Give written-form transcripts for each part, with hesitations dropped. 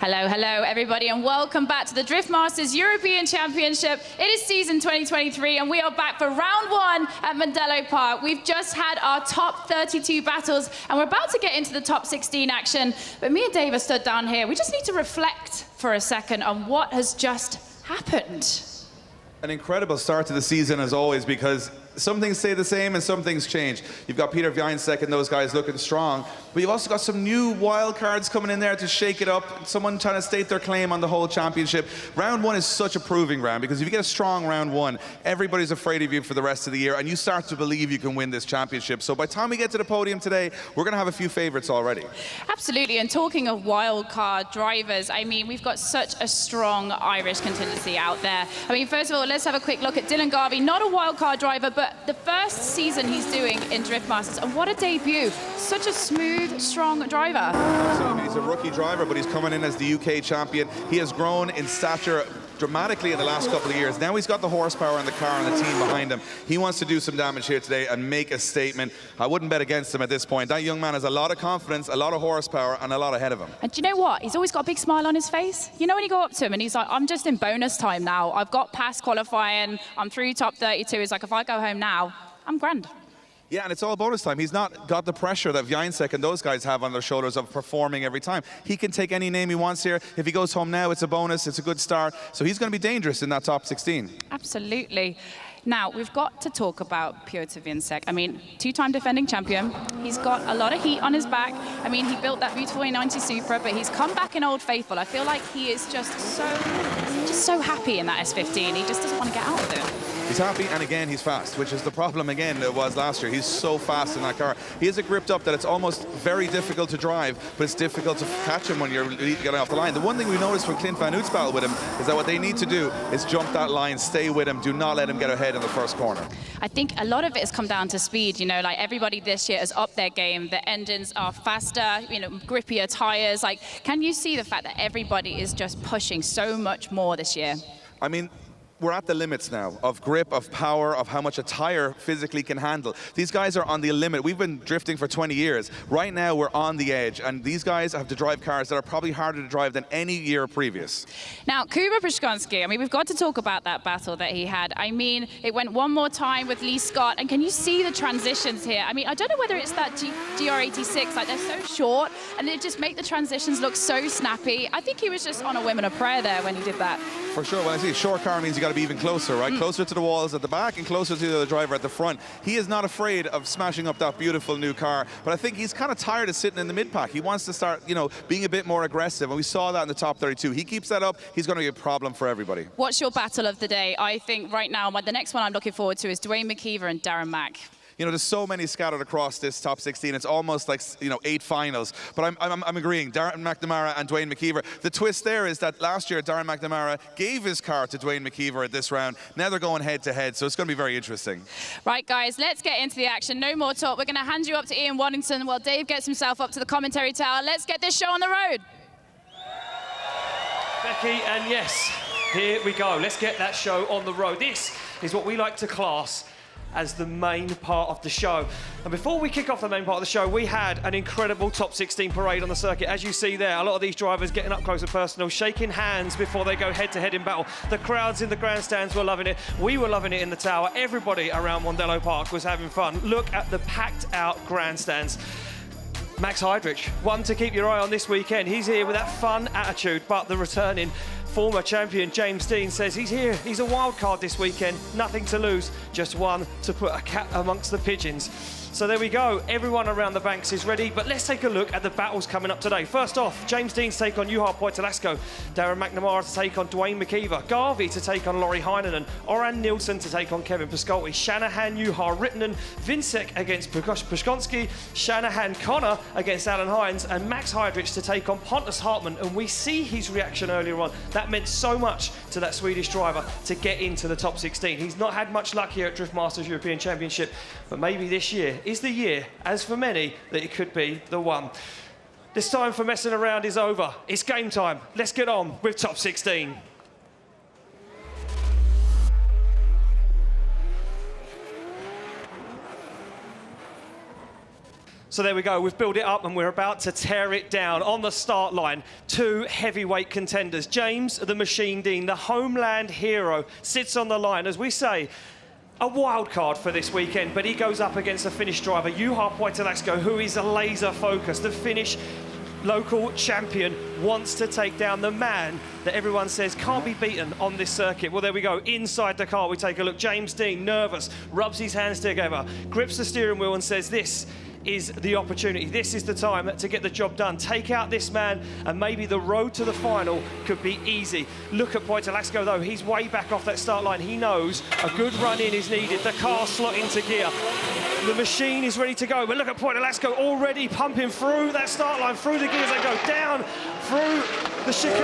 Hello, hello, everybody, and welcome back to the Drift Masters European Championship. It is season 2023, and we are back for round one at Mondello Park. We've just had our top 32 battles, and we're about to get into the top 16 action. But me and Dave are stood down here. We just need to reflect for a second on what has just happened. An incredible start to the season, as always, because some things stay the same and some things change. You've got Piotr Wiecek and those guys looking strong, but you've also got some new wild cards coming in there to shake it up, someone trying to state their claim on the whole championship. Round one is such a proving round, because if you get a strong round one, everybody's afraid of you for the rest of the year, and you start to believe you can win this championship. So by the time we get to the podium today, we're going to have a few favorites already. Absolutely, and talking of wild card drivers, I mean, we've got such a strong Irish contingency out there. I mean, first of all, let's have a quick look at Dylan Garvey, not a wild card driver, but the first season he's doing in Drift Masters, and what a debut. Such a smooth, strong driver. Absolutely. He's a rookie driver, but he's coming in as the UK champion. He has grown in stature dramatically in the last couple of years. Now he's got the horsepower in the car and the team behind him. He wants to do some damage here today and make a statement. I wouldn't bet against him at this point. That young man has a lot of confidence, a lot of horsepower, and a lot ahead of him. And do you know what? He's always got a big smile on his face. You know when you go up to him and he's like, I'm just in bonus time now. I've got past qualifying. I'm through top 32. He's like, if I go home now, I'm grand. Yeah, and it's all bonus time. He's not got the pressure that Więcek and those guys have on their shoulders of performing every time. He can take any name he wants here. If he goes home now, it's a bonus, it's a good start. So he's going to be dangerous in that top 16. Absolutely. Now, we've got to talk about Piotr Wiecek. I mean, two-time defending champion. He's got a lot of heat on his back. I mean, he built that beautiful A90 Supra, but he's come back in Old Faithful. I feel like he is just so happy in that S15. He just doesn't want to get out of it. He's happy, and again, he's fast, which is the problem again that was last year. He's so fast in that car. He has it gripped up that it's almost very difficult to drive, but it's difficult to catch him when you're getting off the line. The one thing we noticed from Clint Van Hout's battle with him is that what they need to do is jump that line, stay with him, do not let him get ahead in the first corner. I think a lot of it has come down to speed. You know, like everybody this year has upped their game. The engines are faster, you know, grippier tires. Like, can you see the fact that everybody is just pushing so much more this year? I mean, we're at the limits now of grip, of power, of how much a tire physically can handle. These guys are on the limit. We've been drifting for 20 years. Right now, we're on the edge, and these guys have to drive cars that are probably harder to drive than any year previous. Now, Przygoński, I mean, we've got to talk about that battle that he had. I mean, it went one more time with Lee Scott, and can you see the transitions here? I mean, I don't know whether it's that GR86, like they're so short, and they just make the transitions look so snappy. I think he was just on a whim and a prayer there when he did that. For sure. When I say short car means you got to be even closer, right? Closer to the walls at the back and closer to the other driver at the front. He is not afraid of smashing up that beautiful new car, but I think he's kind of tired of sitting in the mid-pack. He wants to start, you know, being a bit more aggressive, and we saw that in the top 32. He keeps that up, he's going to be a problem for everybody. What's your battle of the day? I think right now, the next one I'm looking forward to is Duane McKeever and Darren Mack. You know, there's so many scattered across this top 16. It's almost like, you know, 8 finals. But I'm agreeing. Darren McNamara and Duane McKeever. The twist there is that last year, Darren McNamara gave his car to Duane McKeever at this round. Now they're going head-to-head, so it's going to be very interesting. Right, guys, let's get into the action. No more talk. We're going to hand you up to Ian Waddington while Dave gets himself up to the commentary tower. Let's get this show on the road. Becky, and yes, here we go. Let's get that show on the road. This is what we like to class as the main part of the show. And before we kick off the main part of the show, we had an incredible top 16 parade on the circuit. As you see there, a lot of these drivers getting up close and personal, shaking hands before they go head-to-head in battle. The crowds in the grandstands were loving it. We were loving it in the tower. Everybody around Mondello Park was having fun. Look at the packed-out grandstands. Max Heidrich, one to keep your eye on this weekend. He's here with that fun attitude, but the returning former champion James Deane says he's here. He's a wild card this weekend. Nothing to lose, just one to put a cat amongst the pigeons. So there we go. Everyone around the banks is ready, but let's take a look at the battles coming up today. First off, James Deane's take on Juha Pöytälaakso, Darren McNamara to take on Duane McKeever, Garvey to take on Lauri Heinonen, Ørjan Nilsen to take on Kevin Piskolty, Shanahan, Juha Rintanen, Więcek against Przygoński, Shanahan, Conor against Alan Hynes, and Max Heidrich to take on Pontus Hartman. And we see his reaction earlier on. That meant so much to that Swedish driver to get into the top 16. He's not had much luck here at Drift Masters European Championship, but maybe this year is the year, as for many, that it could be the one. This time for messing around is over. It's game time. Let's get on with top 16. So there we go, we've built it up and we're about to tear it down. On the start line, 2 heavyweight contenders. James the Machine Deane, the homeland hero, sits on the line. As we say, a wild card for this weekend, but he goes up against the Finnish driver, Juha, who is a laser focus. The Finnish local champion wants to take down the man that everyone says can't be beaten on this circuit. Well, there we go. Inside the car, we take a look. James Deane, nervous, rubs his hands together, grips the steering wheel and says, this is the opportunity. This is the time to get the job done. Take out this man and maybe the road to the final could be easy. Look at Pöytälaakso though, he's way back off that start line. He knows a good run in is needed. The car slot into gear. The machine is ready to go, but look at Pöytälaakso already pumping through that start line, through the gears. They go down through the chicane,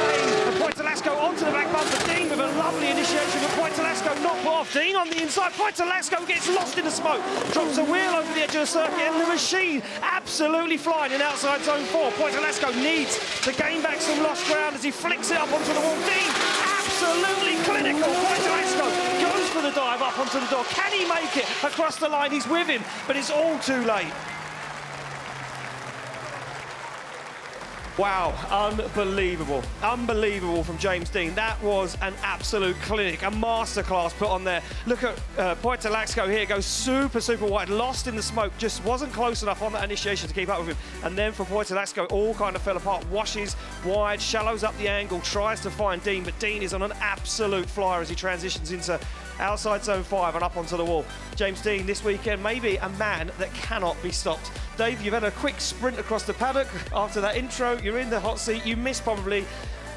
and Pöytälaakso onto the back bumper. Deane with a lovely initiation, but Pöytälaakso not put off. Deane on the inside, Pöytälaakso gets lost in the smoke, drops a wheel over the edge of the circuit, and the machine absolutely flying in outside zone 4. Pöytälaakso needs to gain back some lost ground as he flicks it up onto the wall. Deane absolutely clinical. Pöytälaakso goes for the dive up onto the door. Can he make it across the line? He's with him, but it's all too late. Wow, unbelievable. Unbelievable from James Deane. That was an absolute clinic, a masterclass put on there. Look at Pöytälaakso here, goes super, super wide, lost in the smoke, just wasn't close enough on that initiation to keep up with him. And then for Pöytälaakso, all kind of fell apart, washes wide, shallows up the angle, tries to find Deane, but Deane is on an absolute flyer as he transitions into outside zone 5 and up onto the wall. James Deane this weekend, maybe a man that cannot be stopped. Dave, you've had a quick sprint across the paddock after that intro. You're in the hot seat. You missed probably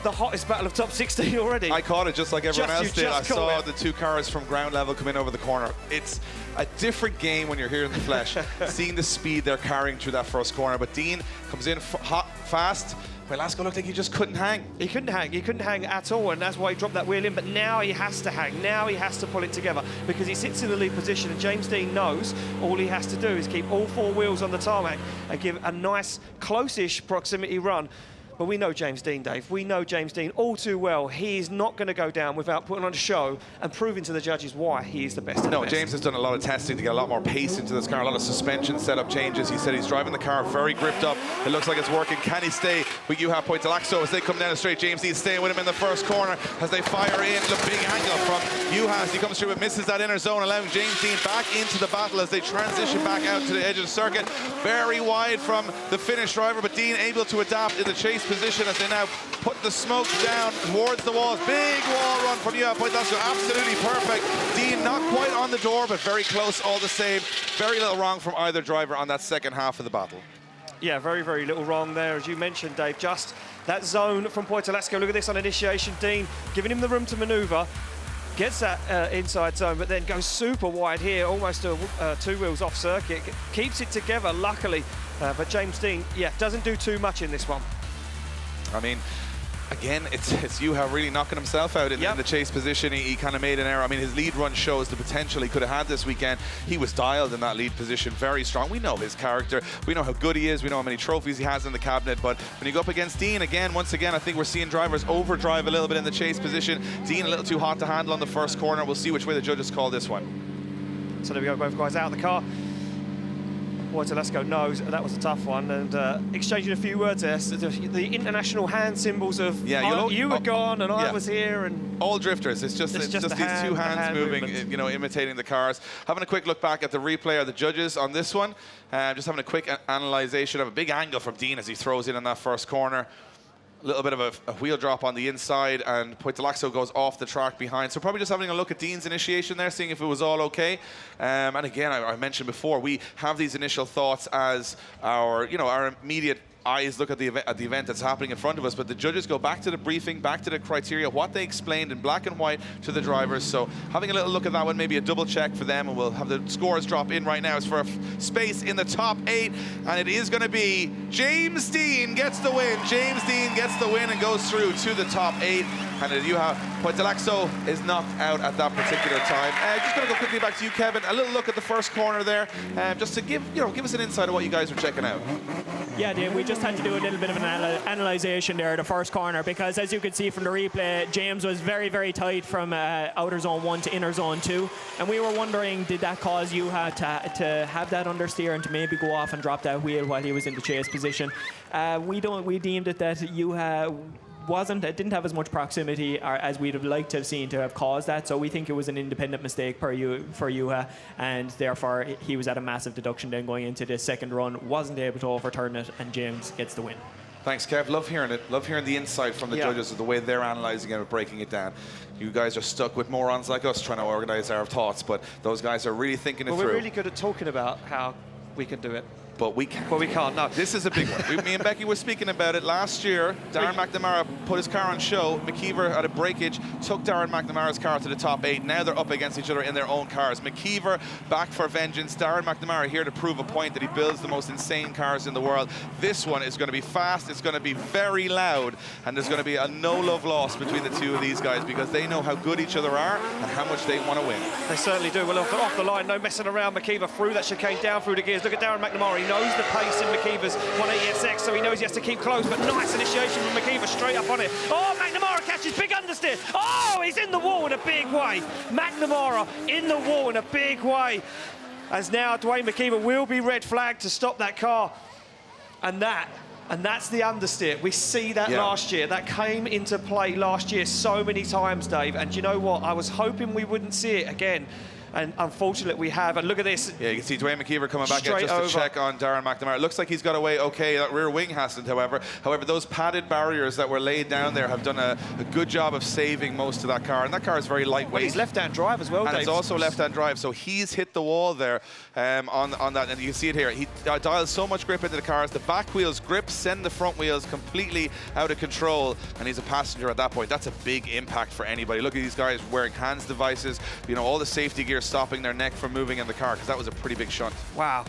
the hottest battle of top 16 already. I caught it just like everyone else did. I saw the 2 cars from ground level come in over the corner. It's a different game when you're here in the flesh, seeing the speed they're carrying through that first corner. But Deane comes in hot, fast. Pöytälaakso looked like he just couldn't hang. He couldn't hang at all, and that's why he dropped that wheel in. But now he has to hang. Now he has to pull it together because he sits in the lead position, and James Deane knows all he has to do is keep all 4 wheels on the tarmac and give a nice, close-ish proximity run. But we know James Deane, Dave. We know James Deane all too well. He is not going to go down without putting on a show and proving to the judges why he is the best. No, James has done a lot of testing to get a lot more pace into this car, a lot of suspension setup changes. He said he's driving the car very gripped up. It looks like it's working. Can he stay with Juha Pöytälaakso as they come down the straight? James Deane staying with him in the first corner as they fire in. The big angle from Juha as he comes through and misses that inner zone, allowing James Deane back into the battle as they transition back out to the edge of the circuit. Very wide from the Finnish driver, but Deane able to adapt in the chase position as they now put the smoke down towards the walls. Big wall run from Juha Pöytälaakso, absolutely perfect. Deane not quite on the door, but very close all the same. Very little wrong from either driver on that second half of the battle. Yeah, very, very little wrong there, as you mentioned, Dave. Just that zone from Pöytälaakso. Look at this on initiation. Deane giving him the room to manoeuvre. Gets that inside zone, but then goes super wide here, almost 2 wheels off circuit. Keeps it together, luckily. But James Deane, yeah, doesn't do too much in this one. I mean, again, it's Juha really knocking himself out in the chase position. He kind of made an error. I mean, his lead run shows the potential he could have had this weekend. He was dialed in that lead position, very strong. We know his character. We know how good he is. We know how many trophies he has in the cabinet. But when you go up against Deane, again, once again, I think we're seeing drivers overdrive a little bit in the chase position. Deane a little too hot to handle on the first corner. We'll see which way the judges call this one. So there we go, both guys out of the car. Pöytälaakso knows that was a tough one, and exchanging a few words there. The international hand symbols of you were gone and I was here, and all drifters. It's just these 2 hands moving, you know, imitating the cars. Having a quick look back at the replay of the judges on this one, just having a quick analysation of a big angle from Deane as he throws in that first corner. A little bit of a wheel drop on the inside, and Pöytälaakso goes off the track behind. So probably just having a look at Deane's initiation there, seeing if it was all okay. And again, I mentioned before, we have these initial thoughts as our immediate eyes look at the event that's happening in front of us, but the judges go back to the briefing, back to the criteria, what they explained in black and white to the drivers. So having a little look at that one, maybe a double check for them, and we'll have the scores drop in right now. It's for a space in the top 8, and it is going to be James Deane gets the win. James Deane gets the win and goes through to the top 8. And Juha Pöytälaakso is knocked out at that particular time. Just going to go quickly back to you, Kevin. A little look at the first corner there, just to give us an insight of what you guys were checking out. Yeah, Deane, we just had to do a little bit of an analysation there, the first corner, because as you could see from the replay, James was very, very tight from outer zone 1 to inner zone 2. And we were wondering, did that cause Juha to have that understeer and to maybe go off and drop that wheel while he was in the chase position? We deemed it that Juha didn't have as much proximity as we'd have liked to have seen to have caused that, so we think it was an independent mistake for Juha, and therefore he was at a massive deduction then going into the second run, wasn't able to overturn it, and James gets the win. Thanks, Kev. Love hearing it. Love hearing the insight from the judges of the way they're analysing it and breaking it down. You guys are stuck with morons like us trying to organise our thoughts, but those guys are really thinking it through. We're really good at talking about how we can do it. But we can't. Well, we can't, no. This is a big one. Me and Becky were speaking about it last year. Darren McNamara put his car on show. McKeever had a breakage, took Darren McNamara's car to the top 8. Now they're up against each other in their own cars. McKeever back for vengeance. Darren McNamara here to prove a point that he builds the most insane cars in the world. This one is going to be fast. It's going to be very loud. And there's going to be a no-love loss between the two of these guys because they know how good each other are and how much they want to win. They certainly do. Well, off the line, no messing around. McKeever through that chicane, down through the gears. Look at Darren McNamara. He knows the pace in McKeever's 180SX, so he knows he has to keep close, but nice initiation from McKeever straight up on it. Oh, McNamara catches big understeer. Oh, he's in the wall in a big way. McNamara in the wall in a big way. As now Duane McKeever will be red flagged to stop that car. And that's the understeer. We see that last year. That came into play last year so many times, Dave. And you know what? I was hoping we wouldn't see it again. And unfortunately, we have. And look at this. Yeah, you can see Duane McKeever coming back in just to check on Darren McNamara. It looks like he's got away okay. That rear wing hasn't, however. However, those padded barriers that were laid down there have done a good job of saving most of that car. And that car is very lightweight. Well, he's left-hand drive as well, and Dave. it's also left-hand drive, so he's hit the wall there on that. And you can see it here. He dials so much grip into the cars. The back wheels grip, send the front wheels completely out of control. And he's a passenger at that point. That's a big impact for anybody. Look at these guys wearing hands devices. You know, all the safety gear stopping their neck from moving in the car, because that was a pretty big shunt. Wow.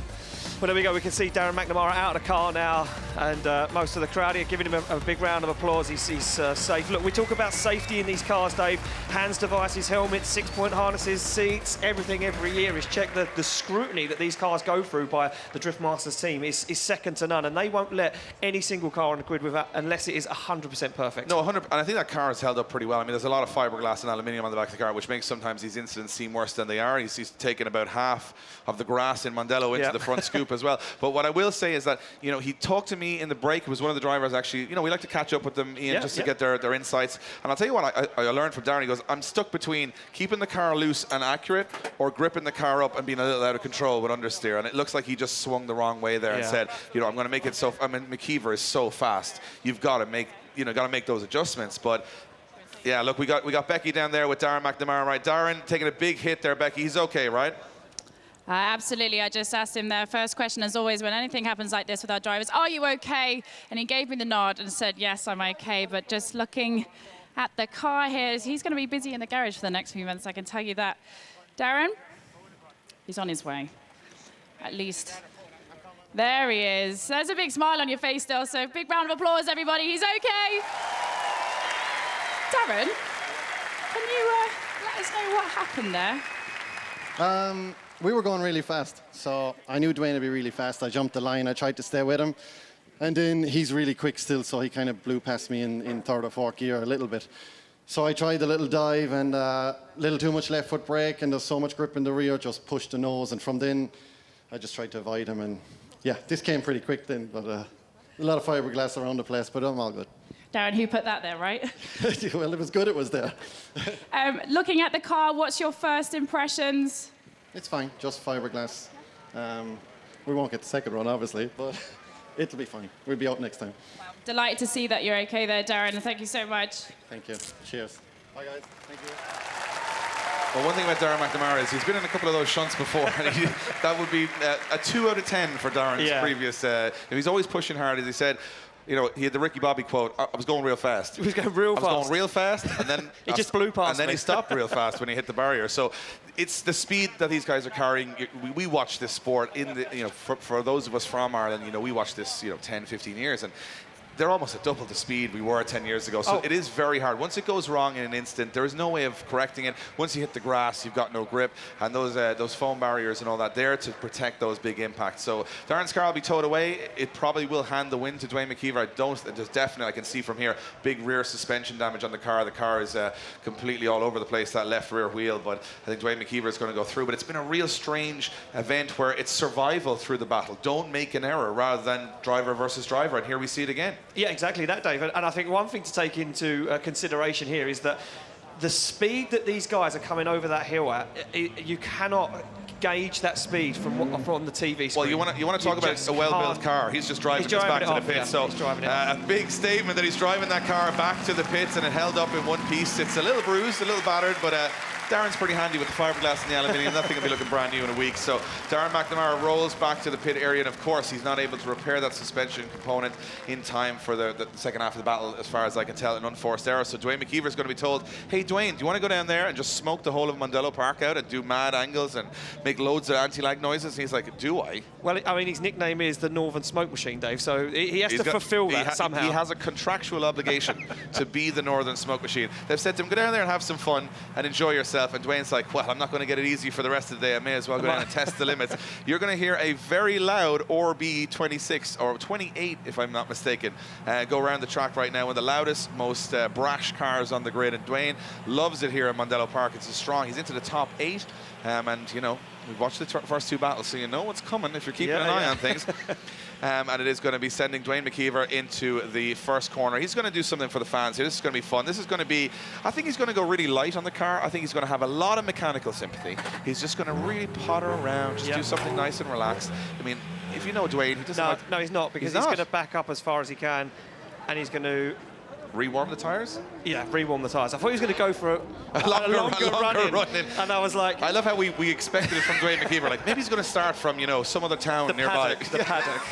Well, there we go. We can see Darren McNamara out of the car now, and most of the crowd here giving him a big round of applause. He's safe. Look, we talk about safety in these cars, Dave. Hands devices, helmets, 6-point harnesses, seats, everything every year is checked. The scrutiny that these cars go through by the Drift Masters team is second to none, and they won't let any single car on the grid unless it is 100% perfect. No, 100%. And I think that car has held up pretty well. I mean, there's a lot of fiberglass and aluminium on the back of the car, which makes sometimes these incidents seem worse than they are. He's taken about half of the grass in Mondello into the front scoop as well. But what I will say is that, you know, he talked to me in the break. It was one of the drivers actually, you know, we like to catch up with them, Ian, just to get their insights. And I'll tell you what I learned from Darren. He goes, I'm stuck between keeping the car loose and accurate or gripping the car up and being a little out of control with understeer. And it looks like he just swung the wrong way there and said, you know, I'm going to make it so, I mean, McKeever is so fast. You've got to make, you know, got to make those adjustments. But yeah, look, we got Becky down there with Darren McNamara, right? Darren taking a big hit there, Becky. He's okay, right? Absolutely. I just asked him their first question, as always, when anything happens like this with our drivers, are you okay? And he gave me the nod and said, yes, I'm okay. But just looking at the car here, he's going to be busy in the garage for the next few months, I can tell you that. Darren, he's on his way. At least. There he is. There's a big smile on your face still, so big round of applause, everybody. He's okay. Darren, can you let us know what happened there? We were going really fast, so I knew Duane would be really fast. I jumped the line, I tried to stay with him, and then he's really quick still, so he kind of blew past me in third or fourth gear a little bit. So I tried a little dive and a little too much left foot brake, and there's so much grip in the rear, just pushed the nose, and from then I just tried to avoid him, and yeah, this came pretty quick then, but a lot of fiberglass around the place, but I'm all good. Darren, who put that there, right? Well, it was good, it was there. Looking at the car, what's your first impressions? It's fine, just fiberglass. We won't get the second run, obviously, but it'll be fine. We'll be out next time. Well, delighted to see that you're okay there, Darren. Thank you so much. Thank you. Cheers. Bye, guys. Thank you. Well, one thing about Darren McNamara is he's been in a couple of those shunts before, and that would be a 2 out of 10 for Darren's previous. He's always pushing hard, as he said. You know, he had the Ricky Bobby quote, I was going real fast. He was going real fast. I was going real fast, and then he just blew past and then he stopped real fast when he hit the barrier. So it's the speed that these guys are carrying. We watch this sport in the, you know, for those of us from Ireland, you know, we watch this, you know, 10, 15 years, and they're almost at double the speed we were 10 years ago. So it is very hard. Once it goes wrong in an instant, there is no way of correcting it. Once you hit the grass, you've got no grip. And those foam barriers and all that, there to protect those big impacts. So Darren's car will be towed away. It probably will hand the win to Duane McKeever. There's definitely, I can see from here, big rear suspension damage on the car. The car is completely all over the place, that left rear wheel. But I think Duane McKeever is going to go through. But it's been a real strange event where it's survival through the battle. Don't make an error rather than driver versus driver. And here we see it again. Yeah, exactly that, David. And I think one thing to take into consideration here is that the speed that these guys are coming over that hill at, you cannot gauge that speed from the TV screen. Well, you want to talk about a well-built car. He's just driving this back to the pits. So a big statement that he's driving that car back to the pits and it held up in one piece. It's a little bruised, a little battered, but Darren's pretty handy with the fiberglass and the aluminium. That thing will be looking brand new in a week. So Darren McNamara rolls back to the pit area, and of course he's not able to repair that suspension component in time for the second half of the battle, as far as I can tell, an unforced error. So Duane McKeever is going to be told, hey Duane, do you want to go down there and just smoke the whole of Mondello Park out and do mad angles and make loads of anti-lag noises? And he's like, do I? Well, I mean, his nickname is the Northern Smoke Machine, Dave, so he has to fulfill that somehow. He has a contractual obligation to be the Northern Smoke Machine. They've said to him, go down there and have some fun and enjoy yourself. And Duane's like, well, I'm not going to get it easy for the rest of the day. I may as well go down and test the limits. You're going to hear a very loud RB26, or 28, if I'm not mistaken, go around the track right now. One of the loudest, most brash cars on the grid. And Duane loves it here at Mondello Park. It's strong. He's into the top 8. And, you know, we've watched the first 2 battles, so you know what's coming if you're keeping an eye on things. And it is going to be sending Duane McKeever into the first corner. He's going to do something for the fans here. This is going to be fun. This is going to be, I think he's going to go really light on the car. I think he's going to have a lot of mechanical sympathy. He's just going to really potter around, just do something nice and relaxed. I mean, if you know Duane, he doesn't No, he's not, because he's going to back up as far as he can, and he's going to rewarm the tyres? Yeah, rewarm the tyres. I thought he was going to go for a longer run-in. And I was like... I love how we expected it from Duane McKeever. Like, maybe he's going to start from, you know, some other town nearby. The paddock.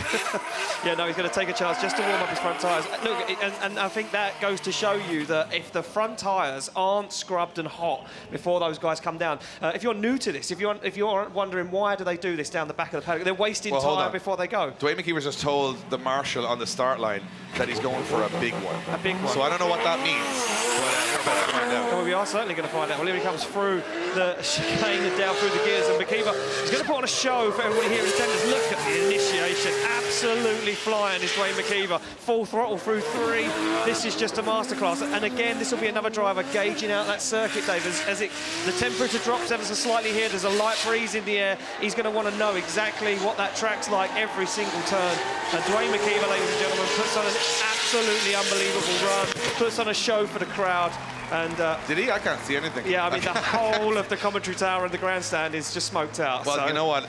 Yeah, no, he's going to take a chance just to warm up his front tyres. Look, and I think that goes to show you that if the front tyres aren't scrubbed and hot before those guys come down, if you're new to this, if you're wondering why do they do this down the back of the paddock, they're wasting tyre before they go. Duane McKeever's just told the marshal on the start line that he's going for a big one. A big one. So I don't know what that means, but we're about to find out. Well, we are certainly going to find out. Well, here he comes through the chicane and down through the gears, and McKeever is going to put on a show for everybody here in attendance. Look at the initiation. Absolutely flying is Duane McKeever. Full throttle through 3. This is just a masterclass. And again, this will be another driver gauging out that circuit, Dave. As the temperature drops ever so slightly here, there's a light breeze in the air. He's going to want to know exactly what that track's like every single turn. And Duane McKeever, ladies and gentlemen, puts on an absolutely unbelievable run, puts on a show for the crowd. And did he? I can't see anything. Yeah, I mean, the whole of the commentary tower and the grandstand is just smoked out. Well, so. You know what?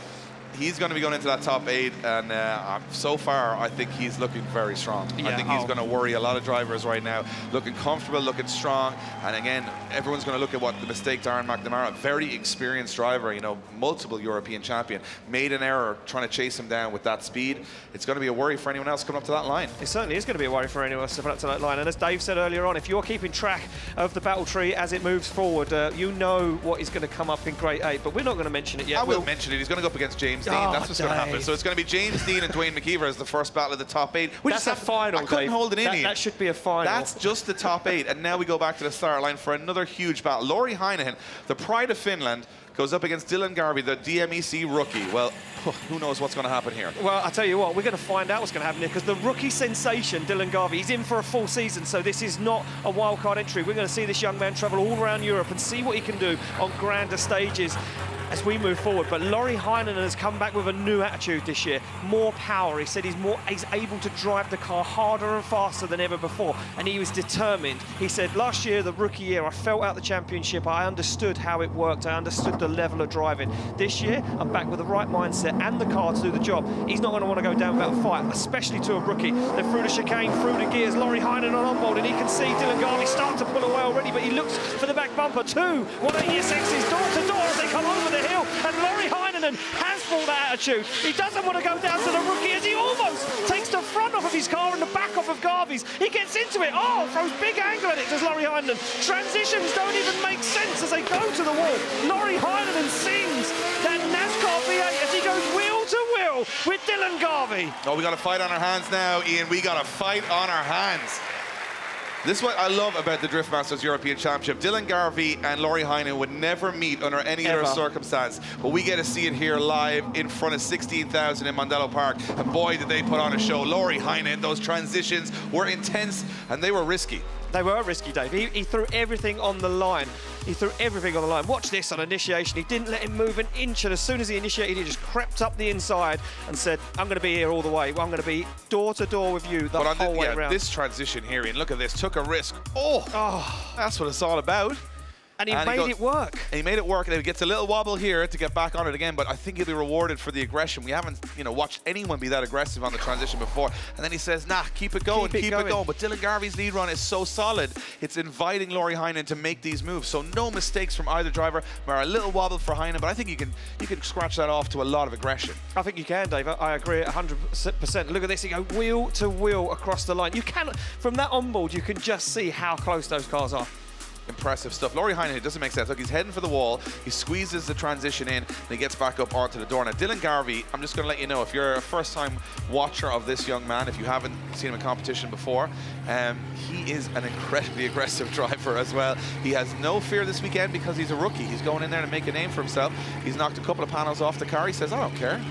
He's going to be going into that top 8, and so far, I think he's looking very strong. Yeah, I think he's going to worry a lot of drivers right now. Looking comfortable, looking strong, and again, everyone's going to look at what the mistake Darren McNamara, a very experienced driver, you know, multiple European champion, made an error trying to chase him down with that speed. It's going to be a worry for anyone else coming up to that line. It certainly is going to be a worry for anyone else coming up to that line. And as Dave said earlier on, if you're keeping track of the battle tree as it moves forward, you know what is going to come up in Grade 8, but we're not going to mention it yet. I will mention it. He's going to go up against James Deane. That's what's going to happen. So it's going to be James Deane and Duane McKeever as the first battle of the top 8. That's a final, I couldn't Dave. hold it in. That should be a final. That's just the top 8. And now we go back to the start line for another huge battle. Lauri Heinonen, the pride of Finland, goes up against Garvey, the DMEC rookie. Well, who knows what's going to happen here? Well, I'll tell you what, we're going to find out what's going to happen here, because the rookie sensation, Garvey, he's in for a full season, so this is not a wildcard entry. We're going to see this young man travel all around Europe and see what he can do on grander stages as we move forward. But Lauri Heinonen has come back with a new attitude this year, more power. He said he's able to drive the car harder and faster than ever before, and he was determined. He said, last year, the rookie year, I felt out the championship, I understood how it worked, I understood the level of driving. This year, I'm back with the right mindset and the car to do the job. He's not going to want to go down without a fight, especially to a rookie. They're through the chicane, through the gears. Lauri Heinonen on board, and he can see Garvey start to pull away already, but he looks for the back bumper. 2 180SXs door to door as they come over the hill, and Lauri Heinonen has all that attitude. He doesn't want to go down to the rookie as he almost takes the front off of his car and the back off of Garvey's. He gets into it. Oh, throws big angle at it, does Lauri Heinonen. Transitions don't even make sense as they go to the wall. Lauri Heinonen sings that NASCAR V8 as he goes wheel to wheel with Dylan Garvey. Oh, we got a fight on our hands now, Ian. We got a fight on our hands. This is what I love about the Drift Masters European Championship. Dylan Garvey and Lauri Heinonen would never meet under any other circumstance, but we get to see it here live in front of 16,000 in Mondello Park, and boy, did they put on a show. Lauri Heinonen, those transitions were intense, and they were risky. They were risky, Dave. He threw everything on the line. He threw everything on the line. Watch this on initiation. He didn't let him move an inch, and as soon as he initiated, he just crept up the inside and said, I'm going to be here all the way. I'm going to be door to door with you the whole way around. This transition here, Ian, look at this. Took a risk. Oh, that's what it's all about. And he made it work. And he made it work, and he gets a little wobble here to get back on it again, but I think he'll be rewarded for the aggression. We haven't, watched anyone be that aggressive on the transition before. And then he says, nah, keep it going, keep it going. But Dylan Garvey's lead run is so solid, it's inviting Lauri Heinonen to make these moves. So no mistakes from either driver, or a little wobble for Heinonen, but I think you can scratch that off to a lot of aggression. I think you can, Dave. I agree 100%. Look at this, he go wheel to wheel across the line. You can, from that onboard, you can just see how close those cars are. Impressive stuff. Lauri Heinonen, it doesn't make sense. Look, he's heading for the wall. He squeezes the transition in, and he gets back up onto the door. Now, Dylan Garvey, I'm just going to let you know, if you're a first-time watcher of this young man, if you haven't seen him in competition before, he is an incredibly aggressive driver as well. He has no fear this weekend because he's a rookie. He's going in there to make a name for himself. He's knocked a couple of panels off the car. He says, I don't care.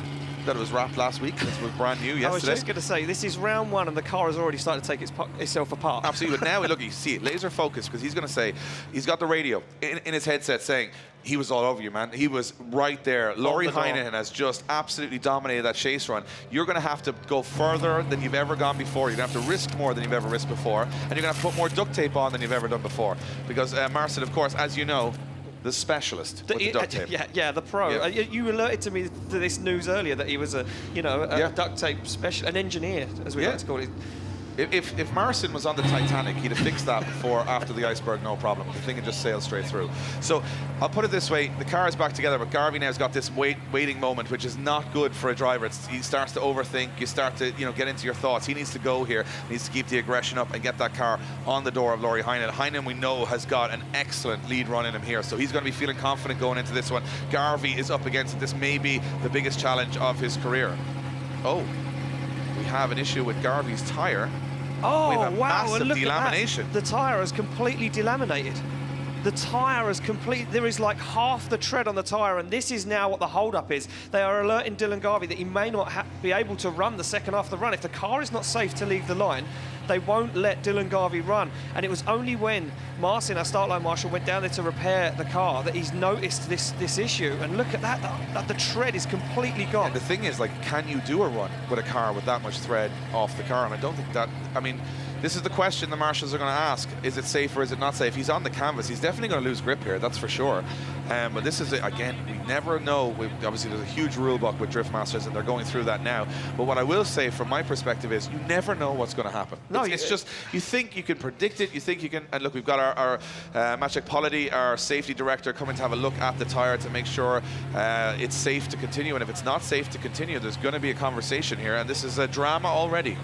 That it was wrapped last week. This was brand new yesterday. I was just going to say, this is round one and the car has already started to take itself apart. Absolutely, but now, look, you see it, laser focus, because he's going to say, he's got the radio in his headset saying, he was all over you, man. He was right there. Lauri Heinonen has just absolutely dominated that chase run. You're going to have to go further than you've ever gone before. You're going to have to risk more than you've ever risked before, and you're going to have to put more duct tape on than you've ever done before. Because Marcin, of course, as you know, the specialist with the duct tape. Yeah, the pro. Yeah. You alerted to me to this news earlier that he was a duct tape special, an engineer, as we like to call it. If Marcin was on the Titanic, he'd have fixed that before, after the iceberg, no problem. The thing had just sailed straight through. So I'll put it this way, the car is back together, but Garvey now has got this waiting moment, which is not good for a driver. He starts to overthink, you start to get into your thoughts. He needs to go here, he needs to keep the aggression up and get that car on the door of Lauri Heinonen. Heinonen, we know, has got an excellent lead run in him here, so he's going to be feeling confident going into this one. Garvey is up against it. This may be the biggest challenge of his career. Oh. We have an issue with Garvey's tyre. Oh, we have a wow, massive and look delamination. at that. The tyre has completely delaminated. The tyre has there is like half the tread on the tyre, and this is now what the hold-up is. They are alerting Dylan Garvey that he may not be able to run the second half of the run. If the car is not safe to leave the line, they won't let Dylan Garvey run. And it was only when Marcin, our start line marshal, went down there to repair the car that he's noticed this issue. And look at that, the tread is completely gone. And the thing is, like, can you do a run with a car with that much thread off the car? And I don't think that, I mean, this is the question the marshals are going to ask. Is it safe or is it not safe? He's on the canvas. He's definitely going to lose grip here, that's for sure. But this is, again, we never know. Obviously, there's a huge rule book with Drift Masters, and they're going through that now. But what I will say from my perspective is you never know what's going to happen. No, it's just, you think you can predict it, you think you can, and look, we've got our Maciek Polity, our safety director, coming to have a look at the tyre to make sure it's safe to continue. And if it's not safe to continue, there's going to be a conversation here, and this is a drama already.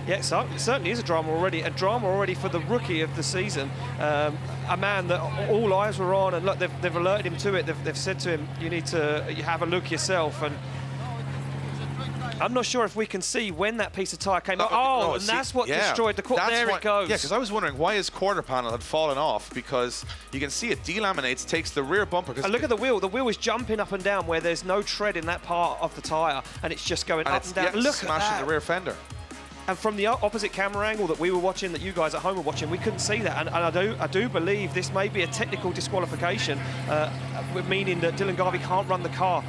Yeah, so it certainly is a drama already for the rookie of the season. A man that all eyes were on, and look, they've alerted him to it. They've said to him, you need to have a look yourself. And I'm not sure if we can see when that piece of tyre came out. Oh, and that's what destroyed the quarter. There it goes. Yeah, because I was wondering why his quarter panel had fallen off, because you can see it delaminates, takes the rear bumper. And look at the wheel. The wheel is jumping up and down where there's no tread in that part of the tyre, and it's just going up and down. Look at that. Smashing the rear fender. And from the opposite camera angle that we were watching, that you guys at home were watching, we couldn't see that. And I do believe this may be a technical disqualification, meaning that Dylan Garvey can't run the car.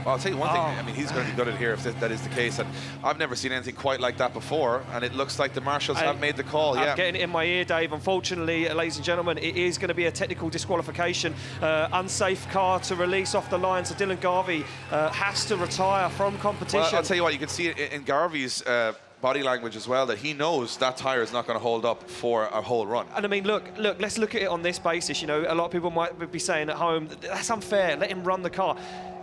Well, I'll tell you one thing, I mean, he's going to be gutted here if that is the case. And I've never seen anything quite like that before. And it looks like the marshals have made the call, I'm getting it in my ear, Dave. Unfortunately, ladies and gentlemen, it is going to be a technical disqualification. Unsafe car to release off the line. So Dylan Garvey has to retire from competition. Well, I'll tell you what, you can see it in Garvey's body language as well, that he knows that tyre is not going to hold up for a whole run. And I mean, look, let's look at it on this basis. You know, a lot of people might be saying at home, that's unfair, let him run the car.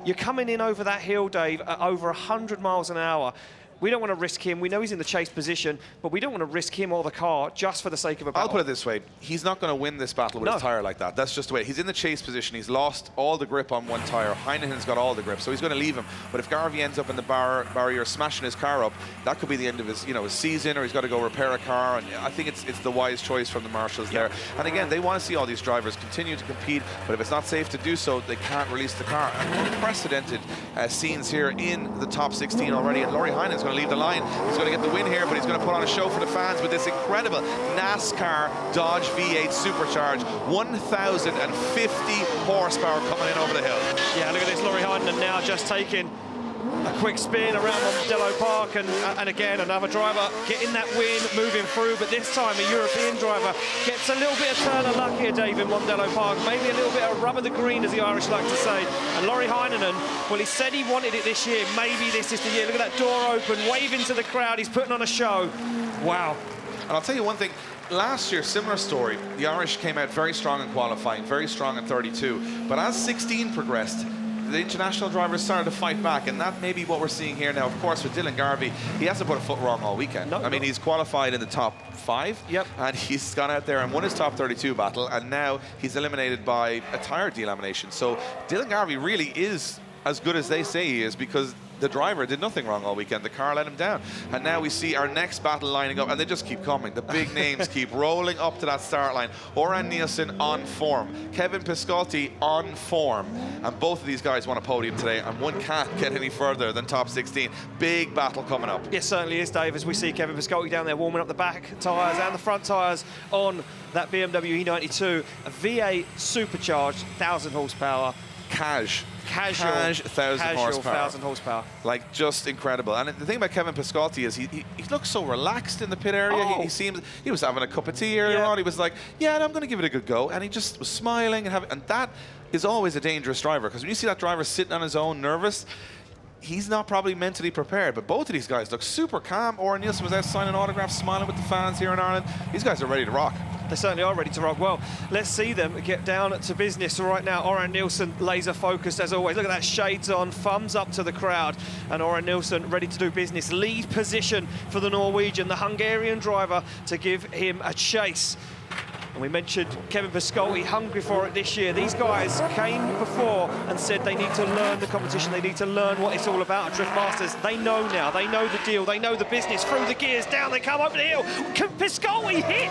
You're coming in over that hill, Dave, at over 100 miles an hour. We don't want to risk him. We know he's in the chase position, but we don't want to risk him or the car just for the sake of a battle. I'll put it this way. He's not going to win this battle with his tyre like that. That's just the way. He's in the chase position. He's lost all the grip on one tyre. Heinosen's got all the grip, so he's going to leave him. But if Garvey ends up in the barrier smashing his car up, that could be the end of his, his season, or he's got to go repair a car. And I think it's the wise choice from the marshals there. And again, they want to see all these drivers continue to compete, but if it's not safe to do so, they can't release the car. And unprecedented scenes here in the top 16 already. And Lauri Heinen's going to leave the line. He's going to get the win here, but he's going to put on a show for the fans with this incredible NASCAR Dodge V8 Supercharged, 1,050 horsepower coming in over the hill. Yeah, look at this, Lauri Heinonen now just taking a quick spin around Mondello Park, and again another driver getting that win, moving through, but this time a European driver gets a little bit of turn of luck here, Dave, in Mondello Park, maybe a little bit of rub of the green, as the Irish like to say. And Lauri Heinonen, well, he said he wanted it this year, maybe this is the year. Look at that door open, waving to the crowd, he's putting on a show. Wow. And I'll tell you one thing, last year, similar story, the Irish came out very strong in qualifying, very strong in 32, but as 16 progressed, the international drivers started to fight back, and that may be what we're seeing here now. Of course, with Dylan Garvey, he hasn't put a foot wrong all weekend. I mean, he's qualified in the top 5, and he's gone out there and won his top 32 battle, and now he's eliminated by a tyre delamination. So Dylan Garvey really is as good as they say he is, because the driver did nothing wrong all weekend. The car let him down. And now we see our next battle lining up, and they just keep coming. The big names keep rolling up to that start line. Ørjan Nilsen on form. Kevin Piskolty on form. And both of these guys won a podium today, and one can't get any further than top 16. Big battle coming up. Yes, certainly is, Dave, as we see Kevin Piskolty down there warming up the back tyres and the front tyres on that BMW E92. A V8 supercharged, 1,000 horsepower. Casual 1,000 horsepower. Like, just incredible. And the thing about Kevin Piskolty is he looks so relaxed in the pit area. He was having a cup of tea earlier on. He was like, yeah, I'm going to give it a good go. And he just was smiling. And that is always a dangerous driver, because when you see that driver sitting on his own, nervous, he's not probably mentally prepared. But both of these guys look super calm. Ørjan Nilsen was out signing autographs, smiling with the fans here in Ireland. These guys are ready to rock. They certainly are ready to rock. Well, let's see them get down to business. So right now, Ørjan Nilsen laser focused as always. Look at that, shades on, thumbs up to the crowd. And Ørjan Nilsen ready to do business. Lead position for the Norwegian, the Hungarian driver, to give him a chase. And we mentioned Kevin Piskolty, hungry for it this year. These guys came before and said they need to learn the competition. They need to learn what it's all about at Drift Masters. They know now. They know the deal. They know the business. Through the gears, down they come over the hill. Can Piskolty hit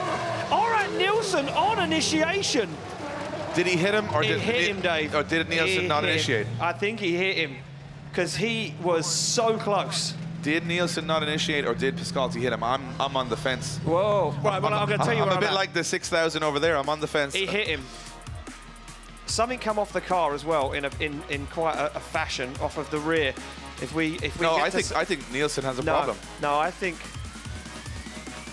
Ørjan Nilsen on initiation? Did he hit him, or did him, Dave? Or did Nilsen not initiate? I think he hit him, because he was so close. Did Nilsen not initiate, or did Piskolty hit him? I'm on the fence. Whoa. Right, well, I'm going to tell you I'm what a bit like the 6,000 over there. I'm on the fence. He hit him. Something come off the car as well in quite a fashion off of the rear. I think Nilsen has a problem. No, I think...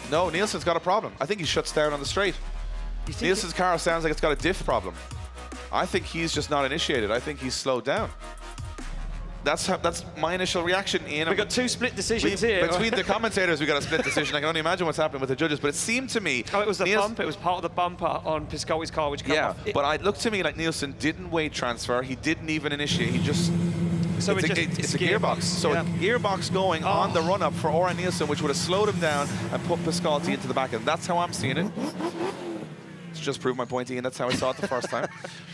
No, Nielsen's got a problem. I think he shuts down on the straight. Nielsen's car sounds like it's got a diff problem. I think he's just not initiated. I think he's slowed down. That's my initial reaction, Ian. We've got two split decisions here. Between the commentators, we got a split decision. I can only imagine what's happening with the judges, but it seemed to me... Oh, it was the bump. It was part of the bumper on Piskolty's car, which came off. But it looked to me like Nilsen didn't weight transfer. He didn't even initiate. He just... So it's a gearbox. So a gearbox going on the run-up for Ørjan Nilsen, which would have slowed him down and put Piskolty into the back end. That's how I'm seeing it. It's just proved my point, Ian. That's how I saw it the first time.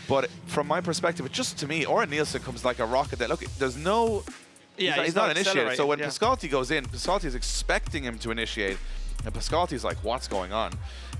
But from my perspective, it just, to me, Ørjan Nilsen comes like a rocket. Look, there's no... he's not initiated. So when Piskolty goes in, Piskolty is expecting him to initiate. And Piskolty's like, what's going on?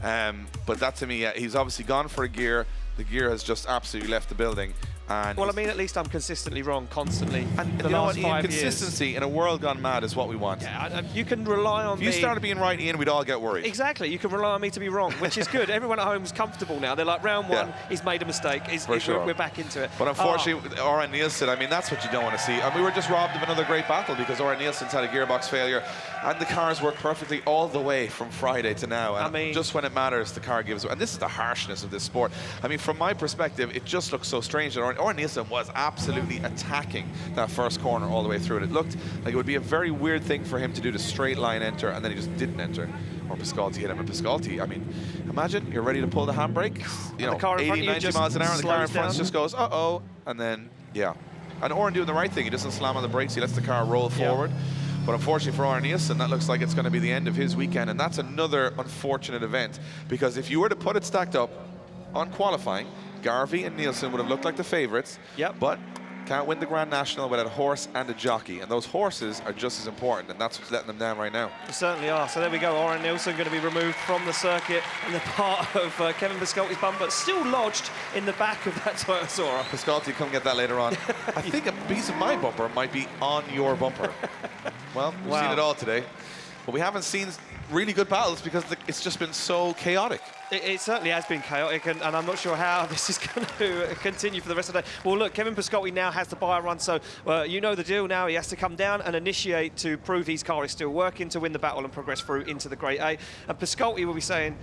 But that, to me, he's obviously gone for a gear. The gear has just absolutely left the building. And well, I mean, at least I'm consistently wrong, constantly. And the last 5 years. Consistency in a world gone mad is what we want. Yeah, you can rely on me. If you started being right, Ian, we'd all get worried. Exactly. You can rely on me to be wrong, which is good. Everyone at home is comfortable now. They're like, round one, he's made a mistake. We're back into it. But unfortunately, Ørjan Nilsen, I mean, that's what you don't want to see. And we were just robbed of another great battle, because Ørjan Nilsen's had a gearbox failure, and the cars worked perfectly all the way from Friday to now. And I mean, just when it matters, the car gives. And this is the harshness of this sport. I mean, from my perspective, it just looks so strange that Ørjan Nilsen was absolutely attacking that first corner all the way through it. It looked like it would be a very weird thing for him to do the straight line enter, and then he just didn't enter. Or Piskolty hit him. And Piskolty, I mean, imagine you're ready to pull the handbrake, 80, 90 miles an hour, and the car in front just goes, uh-oh, and then, And Ørjan doing the right thing. He doesn't slam on the brakes. He lets the car roll forward. But unfortunately for Ørjan Nilsen, that looks like it's going to be the end of his weekend. And that's another unfortunate event. Because if you were to put it stacked up on qualifying, Garvey and Nilsen would have looked like the favourites. But can't win the Grand National without a horse and a jockey. And those horses are just as important. And that's what's letting them down right now. They certainly are. So there we go. Ørjan Nilsen going to be removed from the circuit in the part of Kevin Piskolty's bumper, but still lodged in the back of that Toyota. Piskolty, come get that later on. I think a piece of my bumper might be on your bumper. Well, we've seen it all today. But we haven't seen really good battles because it's just been so chaotic. It certainly has been chaotic, and I'm not sure how this is going to continue for the rest of the day. Well, look, Kevin Piskolty now has the buy run, so you know the deal now. He has to come down and initiate to prove his car is still working to win the battle and progress through into the Grade A. And Piskolty will be saying,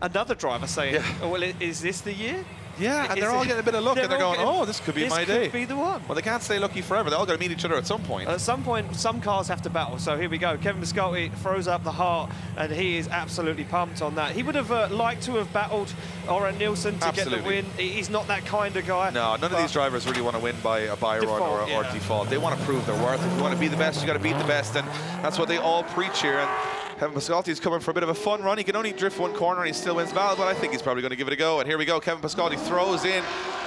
another driver saying, oh, well, is this the year? Yeah, and they're all getting a bit of luck, and they're going, oh, this could be my day. This could be the one. Well, they can't stay lucky forever. They're all going to meet each other at some point. At some point, some cars have to battle. So here we go. Kevin Piskolty throws up the heart, and he is absolutely pumped on that. He would have liked to have battled Ørjan Nilsen to get the win. He's not that kind of guy. No, none of these drivers really want to win by a buy run or default. They want to prove their worth. If you want to be the best, you got to beat the best, and that's what they all preach here. And Kevin Piskolty is coming for a bit of a fun run. He can only drift one corner and he still wins the battle, but I think he's probably going to give it a go. And here we go. Kevin Piskolty throws in,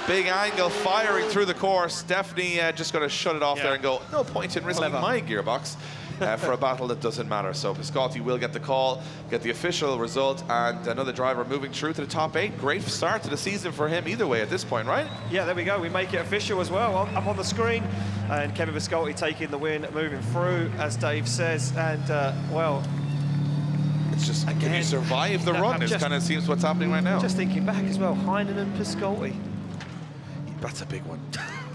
big angle, firing through the course. Definitely just going to shut it off there and go, no point in risking my gearbox for a battle that doesn't matter. So Piskolty will get the call, get the official result, and another driver moving through to the top 8. Great start to the season for him either way at this point, right? Yeah, there we go. We make it official as well up on the screen. And Kevin Piskolty taking the win, moving through, as Dave says. And, well... It's just, can you survive the run? It kind of seems what's happening right now. Just thinking back as well, Heinonen and Piskolty. That's a big one.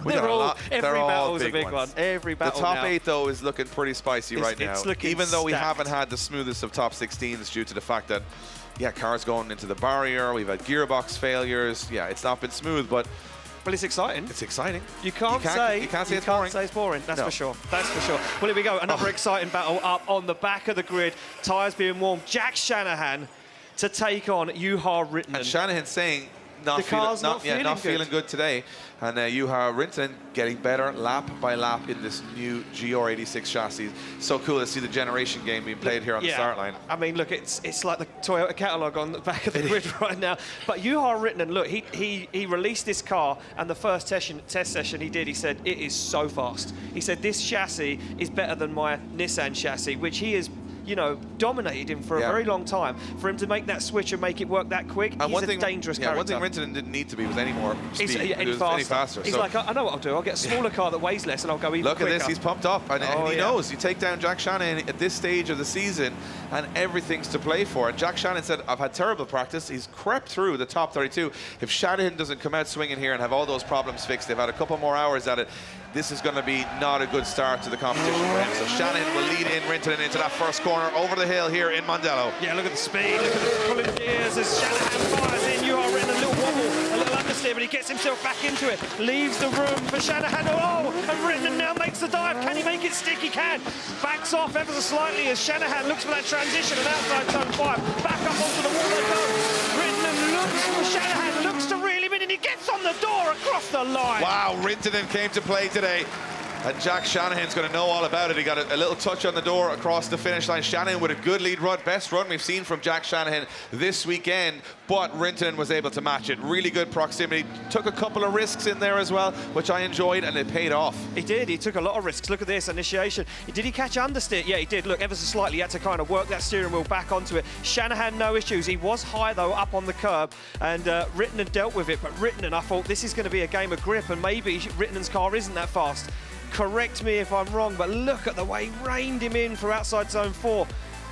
Every battle's a big one. Every battle. The top 8 though is looking pretty spicy right now. Even though we haven't had the smoothest of top 16s due to the fact that, cars going into the barrier, we've had gearbox failures. Yeah, it's not been smooth, but it's exciting. It's exciting. You can't say it's boring. That's for sure. That's for sure. Well, here we go. Another exciting battle up on the back of the grid. Tyres being warmed. Jack Shanahan to take on Juha Rintanen. And Shanahan saying, not feeling good today. And Juha Rintanen getting better lap by lap in this new GR86 chassis. So cool to see the generation game being played here on the start line. I mean, look, it's like the Toyota catalogue on the back of the grid right now. But Juha Rintanen, look, he released this car, and the first test session he did, he said, it is so fast. He said, this chassis is better than my Nissan chassis, which he is, dominated him for a very long time. For him to make that switch and make it work that quick, he's a dangerous character. One thing Rintanen didn't need to be was any more speed. Any faster. He's like, I know what I'll do. I'll get a smaller car that weighs less and I'll go even quicker. Look at this, he's pumped up. And he knows. You take down Jack Shanahan at this stage of the season and everything's to play for. And Jack Shanahan said, I've had terrible practice. He's crept through the top 32. If Shanahan doesn't come out swinging here and have all those problems fixed, they've had a couple more hours at it, this is going to be not a good start to the competition for him. So Shanahan will lead in Rintanen into that first corner over the hill here in Mondello. Yeah, look at the speed, look at the pulling gears as Shanahan fires in. Juha Rintanen, a little wobble, a little understeer, but he gets himself back into it. Leaves the room for Shanahan. Oh, and Rintanen now makes the dive. Can he make it stick? He can. Backs off ever so slightly as Shanahan looks for that transition and outside turn 5. Back up onto the wall they go. Rintanen looks for Shanahan, looks to reel him in, and he gets on the door across the line. Wow, Rintanen came to play today. And Jack Shanahan's going to know all about it. He got a little touch on the door across the finish line. Shanahan with a good lead run. Best run we've seen from Jack Shanahan this weekend. But Rintanen was able to match it. Really good proximity. Took a couple of risks in there as well, which I enjoyed, and it paid off. He did. He took a lot of risks. Look at this initiation. Did he catch understeer? Yeah, he did. Look, ever so slightly. He had to kind of work that steering wheel back onto it. Shanahan, no issues. He was high, though, up on the curb, and Rintanen dealt with it. But Rintanen, I thought, this is going to be a game of grip, and maybe Rittanen's car isn't that fast. Correct me if I'm wrong, but look at the way he reined him in for outside zone 4.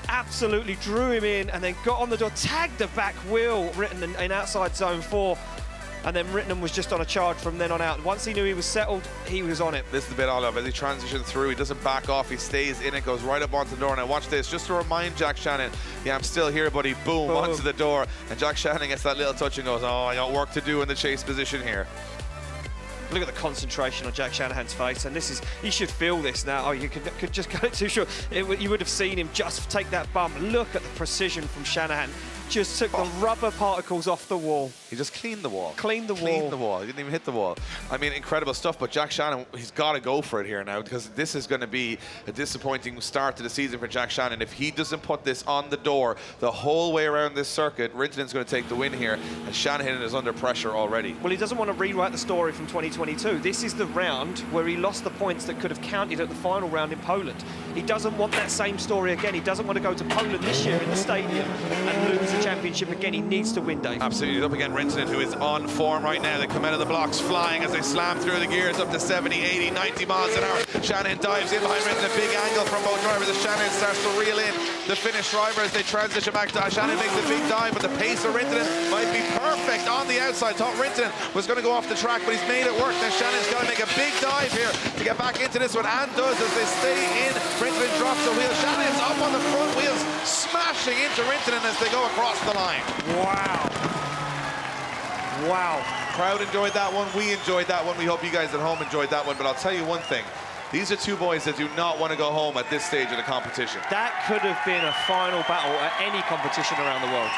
Absolutely drew him in and then got on the door, tagged the back wheel, Rintanen in outside zone 4. And then Rintanen was just on a charge from then on out. Once he knew he was settled, he was on it. This is the bit all of it. As he transitions through, he doesn't back off, he stays in it, goes right up onto the door. Now watch this, just to remind Jack Shanahan, yeah, I'm still here, buddy. Boom, onto the door. And Jack Shanahan gets that little touch and goes, oh, I got work to do in the chase position here. Look at the concentration on Jack Shanahan's face, and this is, he should feel this now. Oh, you could just go too short. You would have seen him just take that bump. Look at the precision from Shanahan. just took the rubber particles off the wall. He just cleaned the wall. Cleaned the wall. Cleaned the wall. He didn't even hit the wall. I mean, incredible stuff. But Jack Shanahan, he's got to go for it here now, because this is going to be a disappointing start to the season for Jack Shanahan. If he doesn't put this on the door the whole way around this circuit, Rintanen's going to take the win here, and Shanahan is under pressure already. Well, he doesn't want to rewrite the story from 2022. This is the round where he lost the points that could have counted at the final round in Poland. He doesn't want that same story again. He doesn't want to go to Poland this year in the stadium and lose the championship again. He needs to win, Dave. Absolutely. He's up against Rintanen, who is on form right now. They come out of the blocks flying as they slam through the gears up to 70, 80, 90 miles an hour. Shanahan dives in behind Rintanen. A big angle from both drivers as Shanahan starts to reel in the Finnish driver as they transition back to Shanahan makes a big dive, but the pace of Rintanen might be perfect on the outside. Thought Rintanen was going to go off the track, but he's made it work. Now Shanahan's got to make a big dive here to get back into this one, and does as they stay in. Rintanen drops the wheel. Shanahan's up on the front wheels, smashing into Rintanen as they go across the line. Wow. Wow. Crowd enjoyed that one. We enjoyed that one. We hope you guys at home enjoyed that one. But I'll tell you one thing. These are two boys that do not want to go home at this stage of the competition. That could have been a final battle at any competition around the world.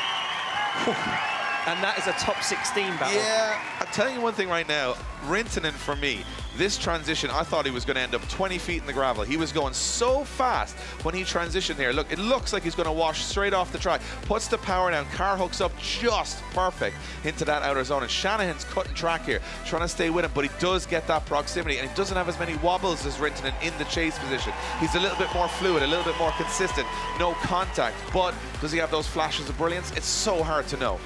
And that is a top 16 battle. Yeah, I'll tell you one thing right now. Rintanen, for me, this transition, I thought he was going to end up 20 feet in the gravel. He was going so fast when he transitioned here. Look, it looks like he's going to wash straight off the track. Puts the power down, car hooks up just perfect into that outer zone. And Shanahan's cutting track here, trying to stay with him, but he does get that proximity, and he doesn't have as many wobbles as Rintanen in the chase position. He's a little bit more fluid, a little bit more consistent, no contact. But does he have those flashes of brilliance? It's so hard to know.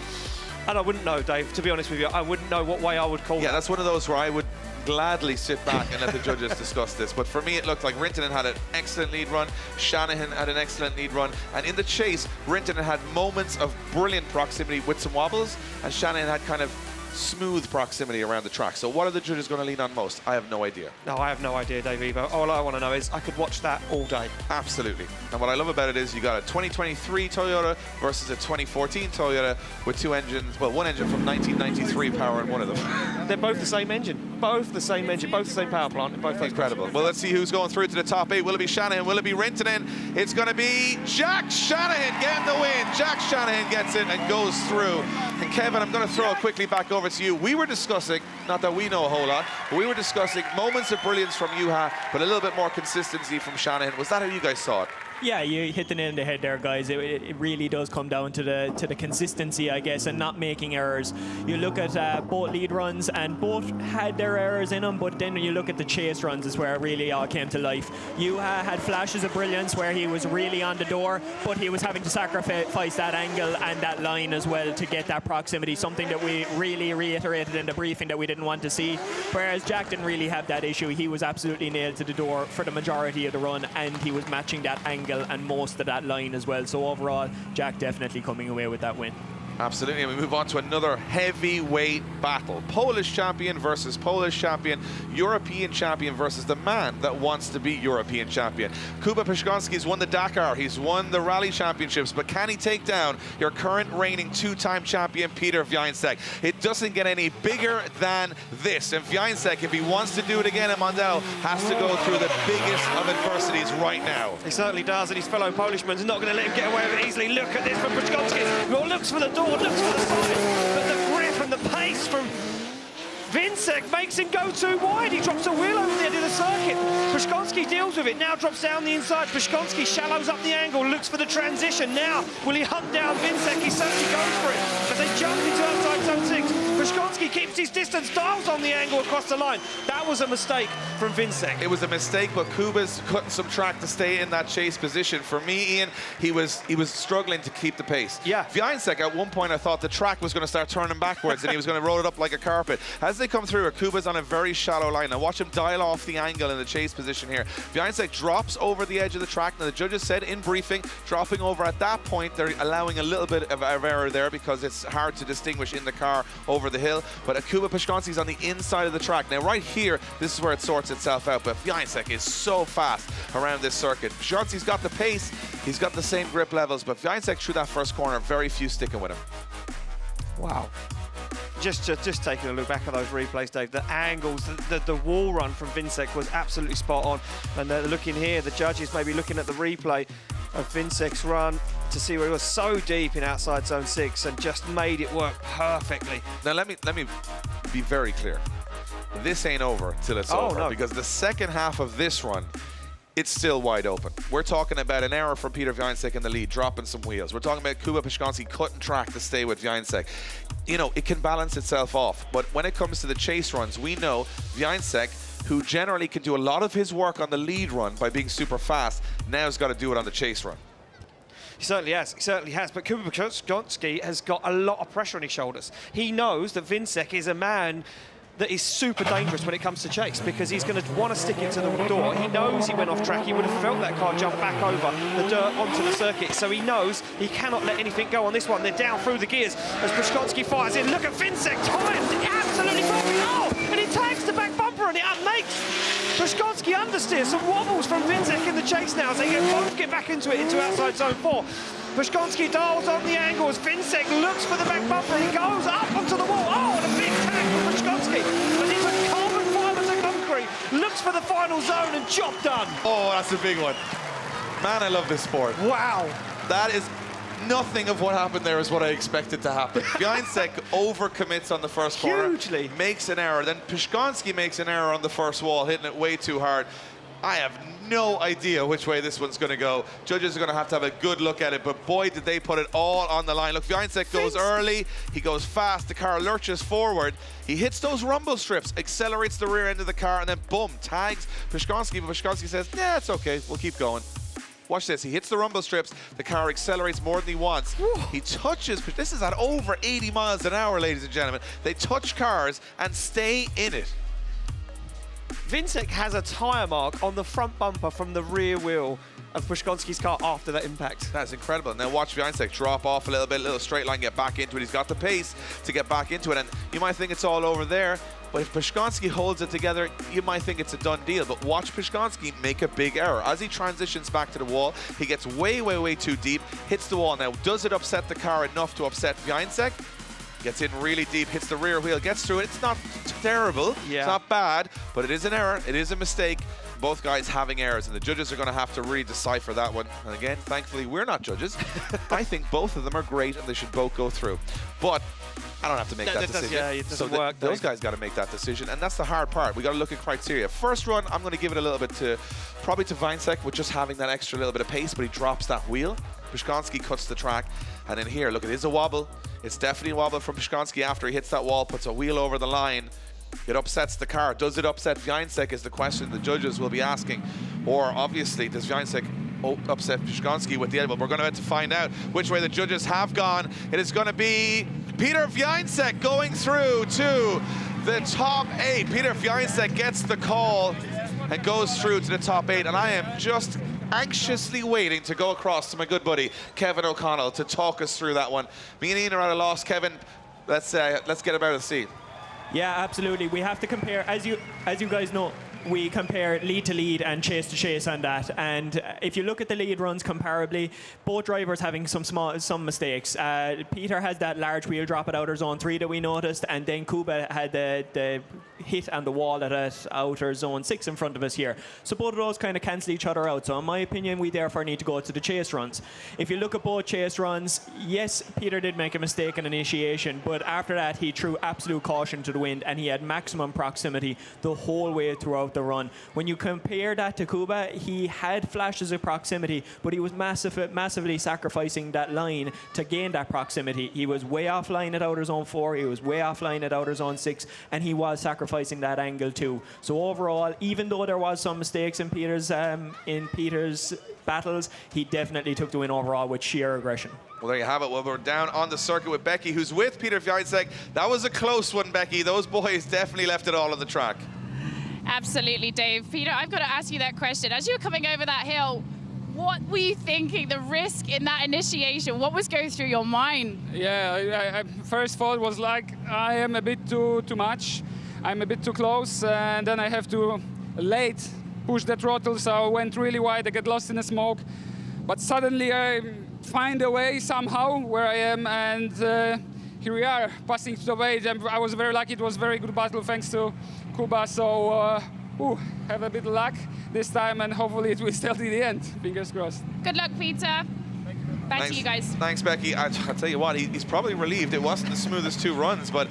And I wouldn't know, Dave, to be honest with you. I wouldn't know what way I would call that. Yeah, that's one of those where I would gladly sit back and let the judges discuss this. But for me, it looked like Rintanen had an excellent lead run, Shanahan had an excellent lead run, and in the chase, Rintanen had moments of brilliant proximity with some wobbles, and Shanahan had kind of smooth proximity around the track. So what are the judges going to lean on most? I have no idea. No, I have no idea, Dave Evo. All I want to know is I could watch that all day. Absolutely. And what I love about it is you got a 2023 Toyota versus a 2014 Toyota with two engines, well, one engine from 1993 powering one of them. They're both the same engine. Both the same engine, both the same power plant. Both incredible. Well, let's see who's going through to the top 8. Will it be Shanahan? Will it be Rintanen? It's going to be Jack Shanahan getting the win. Jack Shanahan gets it and goes through. And Kevin, I'm going to throw it quickly back over to you. We were discussing, not that we know a whole lot, but we were discussing moments of brilliance from Juha, but a little bit more consistency from Shanahan. Was that how you guys saw it? Yeah, you hit the nail on the head there, guys. It really does come down to the consistency, I guess, and not making errors. You look at both lead runs, and both had their errors in them, but then when you look at the chase runs is where it really all came to life. Juha had flashes of brilliance where he was really on the door, but he was having to sacrifice that angle and that line as well to get that proximity, something that we really reiterated in the briefing that we didn't want to see. Whereas Jack didn't really have that issue. He was absolutely nailed to the door for the majority of the run, and he was matching that angle and most of that line as well. So overall, Jack definitely coming away with that win. Absolutely, and we move on to another heavyweight battle. Polish champion versus Polish champion, European champion versus the man that wants to be European champion. Kuba Przygoński's won the Dakar, he's won the Rally Championships, but can he take down your current reigning two-time champion, Piotr Wiecek? It doesn't get any bigger than this, and Wiecek, if he wants to do it again at Mondello, has to go through the biggest of adversities right now. He certainly does, and his fellow Polishman's not going to let him get away with it easily. Look at this from Przygoński, who looks for the door, looks for the side, but the grip and the pace from Więcek makes him go too wide. He drops a wheel over the end of the circuit. Przygoński deals with it, now drops down the inside. Przygoński shallows up the angle, looks for the transition. Now, will he hunt down Więcek? He certainly goes for it. As they jump into outside zone 6, Przygoński keeps his distance, dials on the angle across the line. That was a mistake from Więcek. It was a mistake, but Kuba's cutting some track to stay in that chase position. For me, Ian, he was struggling to keep the pace. Yeah. Więcek, at one point, I thought the track was going to start turning backwards and he was going to roll it up like a carpet. As they come through, Kuba's on a very shallow line. Now watch him dial off the angle in the chase position here. Więcek drops over the edge of the track. Now the judges said in briefing, dropping over at that point, they're allowing a little bit of error there because it's hard to distinguish in the car over the hill. But Kuba Przygoński's on the inside of the track. Now right here, this is where it sorts itself out. But Więcek is so fast around this circuit. Przygoński's got the pace, he's got the same grip levels, but Więcek through that first corner, very few sticking with him. Wow. Just taking a look back at those replays, Dave, the angles, the wall run from Więcek was absolutely spot on. And looking here, the judges may be looking at the replay of Więcek's run. to see where he was so deep in outside zone 6 and just made it work perfectly. Now let me be very clear. This ain't over till it's over, no. because the second half of this run, it's still wide open. We're talking about an error from Piotr Wiecek in the lead, dropping some wheels. We're talking about Kuba Przygoński cutting track to stay with Więcek. You know, it can balance itself off, but when it comes to the chase runs, we know Więcek, who generally can do a lot of his work on the lead run by being super fast, now has got to do it on the chase run. He certainly has, but Kuba Przygoński has got a lot of pressure on his shoulders. He knows that Więcek is a man that is super dangerous when it comes to chase, because he's going to want to stick it to the door. He knows he went off track. He would have felt that car jump back over the dirt onto the circuit, so he knows he cannot let anything go on this one. They're down through the gears as Przygoński fires in. Look at Więcek, timed absolutely perfect. Oh, and he tags the back bumper and it makes Przygoński understeer. Some wobbles from Więcek in the chase now as they both get back into it, into outside zone 4. Przygoński dials on the angles. Więcek looks for the back bumper. He goes up onto the wall. Oh, and a big tag from Przygoński. But it's a carbon fibre to concrete. Looks for the final zone and job done. Oh, that's a big one. Man, I love this sport. Wow. That is nothing of what happened there is what I expected to happen. Więcek overcommits on the first corner. Hugely. Makes an error. Then Przygoński makes an error on the first wall, hitting it way too hard. I have no idea which way this one's going to go. Judges are going to have a good look at it, but boy, did they put it all on the line. Look, Więcek goes early, he goes fast, the car lurches forward, he hits those rumble strips, accelerates the rear end of the car, and then boom, tags Przygoński, but Przygoński says, yeah, it's okay, we'll keep going. Watch this, he hits the rumble strips, the car accelerates more than he wants. He touches, this is at over 80 miles an hour, ladies and gentlemen. They touch cars and stay in it. Więcek has a tyre mark on the front bumper from the rear wheel of Przygoński's car after that impact. That's incredible. And then watch Więcek drop off a little bit, little straight line, get back into it. He's got the pace to get back into it. And you might think it's all over there, but if Przygoński holds it together, you might think it's a done deal. But watch Przygoński make a big error. As he transitions back to the wall, he gets way, way, way too deep, hits the wall. Now, does it upset the car enough to upset Więcek? Gets in really deep, hits the rear wheel, gets through it. It's not terrible, It's not bad, but it is an error, it is a mistake. Both guys having errors, and the judges are going to have to really decipher that one. And again, thankfully, we're not judges. I think both of them are great, and they should both go through. But I don't have to make that decision. It doesn't work. Those guys got to make that decision, and that's the hard part. We got to look at criteria. First run, I'm going to give it a little bit to, probably to Więcek, with just having that extra little bit of pace, but he drops that wheel. Przygoński cuts the track, and then here, look, it is a wobble. It's definitely a wobble from Przygoński after he hits that wall, puts a wheel over the line. It upsets the car. Does it upset Więcek is the question the judges will be asking. Or obviously, does Więcek upset Przygoński with the end? Well, we're going to have to find out which way the judges have gone. It is going to be Piotr Wiecek going through to the top 8. Piotr Wiecek gets the call and goes through to the top 8. And I am just anxiously waiting to go across to my good buddy Kevin O'Connell to talk us through that one. Me and Ian are at a loss. Kevin, let's get about the seat. Yeah, absolutely. We have to compare, as you guys know, we compare lead to lead and chase to chase on that. And if you look at the lead runs comparably, both drivers having some mistakes. Peter has that large wheel drop at outer zone 3 that we noticed, and then Kuba had the hit on the wall at outer zone 6 in front of us here. So both of those kind of cancel each other out. So in my opinion, we therefore need to go to the chase runs. If you look at both chase runs, yes, Peter did make a mistake in initiation, but after that he threw absolute caution to the wind, and he had maximum proximity the whole way throughout the run. When you compare that to Kuba, he had flashes of proximity, but he was massively sacrificing that line to gain that proximity. He was way offline at outer zone 4, he was way offline at outer zone 6, and he was sacrificing that angle too. So overall, even though there was some mistakes in Peter's battles, he definitely took the win overall with sheer aggression. Well, there you have it. Well, we're down on the circuit with Becky, who's with Piotr Wiecek. That was a close one, Becky. Those boys definitely left it all on the track. Absolutely, Dave. Peter, I've got to ask you that question. As you were coming over that hill, what were you thinking, the risk in that initiation? What was going through your mind? Yeah, I first thought was like, I am a bit too much. I'm a bit too close, and then I have to late push the throttle, so I went really wide. I get lost in the smoke. But suddenly I find a way somehow where I am, and here we are, passing to the way. I was very lucky. It was a very good battle thanks to Kuba, so have a bit of luck this time, and hopefully it will still to the end. Fingers crossed. Good luck, Peter. Thank you very much. Back to you guys. Thanks, Becky. I'll tell you what, he's probably relieved. It wasn't the smoothest 2 runs, but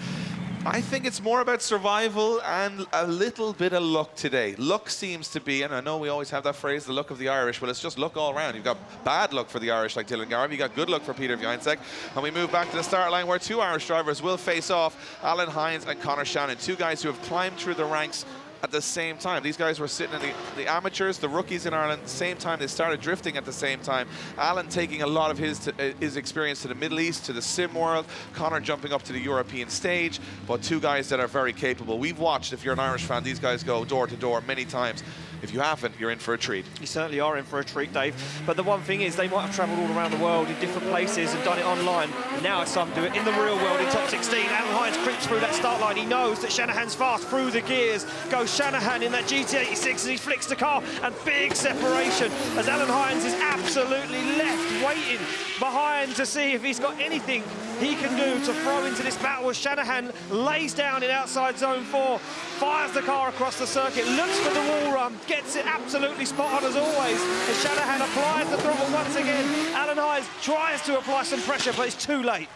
I think it's more about survival and a little bit of luck today. Luck seems to be, and I know we always have that phrase, the luck of the Irish, but it's just luck all around. You've got bad luck for the Irish like Dylan Garvey, you got good luck for Piotr Wiecek, and we move back to the start line where 2 Irish drivers will face off, Alan Hynes and Conor Shanahan, 2 guys who have climbed through the ranks at the same time. These guys were sitting in the amateurs, the rookies in Ireland, same time. They started drifting at the same time. Alan taking a lot of his experience to the Middle East, to the sim world. Conor jumping up to the European stage. But 2 guys that are very capable. We've watched, if you're an Irish fan, these guys go door to door many times. If you haven't, you're in for a treat. You certainly are in for a treat, Dave. But the one thing is, they might have travelled all around the world in different places and done it online. Now it's time to do it in the real world in top 16. Alan Hynes creeps through that start line. He knows that Shanahan's fast through the gears. Goes Shanahan in that GT86 as he flicks the car, and big separation as Alan Hynes is absolutely left waiting behind to see if he's got anything he can do to throw into this battle as Shanahan lays down in outside zone 4, fires the car across the circuit, looks for the wall run, gets it absolutely spot on as always, as Shanahan applies the throttle once again. Alan Hynes tries to apply some pressure, but it's too late.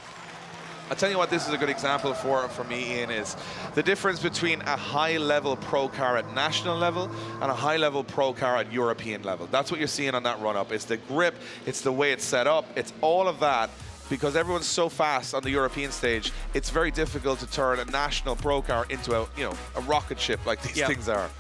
I'll tell you what this is a good example for me, Ian, is the difference between a high-level pro car at national level and a high-level pro car at European level. That's what you're seeing on that run-up. It's the grip, it's the way it's set up, it's all of that. Because everyone's so fast on the European stage, it's very difficult to turn a national pro car into a rocket ship like these things are.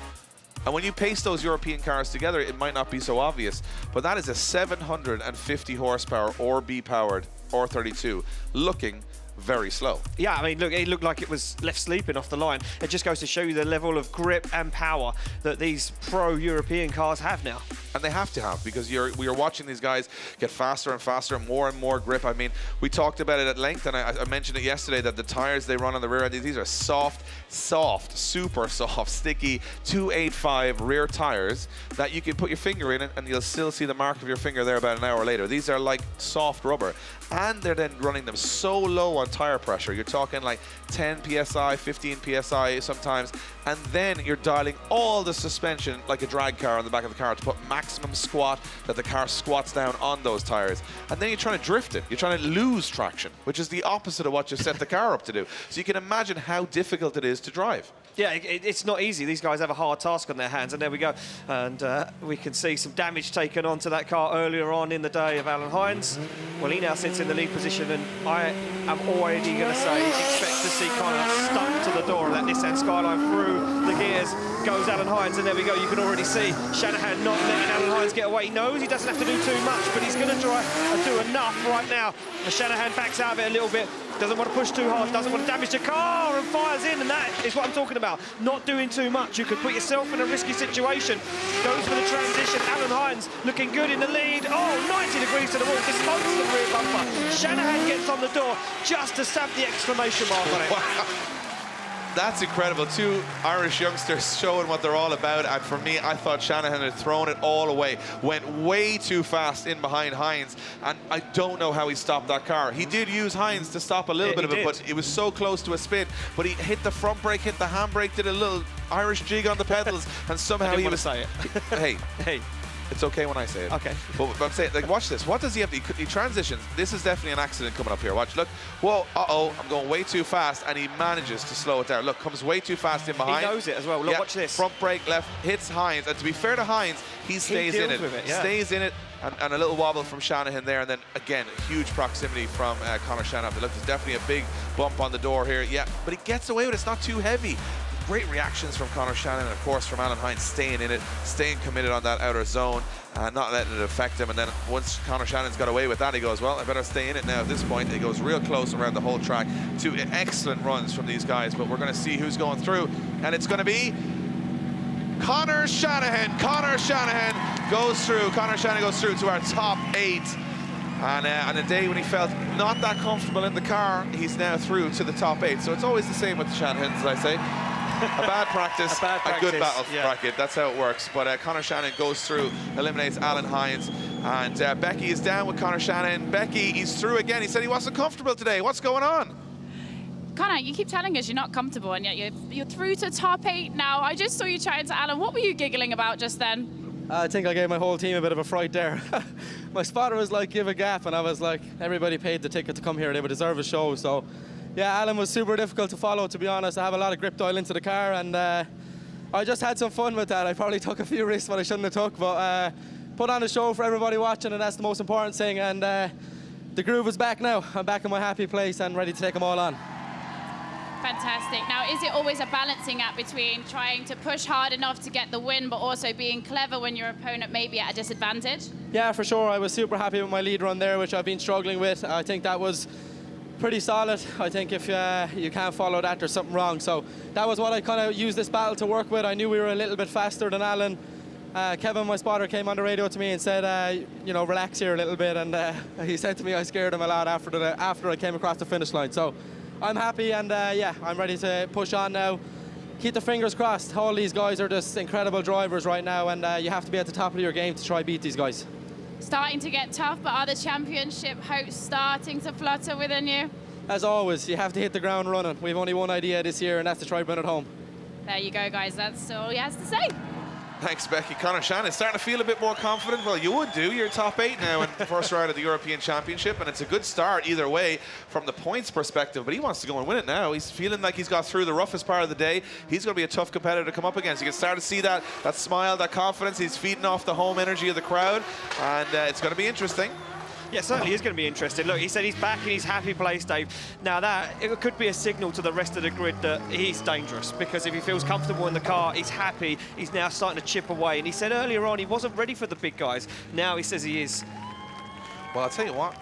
And when you paste those European cars together, it might not be so obvious, but that is a 750 horsepower or B-powered R32 looking very slow. Yeah, I mean, look, it looked like it was left sleeping off the line. It just goes to show you the level of grip and power that these pro-European cars have now. And they have to have, because we are watching these guys get faster and faster and more grip. I mean, we talked about it at length, and I mentioned it yesterday, that the tires they run on the rear end, these are soft, super soft, sticky 285 rear tires that you can put your finger in and you'll still see the mark of your finger there about an hour later. These are like soft rubber, and they're then running them so low on tire pressure. You're talking like 10 psi, 15 psi sometimes, and then you're dialing all the suspension like a drag car on the back of the car to put maximum squat, that the car squats down on those tires. And then you're trying to drift it. You're trying to lose traction, which is the opposite of what you set the car up to do. So you can imagine how difficult it is to drive. Yeah, it's not easy. These guys have a hard task on their hands, and there we go. And we can see some damage taken onto that car earlier on in the day of Alan Hynes. Well, he now sits in the lead position, and I am already going to say expect to see Conor stuck to the door of that Nissan Skyline through the gears. Goes Alan Hynes, and there we go. You can already see Shanahan not letting Alan Hynes get away. He knows he doesn't have to do too much, but he's going to try and do enough right now. And Shanahan backs out of it a little bit. Doesn't want to push too hard, doesn't want to damage the car, and fires in, and that is what I'm talking about. Not doing too much. You could put yourself in a risky situation. Goes for the transition. Alan Hynes looking good in the lead. Oh, 90 degrees to the wall. Disposed the rear bumper. Shanahan gets on the door just to stamp the exclamation mark on it. Wow. That's incredible. 2 Irish youngsters showing what they're all about. And for me, I thought Shanahan had thrown it all away. Went way too fast in behind Hynes. And I don't know how he stopped that car. He did use Hynes to stop a little bit of it, but it was so close to a spin. But he hit the front brake, hit the handbrake, did a little Irish jig on the pedals, and somehow he was... say it. Hey. It's okay when I say it. Okay. But I'm saying, like, watch this. What does he have? He transitions. This is definitely an accident coming up here. Watch. Look. Whoa. Uh-oh. I'm going way too fast, and he manages to slow it down. Look, comes way too fast in behind. He knows it as well. Look, watch this. Front brake left, hits Hynes. And to be fair to Hynes, he stays in it. Stays in it, and a little wobble from Shanahan there. And then, again, huge proximity from Conor Shanahan. Look, there's definitely a big bump on the door here. Yeah, but he gets away with it. It's not too heavy. Great reactions from Conor Shanahan, and of course from Alan Hynes, staying in it, staying committed on that outer zone, not letting it affect him. And then once Conor Shanahan's got away with that, he goes, well, I better stay in it now at this point. He goes real close around the whole track. 2 excellent runs from these guys, but we're going to see who's going through, and it's going to be Conor Shanahan. Conor Shanahan goes through. Conor Shanahan goes through to our top 8. And on a day when he felt not that comfortable in the car, he's now through to the top 8. So it's always the same with the Shanahans, as I say. A bad practice, a good battle bracket. That's how it works. But Conor Shanahan goes through, eliminates Alan Hynes. And Becky is down with Conor Shanahan. Becky, he's through again. He said he wasn't comfortable today. What's going on? Conor, you keep telling us you're not comfortable, and yet you're through to top 8 now. I just saw you chatting to Alan. What were you giggling about just then? I think I gave my whole team a bit of a fright there. My spotter was like, give a gap, and I was like, everybody paid the ticket to come here, they would deserve a show. So yeah, Alan was super difficult to follow, to be honest. I have a lot of grip dial into the car, and I just had some fun with that. I probably took a few risks what I shouldn't have took, but put on a show for everybody watching, and that's the most important thing. And the groove is back now. I'm back in my happy place and ready to take them all on. Fantastic. Now, is it always a balancing act between trying to push hard enough to get the win, but also being clever when your opponent may be at a disadvantage? Yeah, for sure. I was super happy with my lead run there, which I've been struggling with. I think that was pretty solid. I think if you can't follow that, there's something wrong. So that was what I kind of used this battle to work with. I knew we were a little bit faster than Alan. Kevin, my spotter, came on the radio to me and said, you know, relax here a little bit. And he said to me I scared him a lot after I came across the finish line. So I'm happy, and yeah, I'm ready to push on now. Keep the fingers crossed. All these guys are just incredible drivers right now, and you have to be at the top of your game to try beat these guys. Starting to get tough, but are the championship hopes starting to flutter within you? As always, you have to hit the ground running. We've only one idea this year, and that's to try bring it home. There you go, guys. That's all he has to say. Thanks, Becky. Conor Shanahan starting to feel a bit more confident. Well, you would do. You're top 8 now in the first round of the European Championship, and it's a good start either way from the points perspective, but he wants to go and win it now. He's feeling like he's got through the roughest part of the day. He's going to be a tough competitor to come up against. You can start to see that smile, that confidence. He's feeding off the home energy of the crowd, and it's going to be interesting. Yeah, certainly is going to be interesting. Look, he said he's back in his happy place, Dave. Now it could be a signal to the rest of the grid that he's dangerous, because if he feels comfortable in the car, he's happy, he's now starting to chip away. And he said earlier on he wasn't ready for the big guys. Now he says he is. Well, I'll tell you what.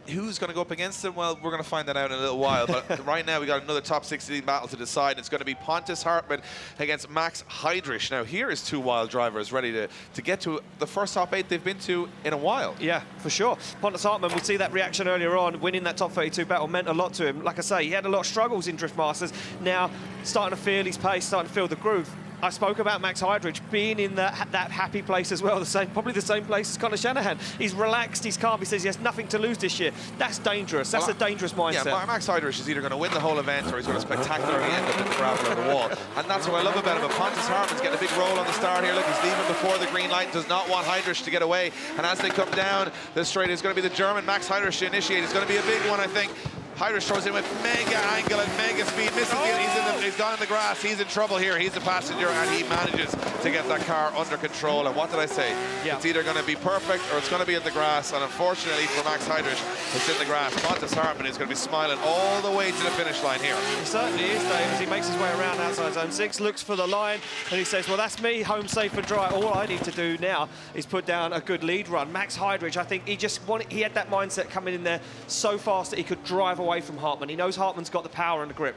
Who's going to go up against him? Well, we're going to find that out in a little while. But right now, we got another top 16 battle to decide. It's going to be Pontus Hartman against Max Heidrich. Now, here is two wild drivers ready to get to the first top 8 they've been to in a while. Yeah, for sure. Pontus Hartman, we see that reaction earlier on. Winning that top 32 battle meant a lot to him. Like I say, he had a lot of struggles in Drift Masters. Now, starting to feel his pace, starting to feel the groove. I spoke about Max Heidrich being in that happy place as well, probably the same place as Conor Shanahan. He's relaxed, he's calm, he says he has nothing to lose this year. That's dangerous, that's a dangerous mindset. Yeah, Max Heidrich is either going to win the whole event or he's going to spectacularly end up in the gravel on the wall. And that's what I love about him. But Pontus Hartman's getting a big roll on the start here. Look, he's leaving before the green light, does not want Heidrich to get away. And as they come down the straight, it's going to be the German Max Heidrich to initiate. It's going to be a big one, I think. Heidrich throws in with mega angle and mega speed, misses it. He's gone in the grass. He's in trouble here. He's the passenger, and he manages to get that car under control. And what did I say? Yeah. It's either going to be perfect or it's going to be in the grass. And unfortunately for Max Heidrich, it's in the grass. Pontus Hartman is going to be smiling all the way to the finish line here. He certainly is, Dave, as he makes his way around outside zone 6, looks for the line, and he says, well, that's me, home safe and dry. All I need to do now is put down a good lead run. Max Heidrich, I think he had that mindset coming in there so fast that he could drive away from Hartman. He knows Hartman's got the power and the grip.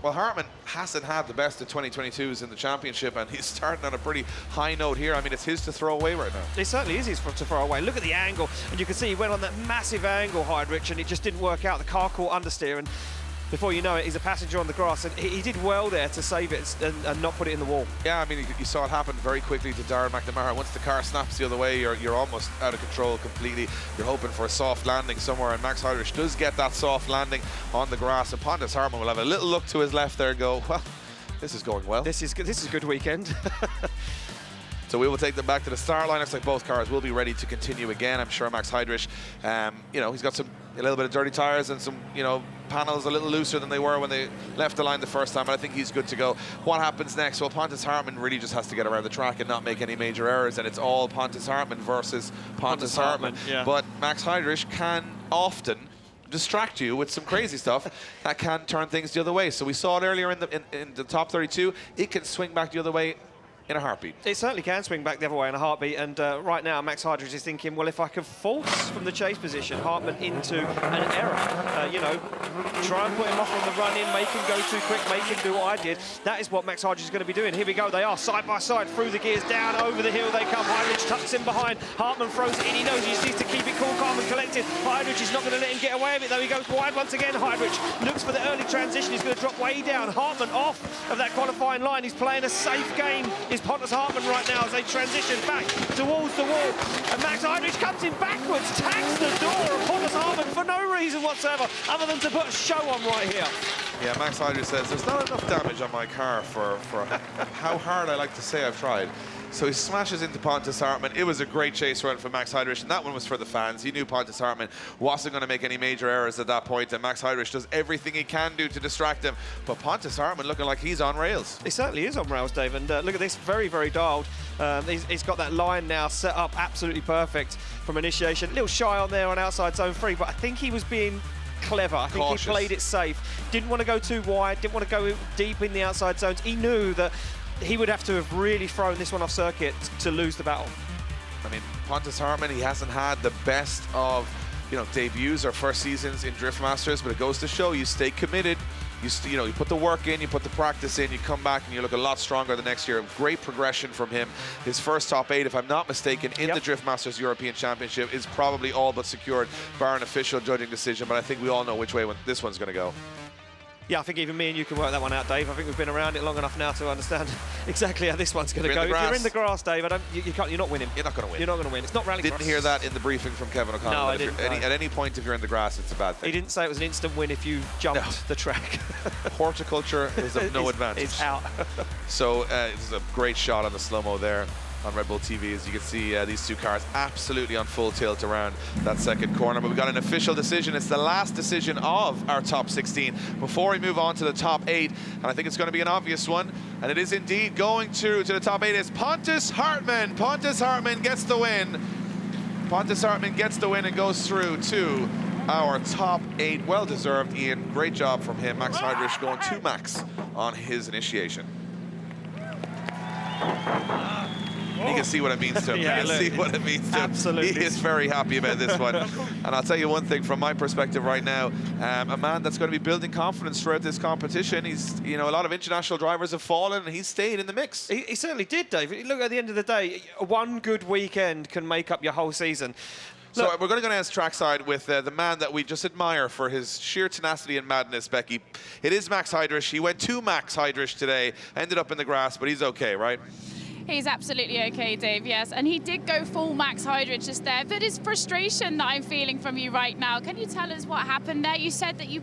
Well, Hartman hasn't had the best of 2022s in the championship, and he's starting on a pretty high note here. I mean, it's his to throw away right now. It certainly is his to throw away. Look at the angle, and you can see he went on that massive angle, Heidrich, and it just didn't work out. The car caught understeer, and before you know it, he's a passenger on the grass, and he did well there to save it and not put it in the wall. Yeah, I mean, you saw it happen very quickly to Darren McNamara. Once the car snaps the other way, you're almost out of control completely. You're hoping for a soft landing somewhere, and Max Heidrich does get that soft landing on the grass, and Pontus Hartman will have a little look to his left there and go, well, this is going well. This is a good weekend. So we will take them back to the start line. Looks like both cars will be ready to continue again. I'm sure Max Heidrich, you know, he's got a little bit of dirty tires and some, you know, panels a little looser than they were when they left the line the first time, but I think he's good to go. What happens next? Well, Pontus Hartman really just has to get around the track and not make any major errors, and it's all Pontus Hartman versus Pontus Hartman. Yeah. But Max Heidrich can often distract you with some crazy stuff that can turn things the other way. So we saw it earlier in the top 32. It can swing back the other way in a heartbeat. It certainly can swing back the other way in a heartbeat, and right now Max Heidrich is thinking, well, if I can force from the chase position Hartman into an error, you know, try and put him off on the run in, make him go too quick, make him do what I did. That is what Max Heidrich is going to be doing. Here we go, they are side by side, through the gears, down over the hill they come. Heidrich tucks in behind, Hartman throws it in, he knows he just needs to keep it cool, calm and collected. Heidrich is not going to let him get away with it though. He goes wide once again. Heidrich looks for the early transition, he's going to drop way down. Hartman off of that qualifying line, he's playing a safe game, is Pontus Hartman right now as they transition back towards the wall, and Max Heidrich comes in backwards, tags the door of Pontus Hartman for no reason whatsoever other than to put a show on right here. Yeah, Max Heidrich says there's not enough damage on my car for how hard I like to say I've tried. So he smashes into Pontus Hartman. It was a great chase run for Max Heidrich, and that one was for the fans. He knew Pontus Hartman wasn't going to make any major errors at that point, and Max Heidrich does everything he can do to distract him. But Pontus Hartman looking like he's on rails. He certainly is on rails, Dave, and look at this, very, very dialed. He's got that line now set up absolutely perfect from initiation. A little shy on there on outside zone 3, but I think he was being clever. I think Cautious. he played it safe. Didn't want to go too wide, didn't want to go deep in the outside zones. He knew that he would have to have really thrown this one off circuit to lose the battle. I mean, Pontus Hartman, he hasn't had the best of, debuts or first seasons in Drift Masters, but it goes to show you stay committed. You put the work in, you put the practice in, you come back and you look a lot stronger the next year. Great progression from him. His first top 8, if I'm not mistaken, in the Drift Masters European Championship is probably all but secured, bar an official judging decision, but I think we all know which way this one's going to go. Yeah, I think even me and you can work that one out, Dave. I think we've been around it long enough now to understand exactly how this one's going to go. If you're in the grass, Dave, you're not winning. You're not going to win. You're not going to win. It's not rallycross. Didn't hear that in the briefing from Kevin O'Connell. No, I didn't. At any point, if you're in the grass, it's a bad thing. He didn't say it was an instant win if you jumped the track. Horticulture is of no advantage. It's out. So this is a great shot on the slow-mo there on Red Bull TV. As you can see, these two cars absolutely on full tilt around that second corner. But we've got an official decision. It's the last decision of our top 16 before we move on to the top 8. And I think it's going to be an obvious one. And it is indeed going to the top 8 is Pontus Hartman. Pontus Hartman gets the win. Pontus Hartman gets the win and goes through to our top 8. Well-deserved, Ian. Great job from him. Max Heidrich going to Max on his initiation. You can see what it means to him. Yeah, you can see what it means to him. Absolutely. He is very happy about this one. And I'll tell you one thing from my perspective right now, a man that's going to be building confidence throughout this competition. He's, a lot of international drivers have fallen and he's stayed in the mix. He certainly did, Dave. Look, at the end of the day, one good weekend can make up your whole season. So we're going to go down trackside with the man that we just admire for his sheer tenacity and madness, Becky. It is Max Heidrich. He went to Max Heidrich today, ended up in the grass, but he's okay, right? He's absolutely okay, Dave, yes. And he did go full Max Heidrich just there. But it's frustration that I'm feeling from you right now. Can you tell us what happened there? You said that you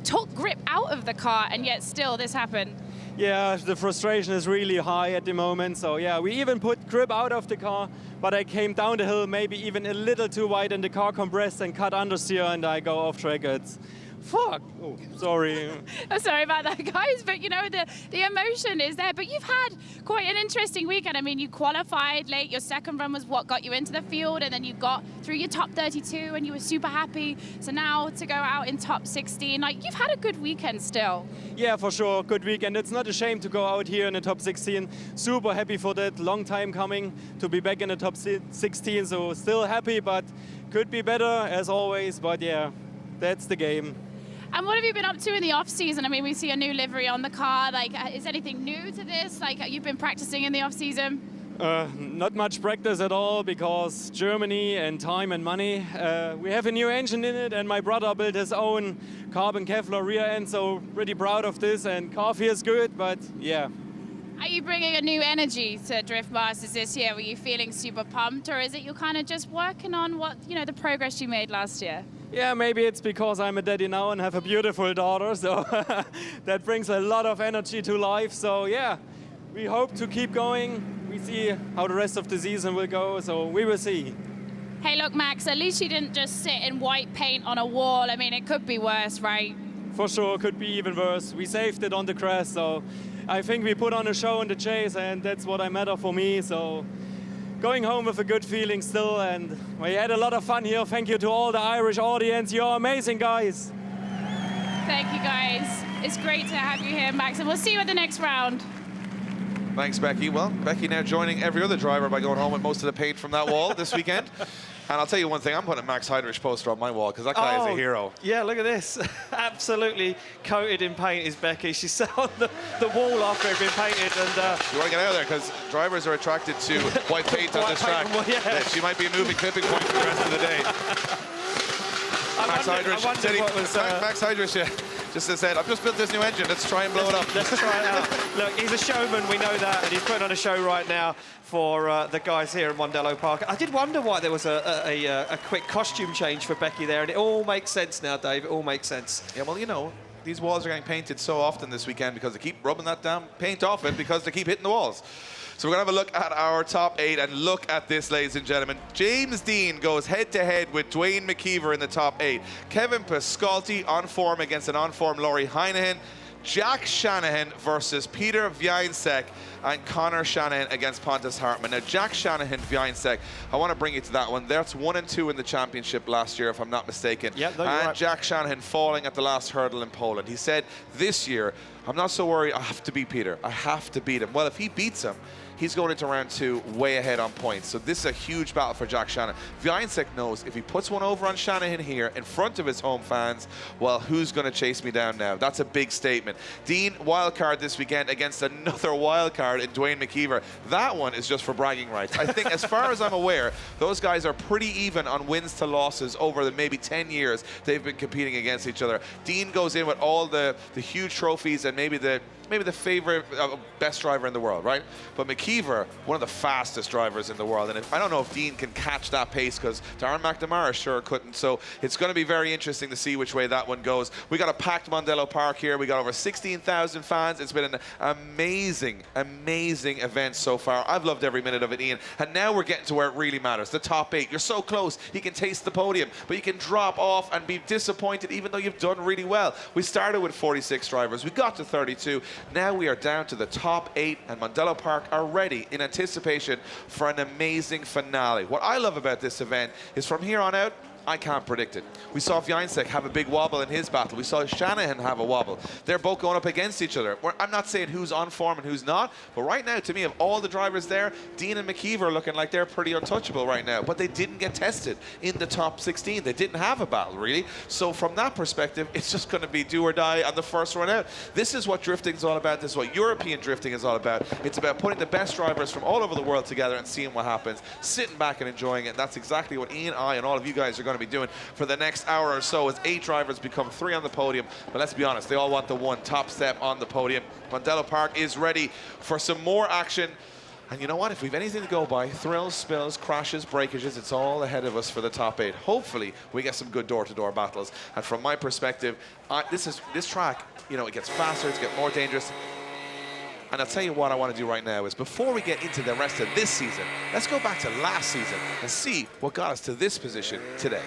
took grip out of the car, and yet still this happened. Yeah, the frustration is really high at the moment. So yeah, we even put grip out of the car, but I came down the hill maybe even a little too wide and the car compressed and cut understeer and I go off track. It's fuck. Oh, sorry. I'm sorry about that, guys, but the emotion is there. But you've had quite an interesting weekend. I mean, you qualified late. Your second run was what got you into the field, and then you got through your top 32 and you were super happy. So now to go out in top 16, you've had a good weekend still. Yeah, for sure, good weekend. It's not a shame to go out here in the top 16. Super happy for that. Long time coming to be back in the top 16. So still happy, but could be better as always. But yeah, that's the game. And what have you been up to in the off-season? I mean, we see a new livery on the car. Is anything new to this? You've been practicing in the off-season? Not much practice at all because Germany and time and money. We have a new engine in it and my brother built his own carbon Kevlar rear end, so pretty proud of this, and car feels good, but yeah. Are you bringing a new energy to Drift Masters this year? Were you feeling super pumped, or is it you're kind of just working on the progress you made last year? Yeah, maybe it's because I'm a daddy now and have a beautiful daughter, so that brings a lot of energy to life. So yeah, we hope to keep going. We see how the rest of the season will go, so we will see. Hey, look, Max, at least you didn't just sit in white paint on a wall. I mean, it could be worse, right? For sure, could be even worse. We saved it on the crest, so I think we put on a show in the chase, and that's what matter for me. So going home with a good feeling still, and we had a lot of fun here. Thank you to all the Irish audience. You're amazing, guys. Thank you, guys. It's great to have you here, Max, and we'll see you at the next round. Thanks, Becky. Well, Becky now joining every other driver by going home with most of the paint from that wall this weekend. And I'll tell you one thing, I'm putting a Max Heidrich poster on my wall because that guy is a hero. Yeah, look at this. Absolutely coated in paint is Becky. She's sat on the wall after it's been painted. And you want to get out of there because drivers are attracted to white paint on this track. Yeah. She might be a moving clipping point for the rest of the day. Max Heidrich just said, I've just built this new engine, let's try and blow it up. Let's try it out. Look, he's a showman, we know that, and he's putting on a show right now for the guys here at Mondello Park. I did wonder why there was a quick costume change for Becky there, and it all makes sense now, Dave, it all makes sense. Yeah, well, these walls are getting painted so often this weekend because they keep rubbing that damn paint off it because they keep hitting the walls. So we're going to have a look at our top 8 and look at this, ladies and gentlemen. James Deane goes head-to-head with Duane McKeever in the top 8. Kevin Piskolty on form against an on-form Lauri Heinonen. Jack Shanahan versus Piotr Wiecek, and Conor Shanahan against Pontus Hartman. Now, Jack Shanahan, Więcek, I want to bring you to that one. That's 1 and 2 in the championship last year, if I'm not mistaken. Yeah, no, and right. Jack Shanahan falling at the last hurdle in Poland. He said, this year, I'm not so worried, I have to beat Peter. I have to beat him. Well, if he beats him, he's going into round 2 way ahead on points. So this is a huge battle for Jack Shanahan. Więcek knows if he puts one over on Shanahan here in front of his home fans, well, who's going to chase me down now? That's a big statement. Deane, wild card this weekend against another wild card in Duane McKeever. That one is just for bragging rights. I think, as far as I'm aware, those guys are pretty even on wins to losses over the maybe 10 years they've been competing against each other. Deane goes in with all the huge trophies and maybe the favorite best driver in the world, right? But McKeever, one of the fastest drivers in the world. And I don't know if Deane can catch that pace because Darren McNamara sure couldn't. So it's going to be very interesting to see which way that one goes. We got a packed Mondello Park here. We got over 16,000 fans. It's been an amazing, amazing event so far. I've loved every minute of it, Ian. And now we're getting to where it really matters, the top 8. You're so close. You can taste the podium, but you can drop off and be disappointed even though you've done really well. We started with 46 drivers. We got to 32. Now we are down to the top 8, and Mondello Park are ready in anticipation for an amazing finale. What I love about this event is from here on out, I can't predict it. We saw Więcek have a big wobble in his battle. We saw Shanahan have a wobble. They're both going up against each other. I'm not saying who's on form and who's not, but right now, to me, of all the drivers there, Deane and McKeever are looking like they're pretty untouchable right now, but they didn't get tested in the top 16. They didn't have a battle, really. So from that perspective, it's just going to be do or die on the first run out. This is what drifting is all about. This is what European drifting is all about. It's about putting the best drivers from all over the world together and seeing what happens, sitting back and enjoying it. And that's exactly what Ian, I, and all of you guys are going to be doing for the next hour or so as 8 drivers become 3 on the podium. But let's be honest, they all want the one top step on the podium. Mondello Park is ready for some more action. And you know what? If we've anything to go by, thrills, spills, crashes, breakages, it's all ahead of us for the top 8. Hopefully, we get some good door-to-door battles. And from my perspective, this track, you know, it gets faster, it's getting more dangerous. And I'll tell you what I want to do right now is, before we get into the rest of this season, let's go back to last season and see what got us to this position today.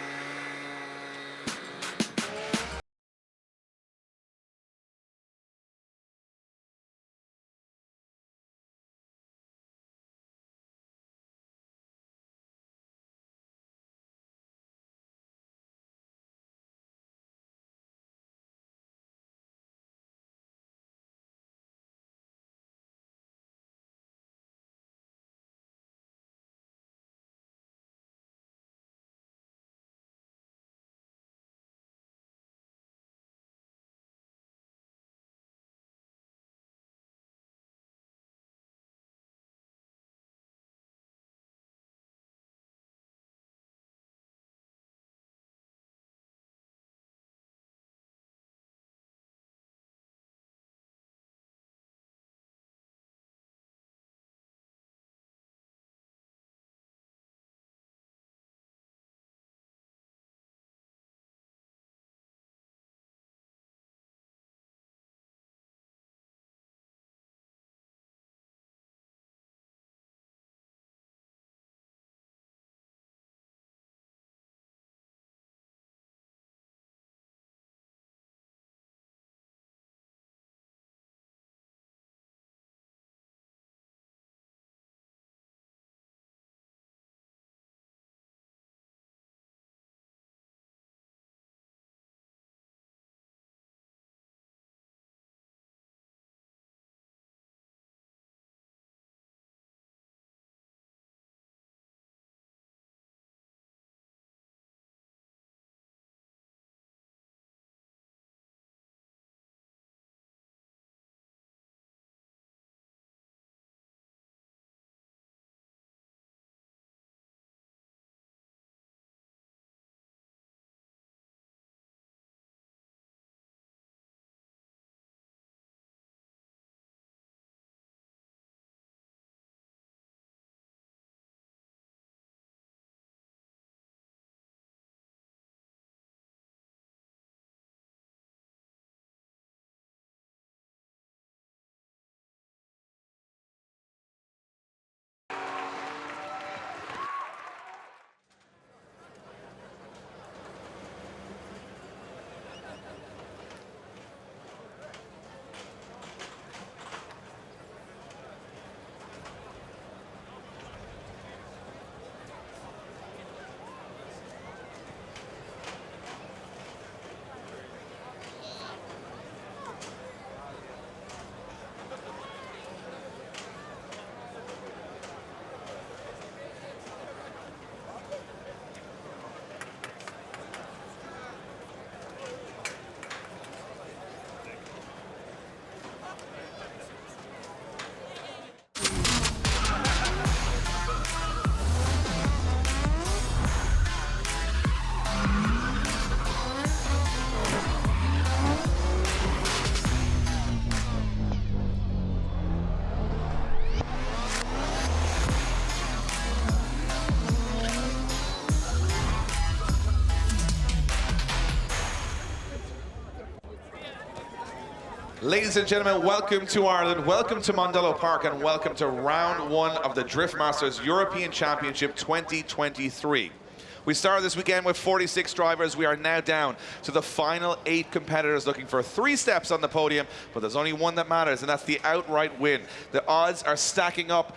Ladies and gentlemen, welcome to Ireland, welcome to Mondello Park, and welcome to round one of the Drift Masters European Championship 2023. We started this weekend with 46 drivers. We are now down to the final 8 competitors looking for 3 steps on the podium, but there's only one that matters, and that's the outright win. The odds are stacking up,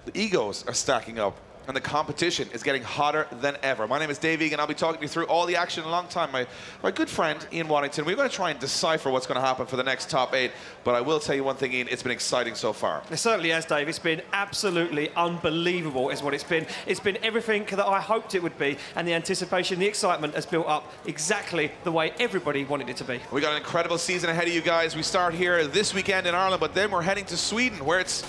the egos are stacking up, and the competition is getting hotter than ever. My name is Dave Egan. I'll be talking you through all the action in a long time. My good friend, Ian Waddington, we're going to try and decipher what's going to happen for the next top 8, but I will tell you one thing, Ian, it's been exciting so far. It certainly has, Dave. It's been absolutely unbelievable is what it's been. It's been everything that I hoped it would be, and the anticipation, the excitement has built up exactly the way everybody wanted it to be. We got an incredible season ahead of you guys. We start here this weekend in Ireland, but then we're heading to Sweden, where it's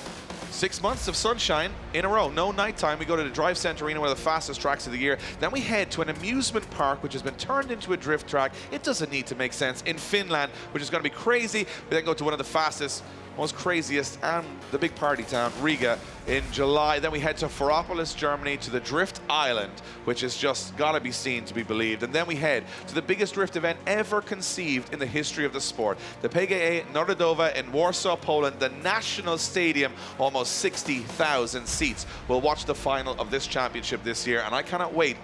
6 months of sunshine in a row, no nighttime. We go to the Drive Centre Arena, one of the fastest tracks of the year. Then we head to an amusement park, which has been turned into a drift track. It doesn't need to make sense, in Finland, which is going to be crazy. We then go to one of the fastest, most craziest, and the big party town, Riga, in July. Then we head to Ferropolis, Germany, to the Drift Island, which has just got to be seen to be believed. And then we head to the biggest drift event ever conceived in the history of the sport, the PGA Narodowa in Warsaw, Poland, the national stadium, almost 60,000 seats. We'll watch the final of this championship this year, and I cannot wait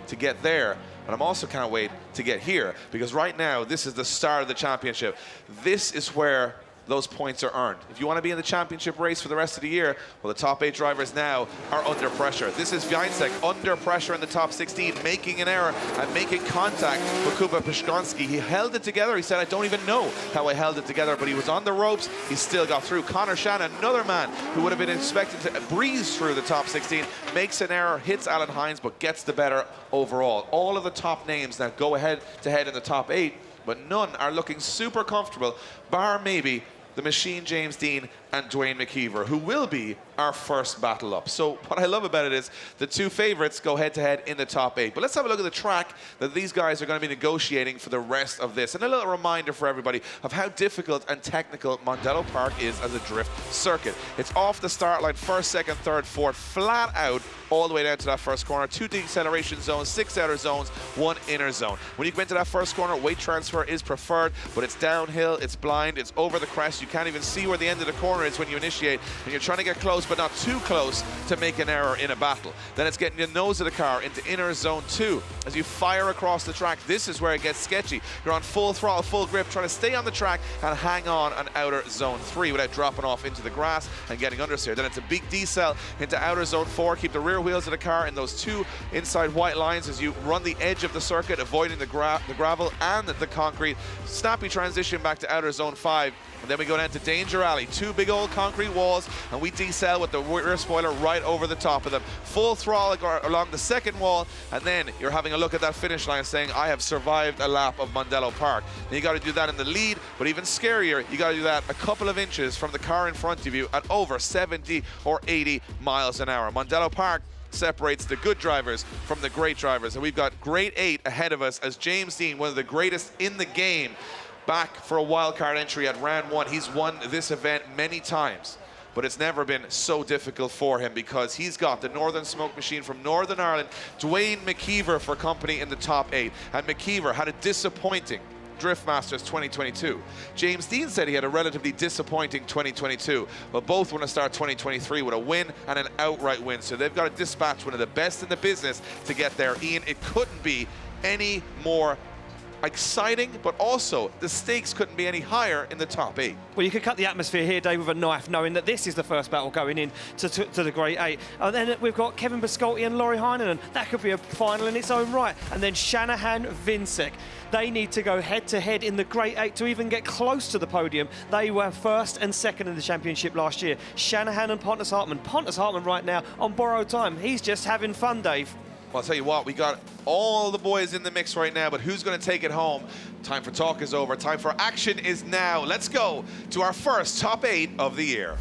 to get there. But I'm also cannot wait to get here, because right now, this is the start of the championship. This is where those points are earned. If you want to be in the championship race for the rest of the year, well, the top 8 drivers now are under pressure. This is Więcek under pressure in the top 16, making an error and making contact with Przygoński. He held it together. He said, I don't even know how I held it together, but he was on the ropes. He still got through. Conor Shanahan, another man who would have been expected to breeze through the top 16, makes an error, hits Alan Hynes, but gets the better overall. All of the top names now go head to head in the top 8, but none are looking super comfortable, bar maybe the machine James Deane and Duane McKeever, who will be our first battle up. So what I love about it is the 2 favorites go head-to-head in the top 8. But let's have a look at the track that these guys are going to be negotiating for the rest of this. And a little reminder for everybody of how difficult and technical Mondello Park is as a drift circuit. It's off the start line, 1st, 2nd, 3rd, 4th, flat out, all the way down to that first corner. 2 deceleration zones, 6 outer zones, 1 inner zone. When you go into that first corner, weight transfer is preferred, but it's downhill, it's blind, it's over the crest. You can't even see where the end of the corner is when you initiate, and you're trying to get close, but not too close to make an error in a battle. Then it's getting the nose of the car into inner zone 2. As you fire across the track, this is where it gets sketchy. You're on full throttle, full grip, trying to stay on the track and hang on outer zone 3 without dropping off into the grass and getting understeer. Then it's a big decel into outer zone 4. Keep the rear wheels of the car in those 2 inside white lines as you run the edge of the circuit, avoiding the gravel and the concrete. Snappy transition back to outer zone 5. And then we go down to Danger Alley, 2 big old concrete walls, and we decel with the rear spoiler right over the top of them. Full throttle along the second wall, and then you're having a look at that finish line saying, I have survived a lap of Mondello Park. And you got to do that in the lead, but even scarier, you got to do that a couple of inches from the car in front of you at over 70 or 80 miles an hour. Mondello Park separates the good drivers from the great drivers, and we've got grade 8 ahead of us as James Deane, one of the greatest in the game, back for a wildcard entry at round 1. He's won this event many times, but it's never been so difficult for him because he's got the Northern Smoke Machine from Northern Ireland, Duane McKeever, for company in the top 8. And McKeever had a disappointing Drift Masters 2022. James Deane said he had a relatively disappointing 2022, but both want to start 2023 with a win and an outright win. So they've got to dispatch one of the best in the business to get there. Ian, it couldn't be any more exciting, but also the stakes couldn't be any higher in the top 8. Well, you could cut the atmosphere here, Dave, with a knife, knowing that this is the first battle going in to the Great 8. And then we've got Kevin Piskolty and Lauri Heinonen. That could be a final in its own right. And then Shanahan, Więcek. They need to go head-to-head in the Great 8 to even get close to the podium. They were 1st and 2nd in the championship last year. Shanahan and Pontus Hartman. Pontus Hartman right now on borrowed time. He's just having fun, Dave. Well, I'll tell you what, we got all the boys in the mix right now, but who's going to take it home? Time for talk is over. Time for action is now. Let's go to our first top 8 of the year.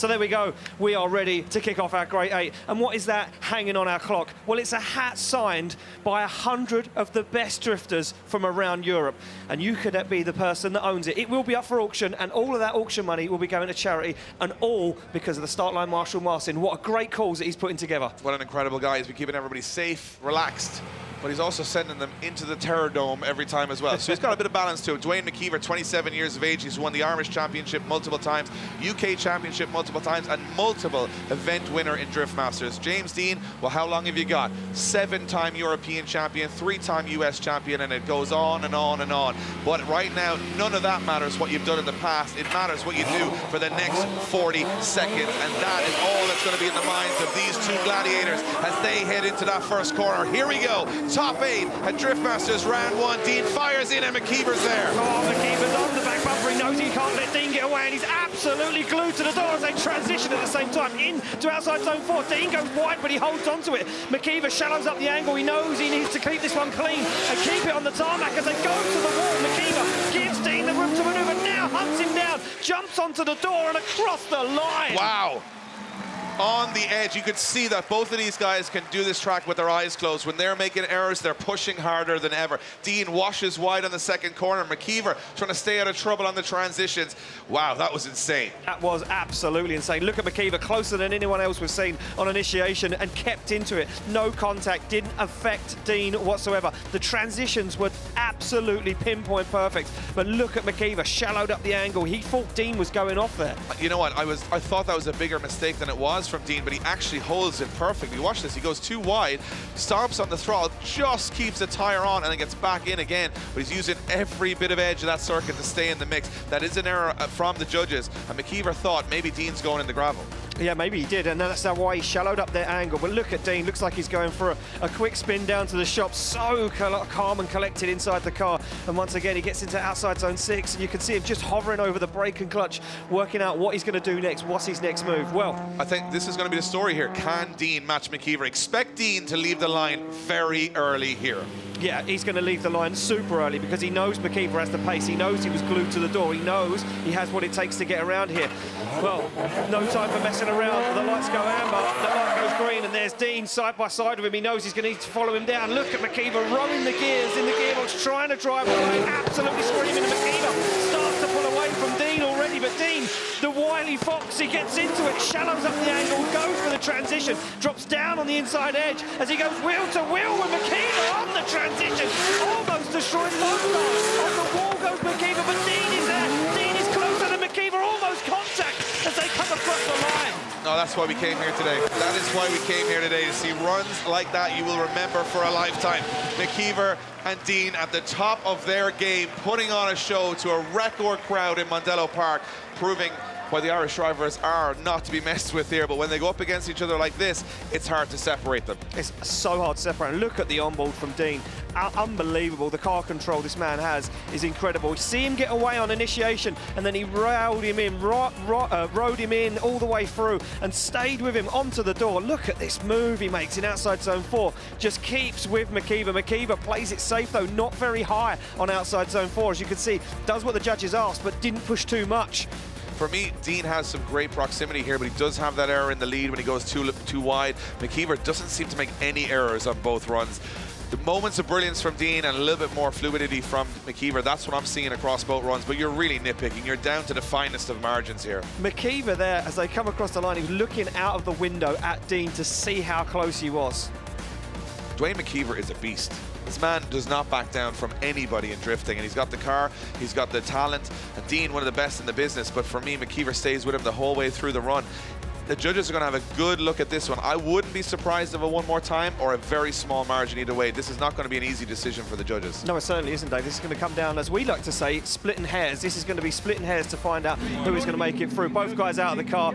So there we go. We are ready to kick off our Great 8. And what is that hanging on our clock? Well, it's a hat signed by 100 of the best drifters from around Europe. And you could be the person that owns it. It will be up for auction, and all of that auction money will be going to charity, and all because of the start line Marshall Martin. What a great cause that he's putting together. What an incredible guy. He's been keeping everybody safe, relaxed, but he's also sending them into the Terror Dome every time as well. So he's got a bit of balance to it. Duane McKeever, 27 years of age. He's won the Irish Championship multiple times, UK Championship multiple times, and multiple event winner in Drift Masters. James Deane, well, how long have you got? 7-time European champion, 3-time US champion, and it goes on and on and on. But right now, none of that matters what you've done in the past. It matters what you do for the next 40 seconds, and that is all that's going to be in the minds of these two gladiators as they head into that first corner. Here we go. Top 8 at Drift Masters round 1. Deane fires in and McKeever's there. Oh, McKeever's on the back bumper. He knows he can't let Deane get away, and he's absolutely glued to the door as they transition at the same time in to outside zone 4. Deane goes wide, but he holds on to it. McKeever shallows up the angle. He knows he needs to keep this one clean and keep it on the tarmac as they go to the wall. McKeever gives Deane the room to manoeuvre, now hunts him down, jumps onto the door and across the line. Wow. On the edge, you could see that both of these guys can do this track with their eyes closed. When they're making errors, they're pushing harder than ever. Deane washes wide on the second corner. McKeever trying to stay out of trouble on the transitions. Wow, that was insane. That was absolutely insane. Look at McKeever, closer than anyone else we've seen on initiation, and kept into it. No contact, didn't affect Deane whatsoever. The transitions were absolutely pinpoint perfect. But look at McKeever, shallowed up the angle. He thought Deane was going off there. You know what, I thought that was a bigger mistake than it was from Deane, but he actually holds it perfectly. Watch this, he goes too wide, stomps on the throttle, just keeps the tire on and then gets back in again, but he's using every bit of edge of that circuit to stay in the mix. That is an error from the judges, and McKeever thought maybe Deane's going in the gravel. Yeah, maybe he did, and that's why he shallowed up their angle. But look at Deane, looks like he's going for a quick spin down to the shop. So calm and collected inside the car. And once again, he gets into outside zone 6, and you can see him just hovering over the brake and clutch, working out what he's going to do next. What's his next move? Well, I think this is going to be the story here. Can Deane match McKeever? Expect Deane to leave the line very early here. Yeah, he's going to leave the line super early because he knows McKeever has the pace. He knows he was glued to the door. He knows he has what it takes to get around here. Well, no time for messing around. The lights go amber, the light goes green, and there's Deane side by side with him. He knows he's going to need to follow him down. Look at McKeever rolling the gears in the gearbox, trying to drive away, absolutely screaming. And McKeever starts to pull away from Deane already, but Deane, the wily fox, he gets into it, shallows up the angle, goes for the transition, drops down on the inside edge as he goes wheel to wheel with McKeever on the transition, almost destroys both cars. On the wall goes McKeever, but Deane is there. Deane is closer than McKeever, almost contact as they come across the line. No, that's why we came here today. That is why we came here today, to see runs like that you will remember for a lifetime. McKeever and Deane at the top of their game, putting on a show to a record crowd in Mondello Park, proving why the Irish drivers are not to be messed with here. But when they go up against each other like this, it's hard to separate them. It's so hard to separate. Look at the onboard from Deane. Unbelievable. The car control this man has is incredible. You see him get away on initiation, and then he rode him in all the way through and stayed with him onto the door. Look at this move he makes in outside zone 4. Just keeps with McKeever. McKeever plays it safe though, not very high on outside zone 4. As you can see, does what the judges asked, but didn't push too much. For me, Deane has some great proximity here, but he does have that error in the lead when he goes too wide. McKeever doesn't seem to make any errors on both runs. The moments of brilliance from Deane and a little bit more fluidity from McKeever, that's what I'm seeing across both runs, but you're really nitpicking. You're down to the finest of margins here. McKeever there, as they come across the line, he was looking out of the window at Deane to see how close he was. Duane McKeever is a beast. This man does not back down from anybody in drifting, and he's got the car, he's got the talent, and Deane, one of the best in the business, but for me, McKeever stays with him the whole way through the run. The judges are going to have a good look at this one. I wouldn't be surprised if a one more time or a very small margin either way. This is not going to be an easy decision for the judges. No, it certainly isn't, Dave. This is going to come down, as we like to say, splitting hairs. This is going to be splitting hairs to find out who is going to make it through. Both guys out of the car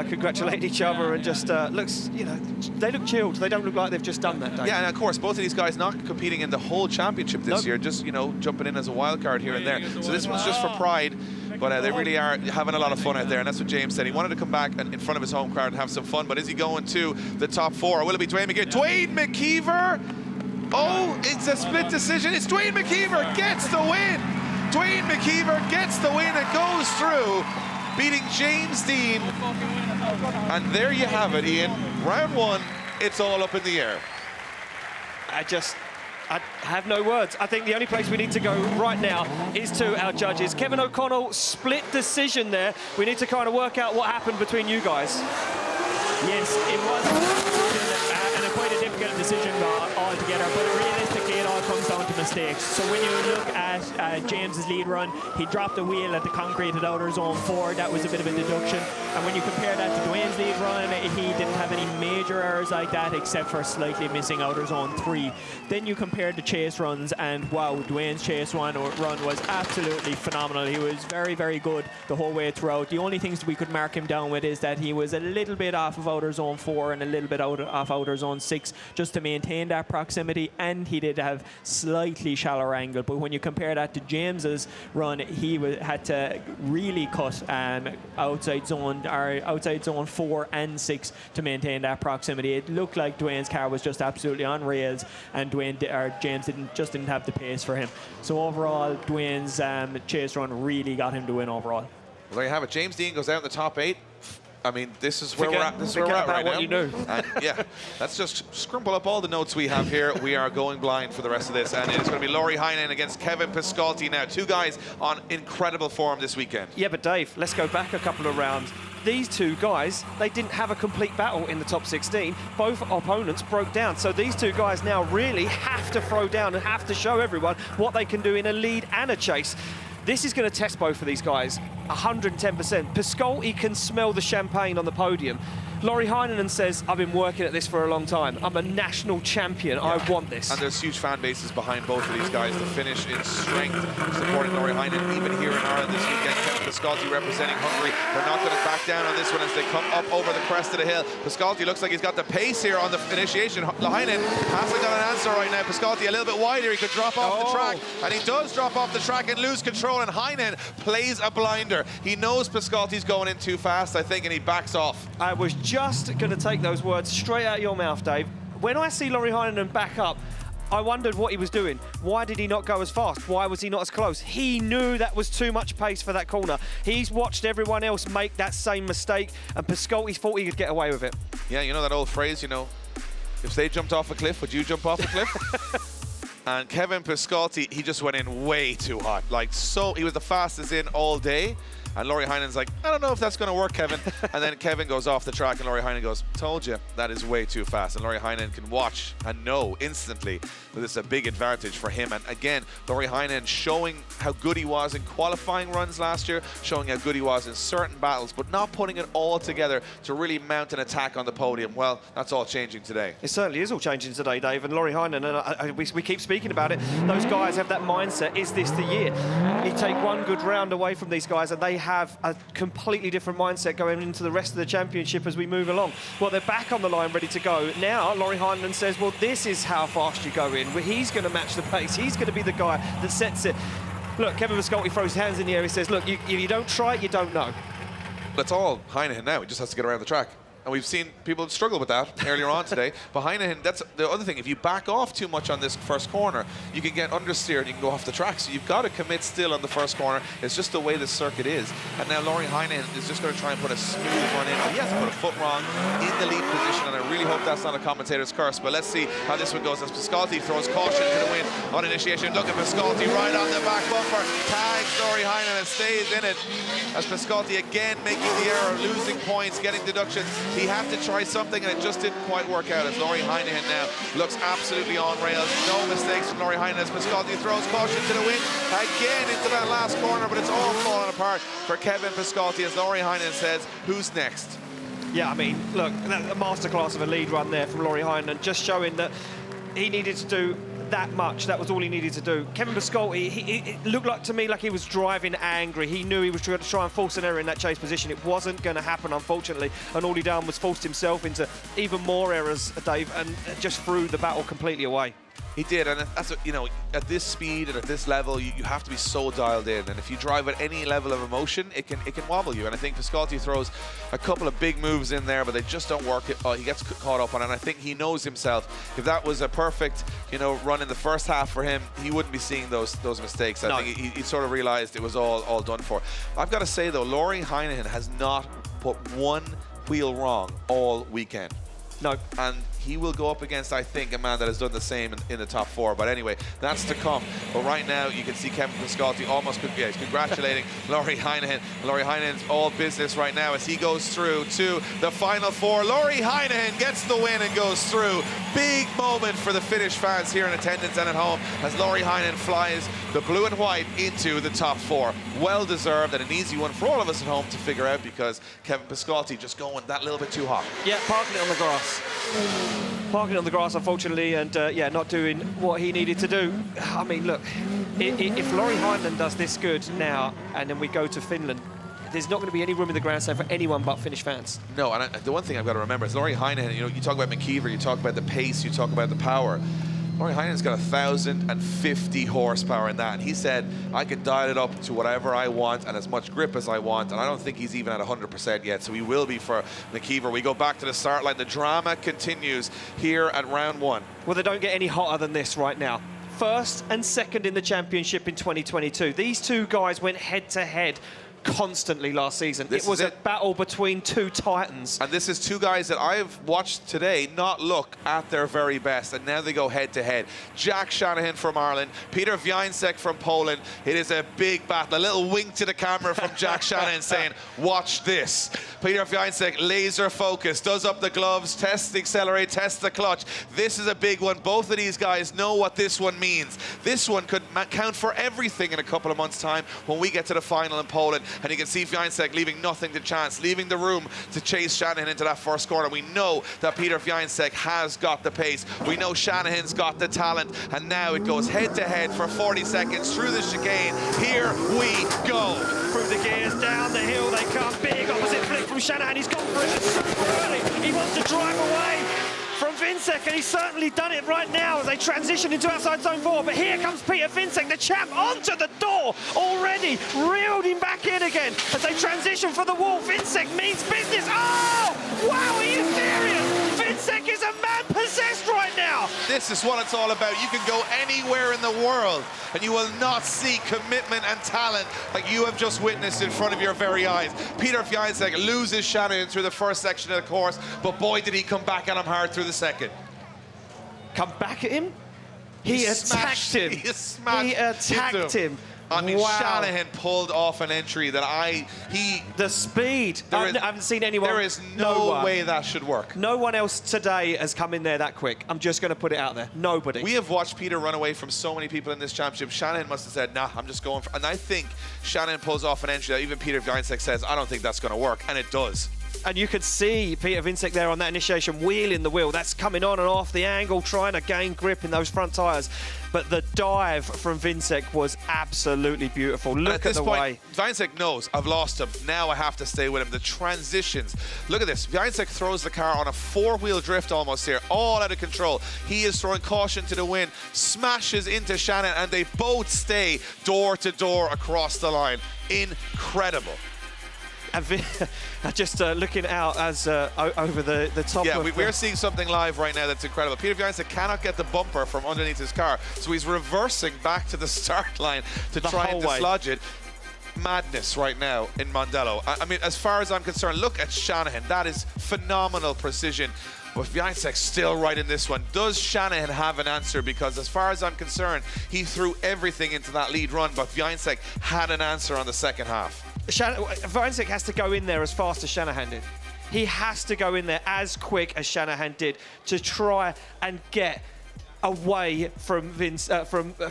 congratulate each other and just looks, you know, they look chilled. They don't look like they've just done that, Dave. Yeah, and of course, both of these guys not competing in the whole championship this year, just, you know, jumping in as a wild card here and there. So this one's just for pride. But they really are having a lot of fun out there, and that's what James said. He wanted to come back in front of his home crowd and have some fun, but is he going to the top 4? Or will it be Duane McKeever? Duane McKeever! Oh, it's a split decision. It's Duane McKeever gets the win. Duane McKeever gets the win and goes through. beating James Deane. And there you have it, Ian. Round 1, it's all up in the air. I have no words. I think the only place we need to go right now is to our judges. Kevin O'Connell, split decision there. We need to kind of work out what happened between you guys. Yes, it was quite a difficult decision altogether, but realistically it all comes down to mistakes. So when you look at James's lead run, he dropped the wheel at the concreted outer zone 4. That was a bit of a deduction. And when you compare that to Duane's lead run, he didn't have any major errors like that except for slightly missing outer zone 3. Then you compare the chase runs, and wow, Duane's chase run was absolutely phenomenal. He was very, very good the whole way throughout. The only things we could mark him down with is that he was a little bit off of outer zone 4 and a little bit off outer zone 6 just to maintain that proximity, and he did have slightly shallower angle. But when you compare that to James's run, he had to really cut outside zone 4 and 6 to maintain that proximity. It looked like Duane's car was just absolutely on rails, and James didn't have the pace for him. So overall, Duane's chase run really got him to win overall. Well, there you have it. James Deane goes out in the top 8. I mean, this is where we're at. This is where we're at right now. What you knew. And yeah, let's just scrumple up all the notes we have here. We are going blind for the rest of this, and it's going to be Lauri Heinonen against Kevin Piskolty now. Two guys on incredible form this weekend. Yeah, but Dave, let's go back a couple of rounds. These two guys, they didn't have a complete battle in the top 16. Both opponents broke down. So these two guys now really have to throw down and have to show everyone what they can do in a lead and a chase. This is going to test both of these guys 110%. Piskolty can smell the champagne on the podium. Lauri Heinonen says, I've been working at this for a long time. I'm a national champion. Yeah. I want this. And there's huge fan bases behind both of these guys. The finish in strength, supporting Lauri Heinonen, even here in Ireland this weekend. Kevin Piskolty representing Hungary. They're not going to back down on this one as they come up over the crest of the hill. Piskolty looks like he's got the pace here on the initiation. Heinonen hasn't got an answer right now. Piskolty a little bit wider. He could drop off the track. And he does drop off the track and lose control. And Heinonen plays a blinder. He knows Piskolty's going in too fast, I think, and he backs off. I was just going to take those words straight out of your mouth, Dave. When I see Lauri Heinonen back up, I wondered what he was doing. Why did he not go as fast? Why was he not as close? He knew that was too much pace for that corner. He's watched everyone else make that same mistake, and Piskolty thought he could get away with it. Yeah, you know that old phrase, you know, if they jumped off a cliff, would you jump off a cliff? And Kevin Piskolty, he just went in way too hot. Like, so, he was the fastest in all day. And Lauri Heinen's like, I don't know if that's going to work, Kevin. And then Kevin goes off the track, and Lauri Heinonen goes, told you, that is way too fast. And Lauri Heinonen can watch and know instantly that it's a big advantage for him. And again, Lauri Heinonen showing how good he was in qualifying runs last year, showing how good he was in certain battles, but not putting it all together to really mount an attack on the podium. Well, that's all changing today. It certainly is all changing today, Dave. And Lauri Heinonen, and we keep speaking about it, those guys have that mindset, is this the year? You take one good round away from these guys, and they have a completely different mindset going into the rest of the championship as we move along. Well, they're back on the line, ready to go. Now, Lauri Heinonen says, well, this is how fast you go in. He's going to match the pace. He's going to be the guy that sets it. Look, Kevin Piskolty throws his hands in the air. He says, look, if you don't try it, you don't know. That's all Heinonen now. He just has to get around the track. And we've seen people struggle with that earlier on today. But Heinonen, that's the other thing. If you back off too much on this first corner, you can get understeered and you can go off the track. So you've got to commit still on the first corner. It's just the way the circuit is. And now Lauri Heinonen is just going to try and put a smooth run in. He has to put a foot wrong in the lead position, and I really hope that's not a commentator's curse. But let's see how this one goes as Piskolty throws caution to the wind on initiation. Look at Piskolty right on the back bumper. Tags Lauri Heinonen and stays in it. As Piskolty again making the error, losing points, getting deductions. He had to try something, and it just didn't quite work out as Lauri Heinonen now looks absolutely on rails. No mistakes from Lauri Heinonen as Piskolty throws caution to the wind again into that last corner, but it's all falling apart for Kevin Piskolty as Lauri Heinonen says, who's next? Yeah, I mean, look, a masterclass of a lead run there from Lauri Heinonen, just showing that he needed to do that much. That was all he needed to do. Kevin Piskolty, it looked like to me like he was driving angry. He knew he was trying to try and force an error in that chase position. It wasn't going to happen, unfortunately, and all he done was forced himself into even more errors, Dave, and just threw the battle completely away. He did, and that's what, you know, at this speed and at this level, you have to be so dialed in. And if you drive at any level of emotion, it can wobble you. And I think Piskolty throws a couple of big moves in there, but they just don't work. He gets caught up on it. And I think he knows himself. If that was a perfect, you know, run in the first half for him, he wouldn't be seeing those mistakes. I think he sort of realized it was all done for. I've got to say though, Lauri Heinonen has not put one wheel wrong all weekend. No. And he will go up against, I think, a man that has done the same in the top 4. But anyway, that's to come. But right now, you can see Kevin Piskolty almost he's congratulating Lauri Heinonen. Lauri Heinenen's all business right now as he goes through to the final 4. Lauri Heinonen gets the win and goes through. Big moment for the Finnish fans here in attendance and at home as Lauri Heinonen flies the blue and white into the top 4. Well deserved and an easy one for all of us at home to figure out because Kevin Piskolty just going that little bit too hot. Yeah, parking it on the grass. Parking on the grass, unfortunately, and yeah, not doing what he needed to do. I mean, look, if Lauri Heinonen does this good now, and then we go to Finland, there's not going to be any room in the grandstand for anyone but Finnish fans. No, and the one thing I've got to remember is Lauri Heinonen, you know, you talk about McKeever, you talk about the pace, you talk about the power. Lauri Heinenen's got 1,050 horsepower in that, and he said, I can dial it up to whatever I want and as much grip as I want, and I don't think he's even at 100% yet, so he will be for McKeever. We go back to the start line. The drama continues here at round 1. Well, they don't get any hotter than this right now. First and second in the championship in 2022. These two guys went head-to-head constantly last season. It was a battle between two titans. And this is two guys that I've watched today not look at their very best, and now they go head-to-head. Jack Shanahan from Ireland, Piotr Wiecek from Poland. It is a big battle. A little wink to the camera from Jack Shanahan saying, watch this. Piotr Wiecek, laser focused, does up the gloves, tests the accelerate, tests the clutch. This is a big one. Both of these guys know what this one means. This one could count for everything in a couple of months' time when we get to the final in Poland. And you can see Więcek leaving nothing to chance, leaving the room to chase Shanahan into that first corner. We know that Piotr Wiecek has got the pace. We know Shanahan's got the talent. And now it goes head-to-head for 40 seconds through the chicane. Here we go. Through the gears, down the hill they come. Big opposite flick from Shanahan. He's gone for it super early. He wants to drive away from Więcek, and he's certainly done it right now as they transition into outside zone 4. But here comes Piotr Wiecek, the champ, onto the door already, reeled him back in again as they transition for the wall. Więcek means business. Oh, wow, are you serious? Więcek is a man possessed right now. This is what it's all about. You can go anywhere in the world and you will not see commitment and talent like you have just witnessed in front of your very eyes. Piotr Wiecek loses Shanahan through the first section of the course, but boy, did he come back at him hard through the second. Come back at him? He attacked him. He smashed He attacked him. I mean, wow. Shanahan pulled off an entry that the speed. I haven't seen anyone. There is no way that should work. No one else today has come in there that quick. I'm just going to put it out there. Nobody. We have watched Peter run away from so many people in this championship. Shanahan must have said, nah, I'm just going for... And I think Shanahan pulls off an entry that even Piotr Wiecek says, I don't think that's going to work. And it does. And you could see Piotr Wiecek there on that initiation, wheeling the wheel. That's coming on and off the angle, trying to gain grip in those front tyres. But the dive from Więcek was absolutely beautiful. Look at the way. Więcek knows, I've lost him. Now I have to stay with him. The transitions. Look at this. Więcek throws the car on a four-wheel drift almost here, all out of control. He is throwing caution to the wind, smashes into Shanahan, and they both stay door to door across the line. Incredible. And just looking out as over the top. Yeah, we're seeing something live right now that's incredible. Piotr Wiecek cannot get the bumper from underneath his car, so he's reversing back to the start line to try and dislodge it. Madness right now in Mondello. I mean, as far as I'm concerned, look at Shanahan. That is phenomenal precision. But Więcek's still right in this one. Does Shanahan have an answer? Because as far as I'm concerned, he threw everything into that lead run, but Więcek had an answer on the second half. Więcek has to go in there as fast as Shanahan did. He has to go in there as quick as Shanahan did to try and get away from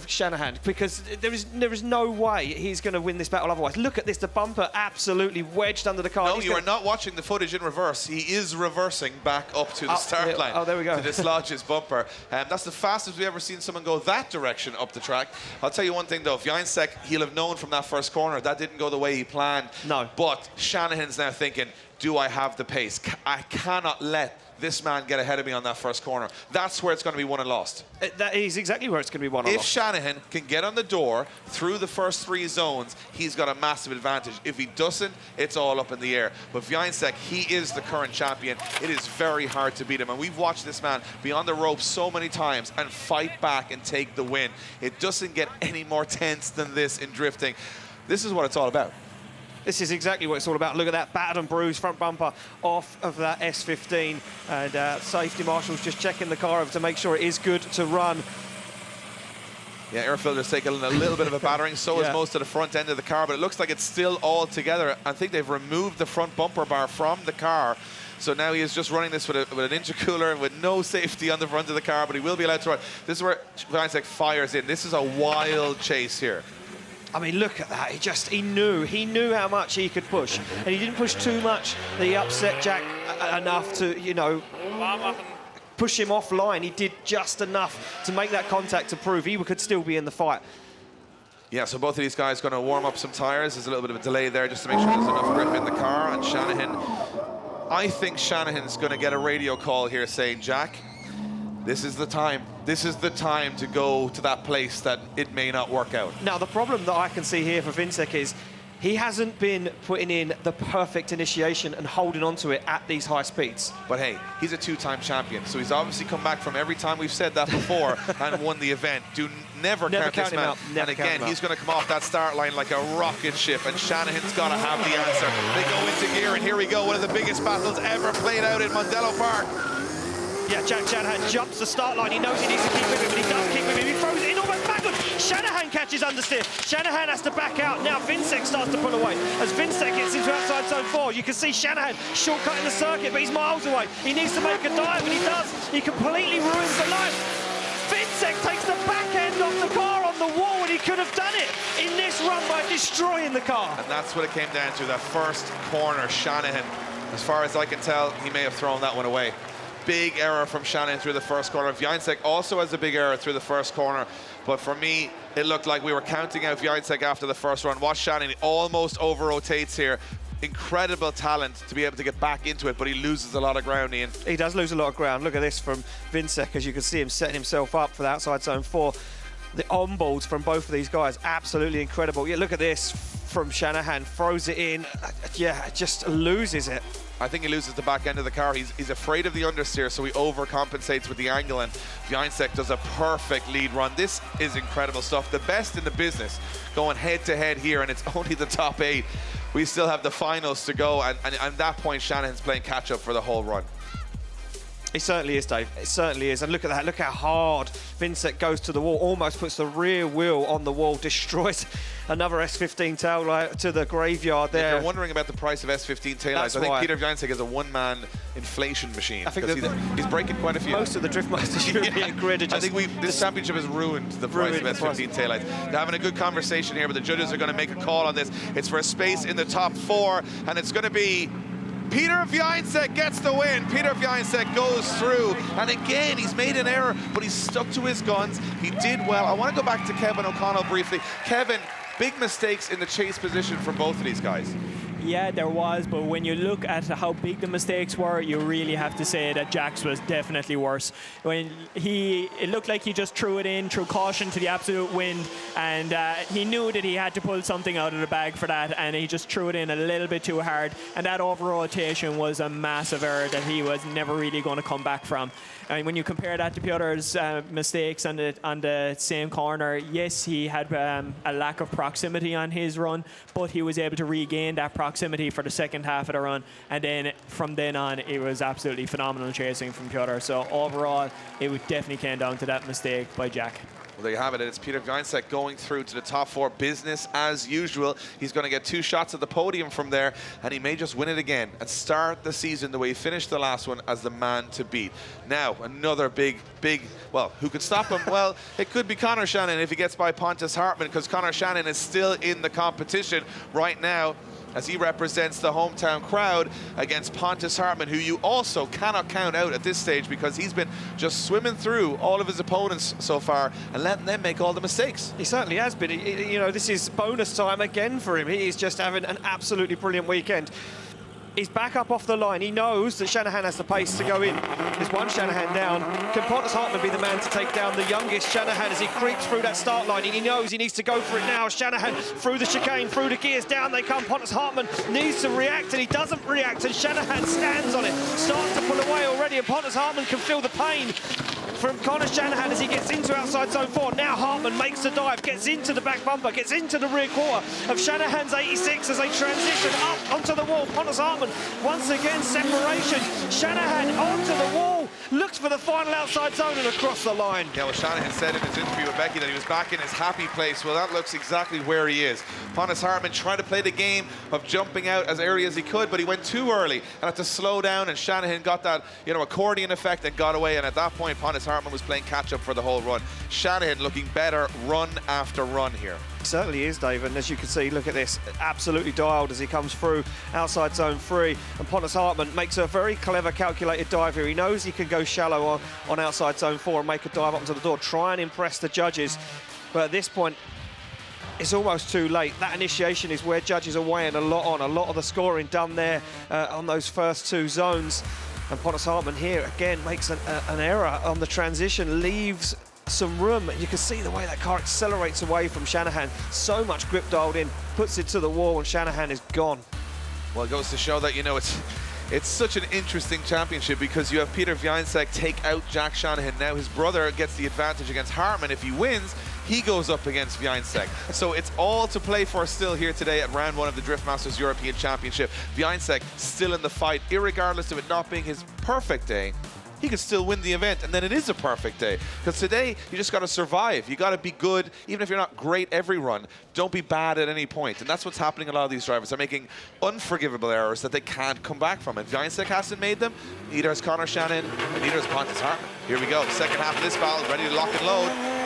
Shanahan, because there is no way he's going to win this battle otherwise. Look at this, the bumper absolutely wedged under the car. No, you are not watching the footage in reverse. He is reversing back up to the start line. Oh, there we go. To dislodge his bumper. That's the fastest we've ever seen someone go that direction up the track. I'll tell you one thing though, Więcek, he'll have known from that first corner that didn't go the way he planned. No. But Shanahan's now thinking, do I have the pace? I cannot let this man get ahead of me on that first corner. That's where it's going to be won and lost. That is exactly where it's going to be won and If lost. Shanahan can get on the door through the first 3 zones, he's got a massive advantage. If he doesn't, it's all up in the air. But Więcek, he is the current champion. It is very hard to beat him. And we've watched this man be on the ropes so many times and fight back and take the win. It doesn't get any more tense than this in drifting. This is what it's all about. This is exactly what it's all about. Look at that battered and bruised front bumper off of that S15. And safety marshals just checking the car over to make sure it is good to run. Yeah, air filter's taking a little bit of a battering, so is most of the front end of the car, but it looks like it's still all together. I think they've removed the front bumper bar from the car. So now he is just running this with an intercooler with no safety on the front of the car, but he will be allowed to run. This is where Więcek fires in. This is a wild chase here. I mean, look at that. He knew how much he could push. And he didn't push too much that he upset Jack enough to, you know, push him offline. He did just enough to make that contact to prove he could still be in the fight. Yeah, so both of these guys going to warm up some tires. There's a little bit of a delay there just to make sure there's enough grip in the car. And Shanahan, I think Shanahan's going to get a radio call here saying, Jack, this is the time. This is the time to go to that place that it may not work out. Now, the problem that I can see here for Więcek is he hasn't been putting in the perfect initiation and holding on to it at these high speeds. But hey, he's a 2-time champion, so he's obviously come back from every time we've said that before and won the event. Never count this man. And again, he's going to come off that start line like a rocket ship, and Shanahan's got to have the answer. They go into gear, and here we go, one of the biggest battles ever played out in Mondello Park. Yeah, Jack Shanahan jumps the start line. He knows he needs to keep moving, but he does keep moving. He throws it in almost backward. Shanahan catches understeer. Shanahan has to back out. Now Więcek starts to pull away. As Więcek gets into outside zone 4, you can see Shanahan shortcutting the circuit, but he's miles away. He needs to make a dive, and he does. He completely ruins the line. Więcek takes the back end of the car on the wall, and he could have done it in this run by destroying the car. And that's what it came down to, that first corner. Shanahan, as far as I can tell, he may have thrown that one away. Big error from Shanahan through the first corner. Więcek also has a big error through the first corner. But for me, it looked like we were counting out Więcek after the first run. Watch Shanahan, he almost over-rotates here. Incredible talent to be able to get back into it, but he loses a lot of ground, Ian. He does lose a lot of ground. Look at this from Więcek, as you can see him setting himself up for the outside zone 4. The on-boards from both of these guys, absolutely incredible. Yeah, look at this from Shanahan, throws it in. Yeah, just loses it. I think he loses the back end of the car. He's afraid of the understeer, so he overcompensates with the angle, and Więcek does a perfect lead run. This is incredible stuff. The best in the business going head-to-head here, and it's only the top 8. We still have the finals to go, and at that point, Shanahan's playing catch-up for the whole run. It certainly is, Dave. It certainly is. And look at that. Look how hard Więcek goes to the wall. Almost puts the rear wheel on the wall. Destroys another S15 tail light to the graveyard there. If you're wondering about the price of S15 taillights, I think Piotr Wiecek is a one-man inflation machine. I think he's breaking quite a few. Most of the Drift Masters European grid are just... I think this championship has ruined the price of S15 taillights. They're having a good conversation here, but the judges are going to make a call on this. It's for a space in the top 4, and it's going to be... Piotr Wiecek gets the win. Piotr Wiecek goes through, and again he's made an error, but he's stuck to his guns. He did well. I want to go back to Kevin O'Connell briefly. Kevin, big mistakes in the chase position from both of these guys. Yeah, there was, but when you look at how big the mistakes were, you really have to say that Jack's was definitely worse. It looked like he just threw it in, threw caution to the absolute wind, and he knew that he had to pull something out of the bag for that, and he just threw it in a little bit too hard, and that over-rotation was a massive error that he was never really going to come back from. And when you compare that to Piotr's mistakes on the same corner, yes, he had a lack of proximity on his run, but he was able to regain that proximity for the second half of the run, and then from then on, it was absolutely phenomenal chasing from Piotr. So overall, it definitely came down to that mistake by Jack. Well, there you have it. It's Piotr Wiecek going through to the top 4. Business as usual. He's going to get 2 shots at the podium from there, and he may just win it again and start the season the way he finished the last one, as the man to beat. Now, another big, well, who could stop him? Well, it could be Conor Shanahan if he gets by Pontus Hartman, because Conor Shanahan is still in the competition right now, as he represents the hometown crowd against Pontus Hartman, who you also cannot count out at this stage, because he's been just swimming through all of his opponents so far and letting them make all the mistakes. He certainly has been. You know, this is bonus time again for him. He is just having an absolutely brilliant weekend. He's back up off the line. He knows that Shanahan has the pace to go in. There's one Shanahan down. Can Pontus Hartman be the man to take down the youngest Shanahan as he creeps through that start line? And he knows he needs to go for it now. Shanahan through the chicane, through the gears, down they come. Pontus Hartman needs to react, and he doesn't react, and Shanahan stands on it. Starts to pull away already, and Pontus Hartman can feel the pain from Conor Shanahan as he gets into outside zone 4. Now Hartman makes the dive, gets into the back bumper, gets into the rear quarter of Shanahan's 86 as they transition up onto the wall. Pontus Hartman, once again, separation. Shanahan onto the wall, looks for the final outside zone and across the line. Yeah, well, Shanahan said in his interview with Becky that he was back in his happy place. Well, that looks exactly where he is. Pontus Hartman tried to play the game of jumping out as early as he could, but he went too early and had to slow down, and Shanahan got that, you know, accordion effect and got away, and at that point, Pontus Hartman was playing catch-up for the whole run. Shanahan looking better run after run here. Certainly is, Dave, and as you can see, look at this, absolutely dialed as he comes through outside zone 3, and Pontus Hartman makes a very clever calculated dive here. He knows he can go shallow on outside zone 4 and make a dive up to the door, try and impress the judges, but at this point it's almost too late. That initiation is where judges are weighing a lot of the scoring done there on those first 2 zones. And Pontus Hartman here again makes an error on the transition, leaves some room. You can see the way that car accelerates away from Shanahan. So much grip dialed in, puts it to the wall, and Shanahan is gone. Well, it goes to show that, you know, it's such an interesting championship because you have Piotr Wiecek take out Jack Shanahan. Now his brother gets the advantage against Hartman. If he wins, he goes up against Więcek. So it's all to play for still here today at round 1 of the Drift Masters European Championship. Więcek still in the fight, irregardless of it not being his perfect day. He could still win the event, and then it is a perfect day. Because today, you just got to survive. You got to be good, even if you're not great every run. Don't be bad at any point. And that's what's happening. A lot of these drivers are making unforgivable errors that they can't come back from. And Więcek hasn't made them. Neither has Conor Shanahan, and neither has Pontus Hartman. Here we go. Second half of this battle, ready to lock and load.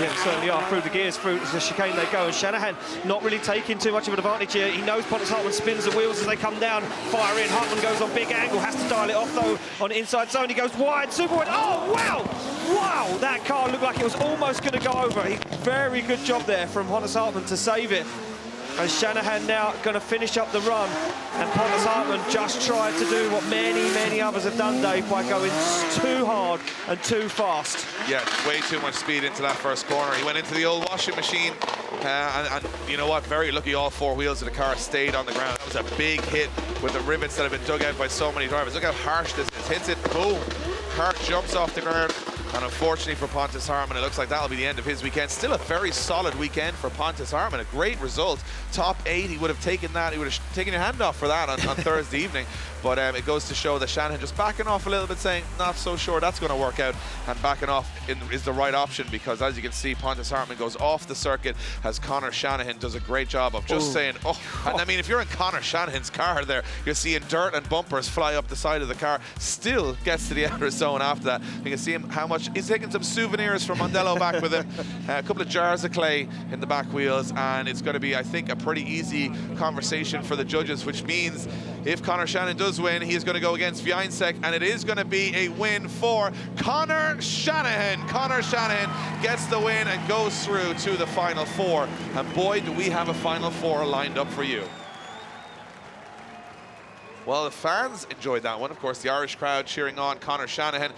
Yeah, certainly are. Through the gears, through the chicane they go, and Shanahan not really taking too much of an advantage here. He knows Pontus Hartman spins the wheels as they come down, fire in. Hartman goes on big angle, has to dial it off though on inside zone. He goes wide, super wide. Oh, wow! Wow, that car looked like it was almost going to go over. Very good job there from Pontus Hartman to save it. And Shanahan now going to finish up the run. And Pontus Hartman just tried to do what many others have done, Dave, by going too hard and too fast. Yeah, way too much speed into that first corner. He went into the old washing machine. And you know what? Very lucky all 4 wheels of the car stayed on the ground. That was a big hit with the rivets that have been dug out by so many drivers. Look how harsh this is. Hits it, boom. Car jumps off the ground. And unfortunately for Pontus Hartman, it looks like that'll be the end of his weekend. Still a very solid weekend for Pontus Hartman. A great result. Top 8, he would have taken that. He would have taken your hand off for that on Thursday evening. But it goes to show that Shanahan just backing off a little bit, saying, not so sure that's going to work out. And backing off is the right option because, as you can see, Pontus Hartman goes off the circuit as Conor Shanahan does a great job of just saying, oh. And I mean, if you're in Conor Shanahan's car there, you're seeing dirt and bumpers fly up the side of the car. Still gets to the outer zone after that. You can see him how much he's taking some souvenirs from Mondello back with him. A couple of jars of clay in the back wheels, and it's going to be, I think, a pretty easy conversation for the judges, which means if Conor Shanahan does win, he is going to go against Więcek, and it is going to be a win for Conor Shanahan. Conor Shanahan gets the win and goes through to the Final 4. And boy, do we have a Final 4 lined up for you. Well, the fans enjoyed that one. Of course, the Irish crowd cheering on Conor Shanahan.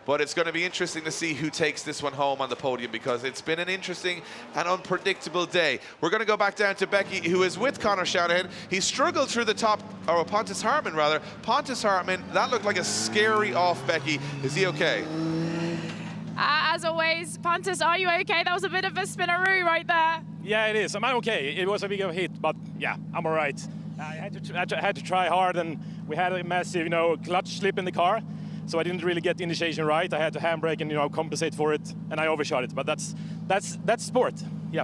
But it's going to be interesting to see who takes this one home on the podium because it's been an interesting and unpredictable day. We're going to go back down to Becky, who is with Conor Shanahan. He struggled through the top, or Pontus Hartman rather. Pontus Hartman, that looked like a scary off, Becky. Is he okay? As always, Pontus, are you okay? That was a bit of a spinaroo right there. Yeah, it is. I'm okay. It was a big hit, but yeah, I'm all right. I had to try hard, and we had a massive, clutch slip in the car. So I didn't really get the initiation right. I had to handbrake and compensate for it, and I overshot it. But that's sport. Yeah.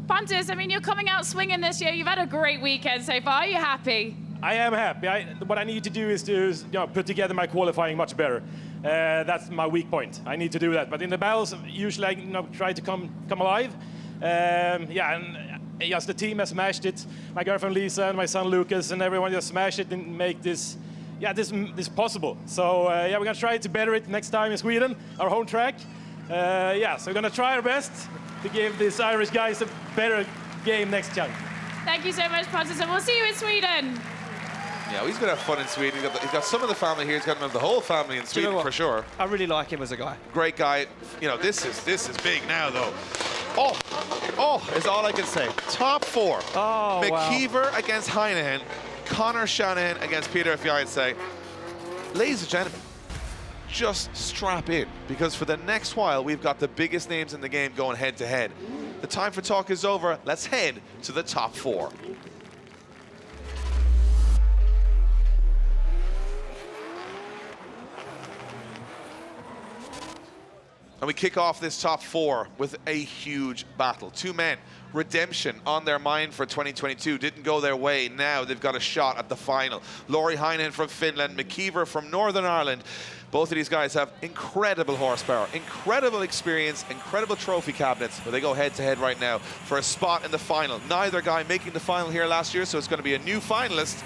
Pontus, I mean, you're coming out swinging this year. You've had a great weekend so far. Are you happy? I am happy. What I need to do is to put together my qualifying much better. That's my weak point. I need to do that. But in the battles, usually I try to come alive. And yes, the team has smashed it. My girlfriend Lisa and my son Lucas and everyone just smashed it and make this. Yeah, this possible. So we're gonna try to better it next time in Sweden, our home track. So we're gonna try our best to give these Irish guys a better game next time. Thank you so much, Pontus, and we'll see you in Sweden. Yeah, he's going to have fun in Sweden. He's got some of the family here. He's got the whole family in Sweden for sure. I really like him as a guy. Great guy. You know, this is big now, though. Oh, is all I can say. Top 4. Oh, McKeever wow. against Heinonen. Conor Shanahan against Piotr Wiecek. Ladies and gentlemen, just strap in, because for the next while, we've got the biggest names in the game going head-to-head. The time for talk is over. Let's head to the top 4. And we kick off this top 4 with a huge battle. 2 men, redemption on their mind for 2022. Didn't go their way. Now they've got a shot at the final. Lauri Heinonen from Finland, McKeever from Northern Ireland. Both of these guys have incredible horsepower, incredible experience, incredible trophy cabinets, but they go head-to-head right now for a spot in the final. Neither guy making the final here last year, so it's going to be a new finalist.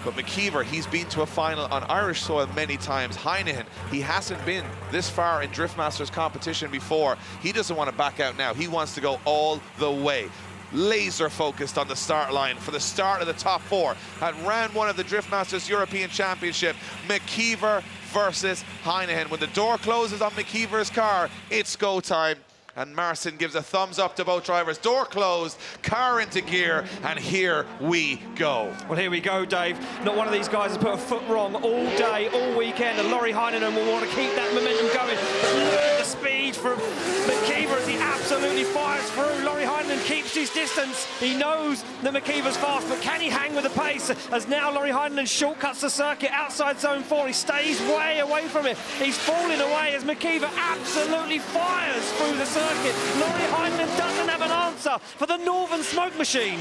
But McKeever, he's been to a final on Irish soil many times. Heinonen, he hasn't been this far in Drift Masters competition before. He doesn't want to back out now. He wants to go all the way. Laser focused on the start line for the start of the top 4 at round 1 of the Drift Masters European Championship. McKeever versus Heinonen. When the door closes on McKeever's car, it's go time. And Marcin gives a thumbs up to both drivers. Door closed, car into gear, and here we go. Well, here we go, Dave. Not one of these guys has put a foot wrong all day, all weekend, and Lauri Heinonen will want to keep that momentum going. But look at the speed from McKeever as he absolutely fires through. Lauri Heinonen keeps his distance. He knows that McKeever's fast, but can he hang with the pace? As now Lauri Heinonen shortcuts the circuit outside zone 4. He stays way away from it. He's falling away as McKeever absolutely fires through the circuit. Lauri Heinonen doesn't have an answer for the Northern Smoke Machine.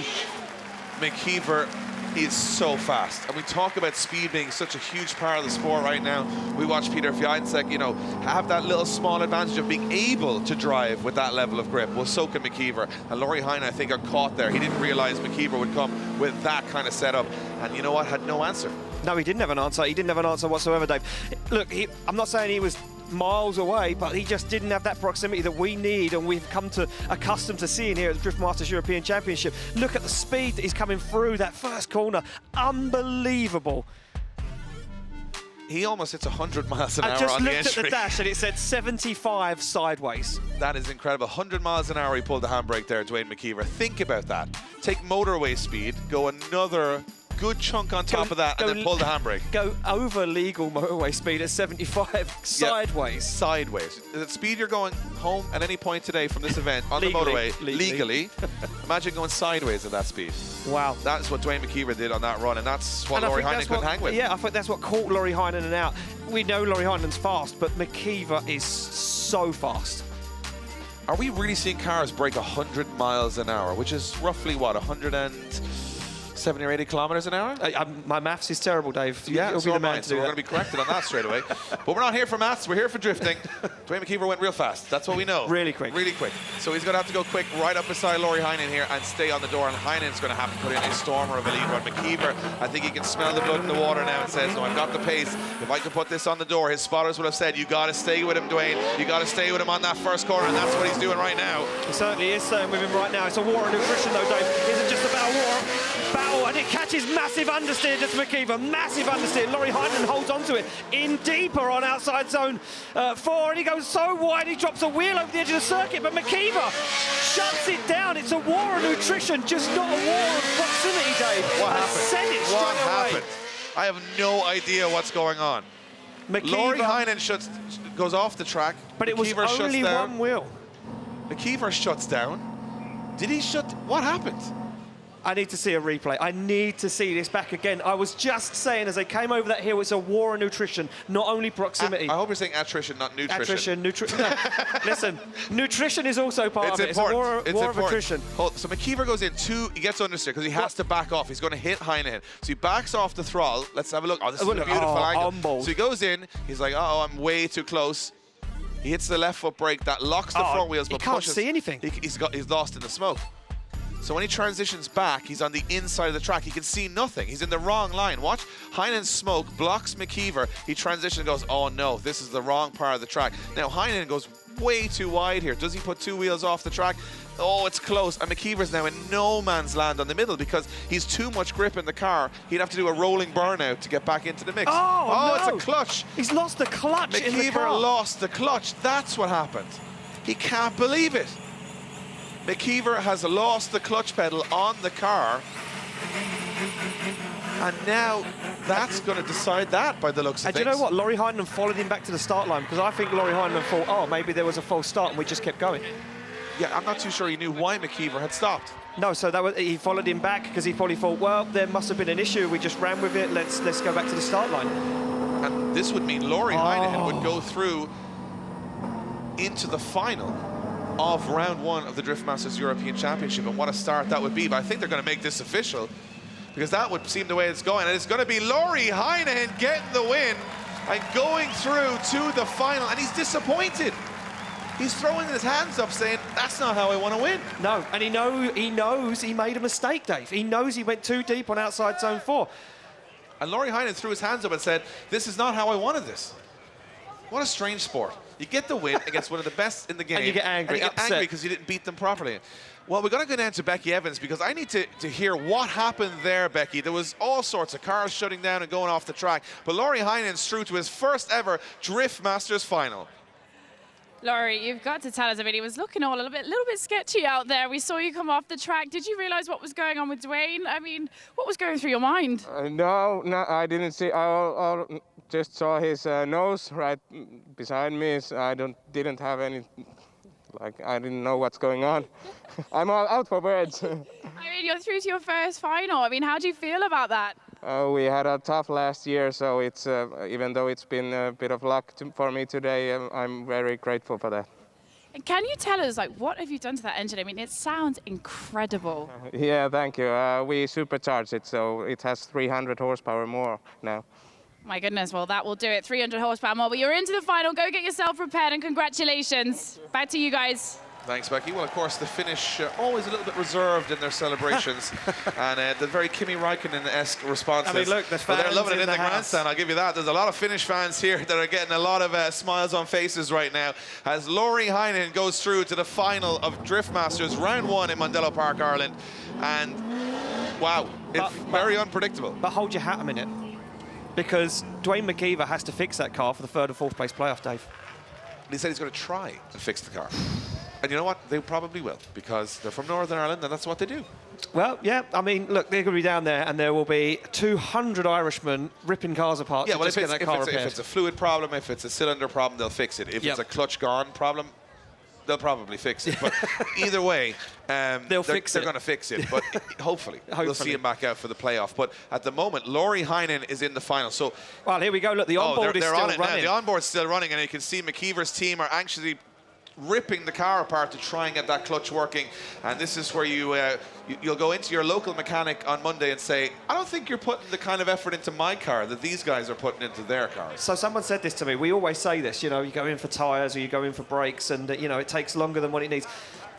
McKeever is so fast, and we talk about speed being such a huge part of the sport right now. We watch Piotr Wiecek, you know, have that little small advantage of being able to drive with that level of grip. Well, so can McKeever, and Lauri Heinonen, I think, got caught there. He didn't realize McKeever would come with that kind of setup, and you know what, had no answer. No, he didn't have an answer. He didn't have an answer whatsoever, Dave. Look, I'm not saying he was miles away, but he just didn't have that proximity that we need and we've come to accustomed to seeing here at the Drift Masters European Championship. Look at the speed that he's coming through that first corner. Unbelievable. He almost hits 100 miles an hour on the entry. I just looked at the dash and it said 75 sideways. That is incredible. 100 miles an hour he pulled the handbrake there, Duane McKeever. Think about that. Take motorway speed, go another good chunk on top of that, and then pull the handbrake. Go over legal motorway speed at 75 sideways. Yep. Sideways. The speed you're going home at any point today from this event on the motorway, legally. Imagine going sideways at that speed. Wow. That's what Duane McKeever did on that run, and that's what Lauri Heinonen couldn't hang with. Yeah, I think that's what caught Lauri Heinonen out. We know Lauri Heinenen's fast, but McKeever is so fast. Are we really seeing cars break 100 miles an hour, which is roughly, what, 170 or 80 kilometers an hour? My maths is terrible, Dave. Yeah, You'll so be the am I, man to so do we're that. going to be corrected on that straight away. But we're not here for maths, we're here for drifting. Duane McKeever went real fast. That's what we know. Really quick. Really quick. So he's going to have to go quick right up beside Lauri Heinonen here and stay on the door. And Heinen's going to have to put in a stormer of a lead run. McKeever, I think he can smell the blood in the water now and says, no, I've got the pace. If I could put this on the door, his spotters would have said, you got to stay with him, Duane. You got to stay with him on that first corner. And that's what he's doing right now. He certainly is staying with him right now. It's a war of nutrition, though, Dave. It isn't just about a war. Battle, and it catches massive understeer just McKeever. Massive understeer. Lauri Heinonen holds onto it in deeper on outside zone 4, and he goes so wide he drops a wheel over the edge of the circuit, but McKeever shuts it down. It's a war of nutrition, just not a war of proximity, Dave. What happened? Said it straight What away. happened? I have no idea what's going on. Lauri Heinonen goes off the track. But it was McKeever only shuts down. one wheel. McKeever shuts down. Did he shut? What happened? I need to see a replay. I need to see this back again. I was just saying as they came over that hill, it's a war of nutrition, not only proximity. I hope you're saying attrition, not nutrition. No. Listen, nutrition is also part of it. Important. It's a war of attrition. So McKeever goes in he gets understeer because he has to back off. He's going to hit Heinonen. So he backs off the throttle. Let's have a look. Oh, this is a beautiful angle. So he goes in. He's like, uh-oh, I'm way too close. He hits the left foot brake. That locks the front wheels, but he can't pushes. see anything. He's lost in the smoke. So when he transitions back, he's on the inside of the track. He can see nothing. He's in the wrong line. Watch. Heinen's smoke blocks McKeever. He transitions and goes, oh no, this is the wrong part of the track. Now Heinonen goes way too wide here. Does he put 2 wheels off the track? Oh, it's close. And McKeever's now in no man's land on the middle because he's too much grip in the car. He'd have to do a rolling burnout to get back into the mix. Oh, no. It's a clutch. He's lost the clutch in the car. McKeever lost the clutch. That's what happened. He can't believe it. McKeever has lost the clutch pedal on the car. And now that's going to decide that by the looks of and things. Do you know what? Lauri Heinonen followed him back to the start line because I think Lauri Heinonen thought, oh, maybe there was a false start and we just kept going. Yeah, I'm not too sure he knew why McKeever had stopped. No, so that was, he followed him back because he probably thought, well, there must have been an issue. We just ran with it. Let's go back to the start line. And this would mean Lauri Heinonen would go through into the final of round 1 of the Drift Masters European Championship. And what a start that would be. But I think they're going to make this official because that would seem the way it's going. And it's going to be Lauri Heinonen getting the win and going through to the final. And he's disappointed. He's throwing his hands up saying, that's not how I want to win. No, and he knows he made a mistake, Dave. He knows he went too deep on outside zone 4. And Lauri Heinonen threw his hands up and said, this is not how I wanted this. What a strange sport. You get the win against one of the best in the game. And you get angry, and you get angry because you didn't beat them properly. Well, we're going to go down to Becky Evans because I need to hear what happened there, Becky. There was all sorts of cars shutting down and going off the track. But Lauri Heinen's through to his first ever Drift Masters final. Laurie, you've got to tell us. I mean, he was looking all a little bit sketchy out there. We saw you come off the track. Did you realise what was going on with Duane? I mean, what was going through your mind? No, I didn't see. I just saw his nose right beside me. So I didn't have any. Like, I didn't know what's going on. I'm all out for words. I mean, you're through to your first final. I mean, how do you feel about that? We had a tough last year, so it's even though it's been a bit of luck for me today, I'm very grateful for that. And can you tell us, like, what have you done to that engine? I mean, it sounds incredible. Yeah, thank you. We supercharged it, so it has 300 horsepower more now. My goodness, well, that will do it. 300 horsepower more, but you're into the final. Go get yourself prepared, and congratulations. Back to you guys. Thanks, Becky. Well, of course, the Finnish always a little bit reserved in their celebrations, and the very Kimi Räikkönen-esque responses. I mean, look, the fans they're loving it in the house. grandstand. I'll give you that. There's a lot of Finnish fans here that are getting a lot of smiles on faces right now as Lauri Heinonen goes through to the final of Drift Masters Round 1 in Mondello Park, Ireland. And wow, it's very unpredictable. But hold your hat a minute, because Duane McKeever has to fix that car for the 3rd and 4th place playoff, Dave. He said he's going to try and fix the car. And you know what? They probably will, because they're from Northern Ireland and that's what they do. Well, yeah, I mean, look, they're going to be down there and there will be 200 Irishmen ripping cars apart to just get that car repaired. If it's a fluid problem, if it's a cylinder problem, they'll fix it. If it's a clutch gone problem, they'll probably fix it. But either way, they're going to fix it. But hopefully, we'll see him back out for the playoff. But at the moment, Lauri Heinonen is in the final. So, well, here we go. Look, the onboard is still running. Now. The onboard's still running, and you can see McKeever's team are anxiously ripping the car apart to try and get that clutch working. And this is where you'll go into your local mechanic on Monday and say, I don't think you're putting the kind of effort into my car that these guys are putting into their cars. So someone said this to me. We always say this, you know, you go in for tyres or you go in for brakes and, you know, it takes longer than what it needs.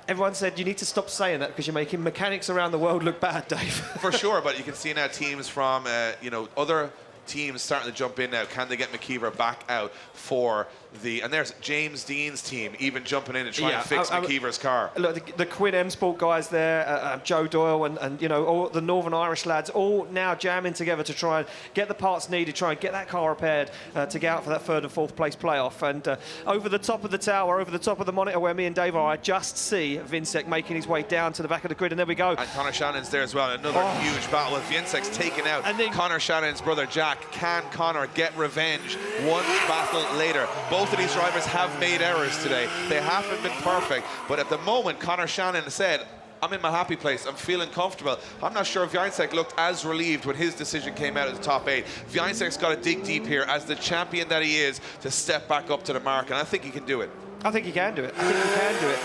Everyone said you need to stop saying that because you're making mechanics around the world look bad, Dave. For sure, but you can see now teams from, you know, other teams starting to jump in now. Can they get McKeever back out for the... And there's James Deane's team even jumping in and trying to fix McKeever's car. Look, the Quinn M Sport guys there, Joe Doyle and you know, all the Northern Irish lads, all now jamming together to try and get the parts needed, try and get that car repaired to get out for that 3rd and 4th place playoff. And over the top of the tower, over the top of the monitor where me and Dave are, I just see Więcek making his way down to the back of the grid, and there we go. And Conor Shannon's there as well. Another huge battle with Więcek's taken out. And then Conor Shannon's brother Jack. Can Conor get revenge one battle later? Both of these drivers have made errors today. They haven't been perfect, but at the moment, Conor Shannon said, I'm in my happy place. I'm feeling comfortable. I'm not sure if Więcek looked as relieved when his decision came out of the top 8. Więcek's got to dig deep here as the champion that he is to step back up to the mark, and I think he can do it. I think he can do it. I think he can do it.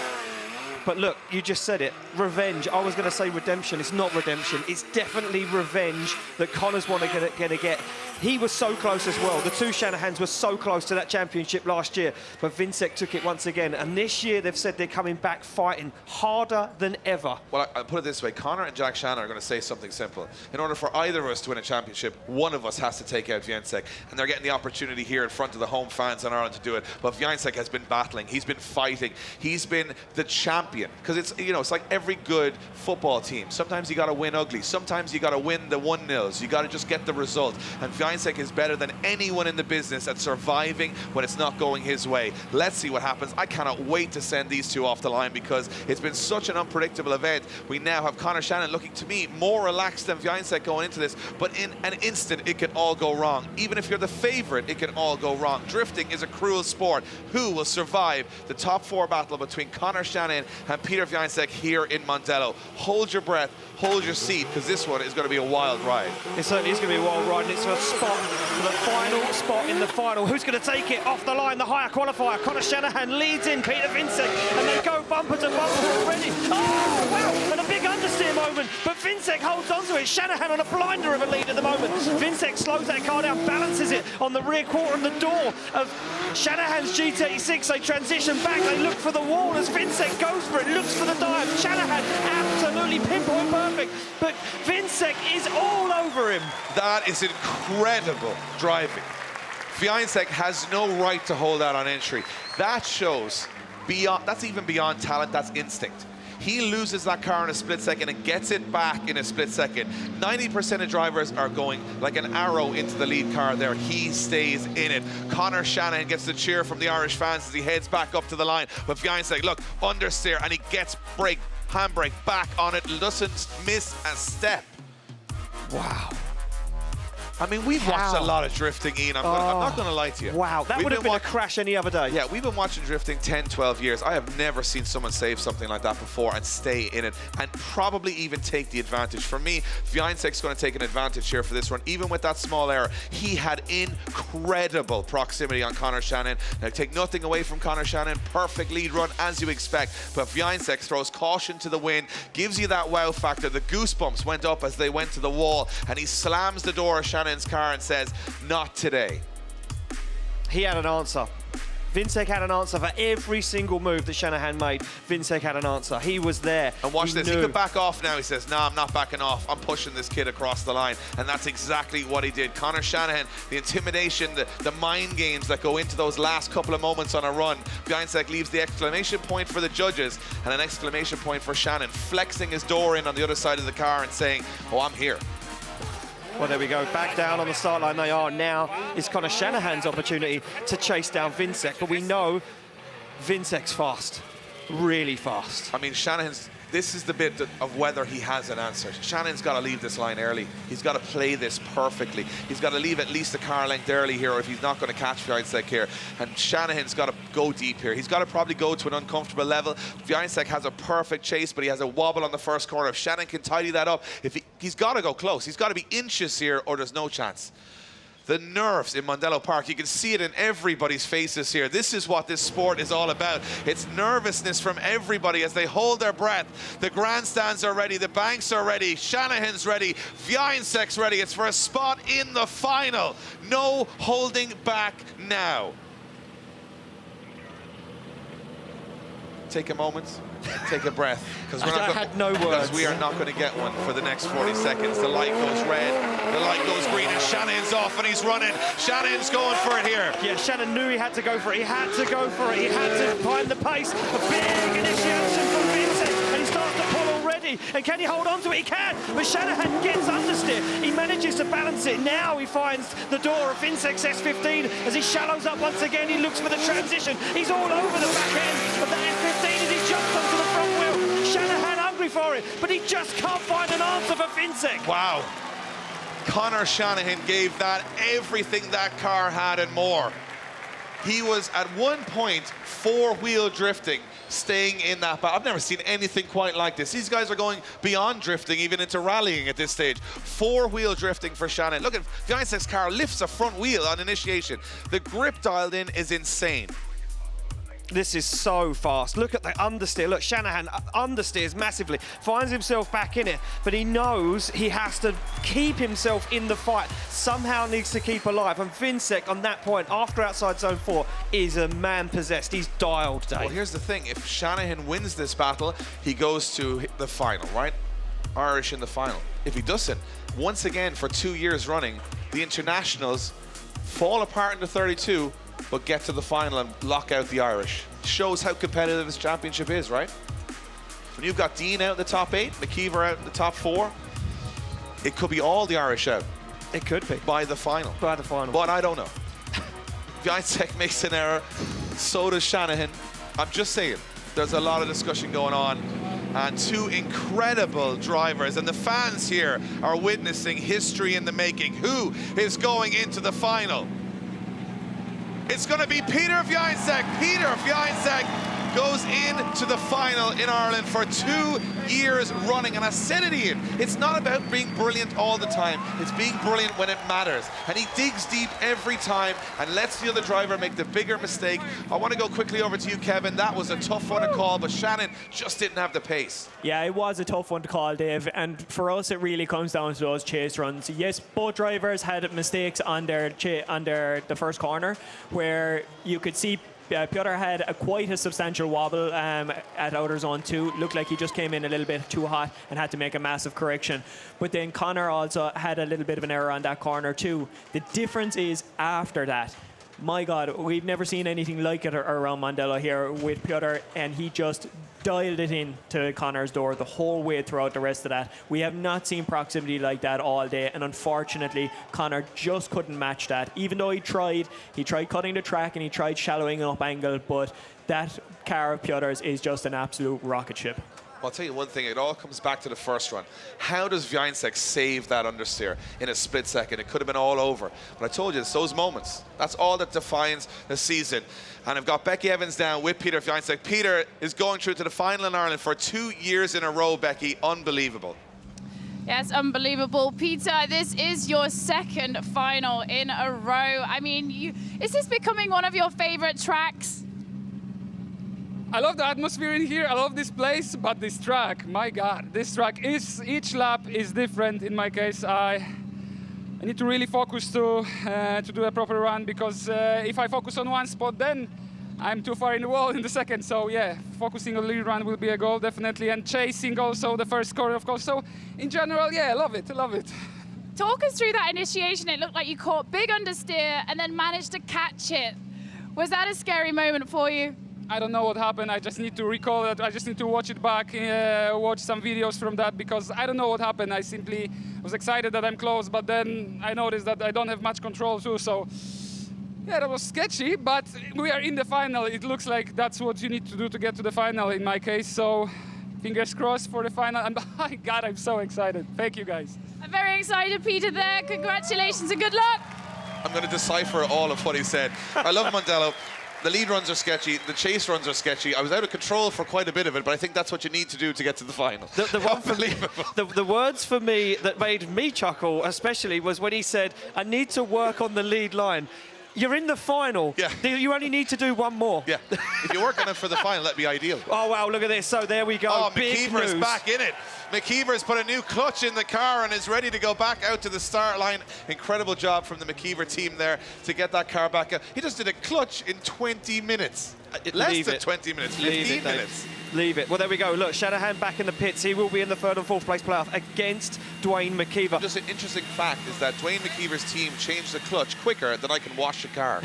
But look, you just said it, revenge. I was going to say redemption. It's not redemption. It's definitely revenge that Conor's going to get. He was so close as well. The two Shanahans were so close to that championship last year, but Więcek took it once again. And this year they've said they're coming back fighting harder than ever. Well, I'll put it this way. Conor and Jack Shanahan are going to say something simple. In order for either of us to win a championship, one of us has to take out Więcek. And they're getting the opportunity here in front of the home fans in Ireland to do it. But Więcek has been battling. He's been fighting. He's been the champion. Because it's, you know, it's like every good football team. Sometimes you got to win ugly. Sometimes you got to win the 1-0s. You got to just get the result. And Więcek is better than anyone in the business at surviving when it's not going his way. Let's see what happens. I cannot wait to send these two off the line because it's been such an unpredictable event. We now have Conor Shanahan looking, to me, more relaxed than Więcek going into this, but in an instant it can all go wrong. Even if you're the favorite, it can all go wrong. Drifting is a cruel sport. Who will survive the top 4 battle between Conor Shanahan and Piotr Wiecek here in Mondello? Hold your breath, hold your seat, because this one is going to be a wild ride. It certainly is going to be a wild ride, and it's a spot, the final spot in the final. Who's going to take it off the line? The higher qualifier. Conor Shanahan leads in Piotr Wiecek, and they go bumper to bumper already. Oh, wow, and a big understeer moment, but Wiecek holds on to it. Shanahan on a blinder of a lead at the moment. Wiecek slows that car down, balances it on the rear quarter of the door of Shanahan's GT86. They transition back, they look for the wall as Wiecek goes for it, looks for the dive. Shanahan absolutely pinpoint perfect, but Wiecek is all over him. That is incredible driving. Wiecek has no right to hold out on entry. That shows beyond, that's even beyond talent, that's instinct. He loses that car in a split second and gets it back in a split second. 90% of drivers are going like an arrow into the lead car there. He stays in it. Conor Shanahan gets the cheer from the Irish fans as he heads back up to the line. But Więcek, look, understeer, and he gets handbrake back on it, doesn't miss a step. Wow. I mean, we've watched a lot of drifting, Ian. I'm not going to lie to you. Wow, that would have been a crash any other day. Yeah, we've been watching drifting 10, 12 years. I have never seen someone save something like that before and stay in it and probably even take the advantage. For me, Więcek's going to take an advantage here for this run. Even with that small error, he had incredible proximity on Conor Shanahan. Now, take nothing away from Conor Shanahan. Perfect lead run, as you expect. But Więcek throws caution to the wind, gives you that wow factor. The goosebumps went up as they went to the wall, and he slams the door of Shanahan's car and says, not today. He had an answer. Więcek had an answer for every single move that Shanahan made. Więcek had an answer. He was there. And watch this. He could back off now. He says, no, I'm not backing off. I'm pushing this kid across the line. And that's exactly what he did. Conor Shanahan, the intimidation, the mind games that go into those last couple of moments on a run. Więcek leaves the exclamation point for the judges and an exclamation point for Shanahan, flexing his door in on the other side of the car and saying, oh, I'm here. Well, there we go. Back down on the start line they are. Now is Conor Shanahan's opportunity to chase down Więcek. But we know Więcek's fast. Really fast. I mean, this is the bit of whether he has an answer. Shanahan's got to leave this line early. He's got to play this perfectly. He's got to leave at least a car length early here, or if he's not going to catch Więcek here. And Shanahan's got to go deep here. He's got to probably go to an uncomfortable level. Więcek has a perfect chase, but he has a wobble on the first corner. If Shanahan can tidy that up, he's got to go close. He's got to be inches here, or there's no chance. The nerves in Mondello Park, you can see it in everybody's faces here. This is what this sport is all about. It's nervousness from everybody as they hold their breath. The grandstands are ready, the banks are ready, Shanahan's ready, Więcek's ready. It's for a spot in the final. No holding back now. Take a moment, take a breath, because we are not going to get one for the next 40 seconds. The light goes red, the light goes green, and Shanahan's off and he's running. Shanahan's going for it here. Yeah, Shanahan knew he had to go for it. He had to go for it. He had to find the pace. A big initiation from Więcek, and he starts to pull already. And can he hold on to it? He can, but Shanahan gets understeer. He manages to balance it. Now he finds the door of Więcek's S15 as he shallows up once again. He looks for the transition. He's all over the back end of the S15 as he jumps onto the front wheel. Shanahan hungry for it, but he just can't find an answer for Więcek. Wow. Conor Shanahan gave that everything that car had and more. He was at one point four-wheel drifting, staying in that battle. I've never seen anything quite like this. These guys are going beyond drifting, even into rallying at this stage. Four-wheel drifting for Shanahan. Look at Więcek's car lifts a front wheel on initiation. The grip dialed in is insane. This is so fast. Look at the understeer. Look, Shanahan understeers massively, finds himself back in it, but he knows he has to keep himself in the fight. Somehow needs to keep alive. And Więcek on that point, after outside zone 4, is a man possessed. He's dialed, Dave. Well, here's the thing. If Shanahan wins this battle, he goes to the final, right? Irish in the final. If he doesn't, once again for 2 years running, the internationals fall apart in the 32, but get to the final and lock out the Irish. Shows how competitive this championship is, right? When you've got Deane out in the top 8, McKeever out in the top 4, it could be all the Irish out. It could be. By the final. By the final. But I don't know. Więcek makes an error, so does Shanahan. I'm just saying, there's a lot of discussion going on. And 2 incredible drivers, and the fans here are witnessing history in the making. Who is going into the final? It's going to be Piotr Wiecek. Piotr Wiecek goes into the final in Ireland for 2 years running. And I said it, Ian, it's not about being brilliant all the time. It's being brilliant when it matters. And he digs deep every time and lets the other driver make the bigger mistake. I want to go quickly over to you, Kevin. That was a tough one to call, but Shannon just didn't have the pace. Yeah, it was a tough one to call, Dave. And for us, it really comes down to those chase runs. Yes, both drivers had mistakes on the first corner, where you could see Piotr had quite a substantial wobble at outer zone 2. Looked like he just came in a little bit too hot and had to make a massive correction. But then Conor also had a little bit of an error on that corner too. The difference is after that, my God, we've never seen anything like it around Mondello here with Piotr, and he just dialed it in to Conor's door the whole way throughout the rest of that. We have not seen proximity like that all day, and unfortunately, Conor just couldn't match that. Even though he tried cutting the track and he tried shallowing up angle, but that car of Piotr's is just an absolute rocket ship. I'll tell you one thing, it all comes back to the first run. How does Więcek save that understeer in a split second? It could have been all over. But I told you, it's those moments. That's all that defines the season. And I've got Becky Evans down with Piotr Wiecek. Peter is going through to the final in Ireland for 2 years in a row, Becky. Unbelievable. Yes, unbelievable. Peter, this is your second final in a row. I mean, is this becoming one of your favorite tracks? I love the atmosphere in here. I love this place, but this track, my God, this track is, each lap is different. In my case, I need to really focus to do a proper run, because if I focus on one spot, then I'm too far in the wall in the second. So yeah, focusing on lead run will be a goal, definitely, and chasing also the first corner, of course. So in general, yeah, I love it, I love it. Talk us through that initiation. It looked like you caught big understeer and then managed to catch it. Was that a scary moment for you? I don't know what happened. I just need to recall that. I just need to watch it back, watch some videos from that, because I don't know what happened. I simply was excited that I'm close, but then I noticed that I don't have much control too. So yeah, that was sketchy, but we are in the final. It looks like that's what you need to do to get to the final in my case. So fingers crossed for the final. And my God, I'm so excited. Thank you, guys. I'm very excited, Peter, there. Congratulations and good luck. I'm going to decipher all of what he said. I love Mondello. The lead runs are sketchy, the chase runs are sketchy. I was out of control for quite a bit of it, but I think that's what you need to do to get to the final. The words for me that made me chuckle especially was when he said, I need to work on the lead line. You're in the final. Yeah. You only need to do one more. Yeah. If you work on it for the final, that'd be ideal. Oh, wow, look at this. So there we go. Oh, Big McKeever is news. back in it. McKeever's put a new clutch in the car and is ready to go back out to the start line. Incredible job from the McKeever team there to get that car back out. He just did a clutch in 20 minutes. Less than 20 minutes, 15 minutes. Leave it. Well, there we go. Look, Shanahan back in the pits. He will be in the 3rd and 4th place playoff against Duane McKeever. Just an interesting fact is that Duane McKeever's team changed the clutch quicker than I can wash a car.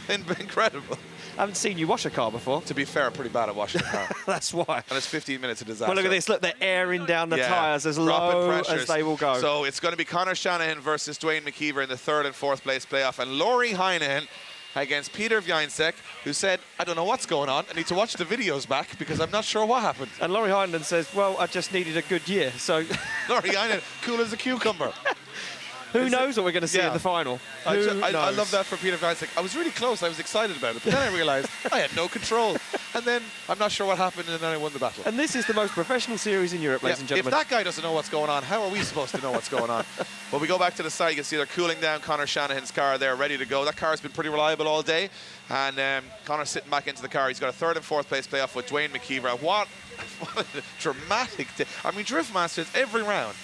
Incredible. I haven't seen you wash a car before. To be fair, I'm pretty bad at washing a car. That's why. And it's 15 minutes of disaster. Well, look at this. Look, they're airing down the tyres as low as they will go. So it's going to be Conor Shanahan versus Duane McKeever in the 3rd and 4th place playoff. And Lauri Heinonen against Piotr Wiecek, who said, I don't know what's going on. I need to watch the videos back because I'm not sure what happened. And Lauri Heinonen says, well, I just needed a good year. So Lauri Heinonen, cool as a cucumber. Who knows what we're going to see in the final? I love that for Piotr Wiecek. I was really close. I was excited about it. But then I realized I had no control. and then I'm not sure what happened, and then I won the battle. And this is the most professional series in Europe, ladies and gentlemen. If that guy doesn't know what's going on, how are we supposed to know what's going on? Well, we go back to the side. You can see they're cooling down Conor Shanahan's car there, ready to go. That car's been pretty reliable all day. And Conor's sitting back into the car. He's got a 3rd and 4th place playoff with Duane McKeever. What a dramatic day. I mean, Drift Masters, every round.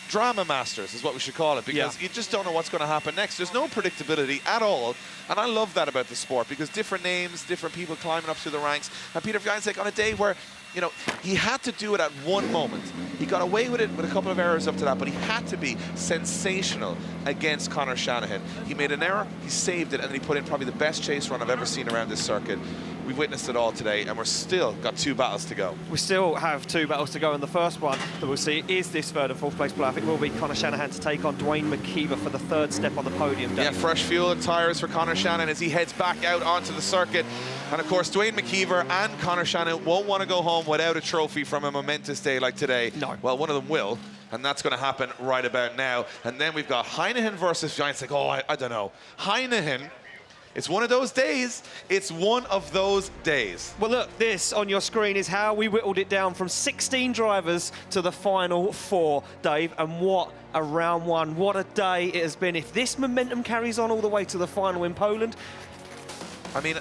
Drama Masters is what we should call it, because you just don't know what's going to happen next. There's no predictability at all, and I love that about the sport, because different names, different people climbing up through the ranks. And Piotr Wiecek on a day where, you know, he had to do it at one moment. He got away with it with a couple of errors up to that, but he had to be sensational against Conor Shanahan. He made an error, he saved it, and then he put in probably the best chase run I've ever seen around this circuit. We've witnessed it all today, and we're still got 2 battles to go. We still have 2 battles to go, and the first one that we'll see is this 3rd and 4th place playoff. It will be Conor Shanahan to take on Duane McKeever for the 3rd step on the podium. Yeah, fresh fuel and tyres for Conor Shanahan as he heads back out onto the circuit. And of course, Duane McKeever and Conor Shanahan won't want to go home without a trophy from a momentous day like today. No. Well, one of them will, and that's going to happen right about now. And then we've got Heinonen versus Więcek. Oh, I don't know. Heinonen. It's one of those days. It's one of those days. Well, look, this on your screen is how we whittled it down from 16 drivers to the final 4, Dave. And what a round 1. What a day it has been. If this momentum carries on all the way to the final in Poland. I mean,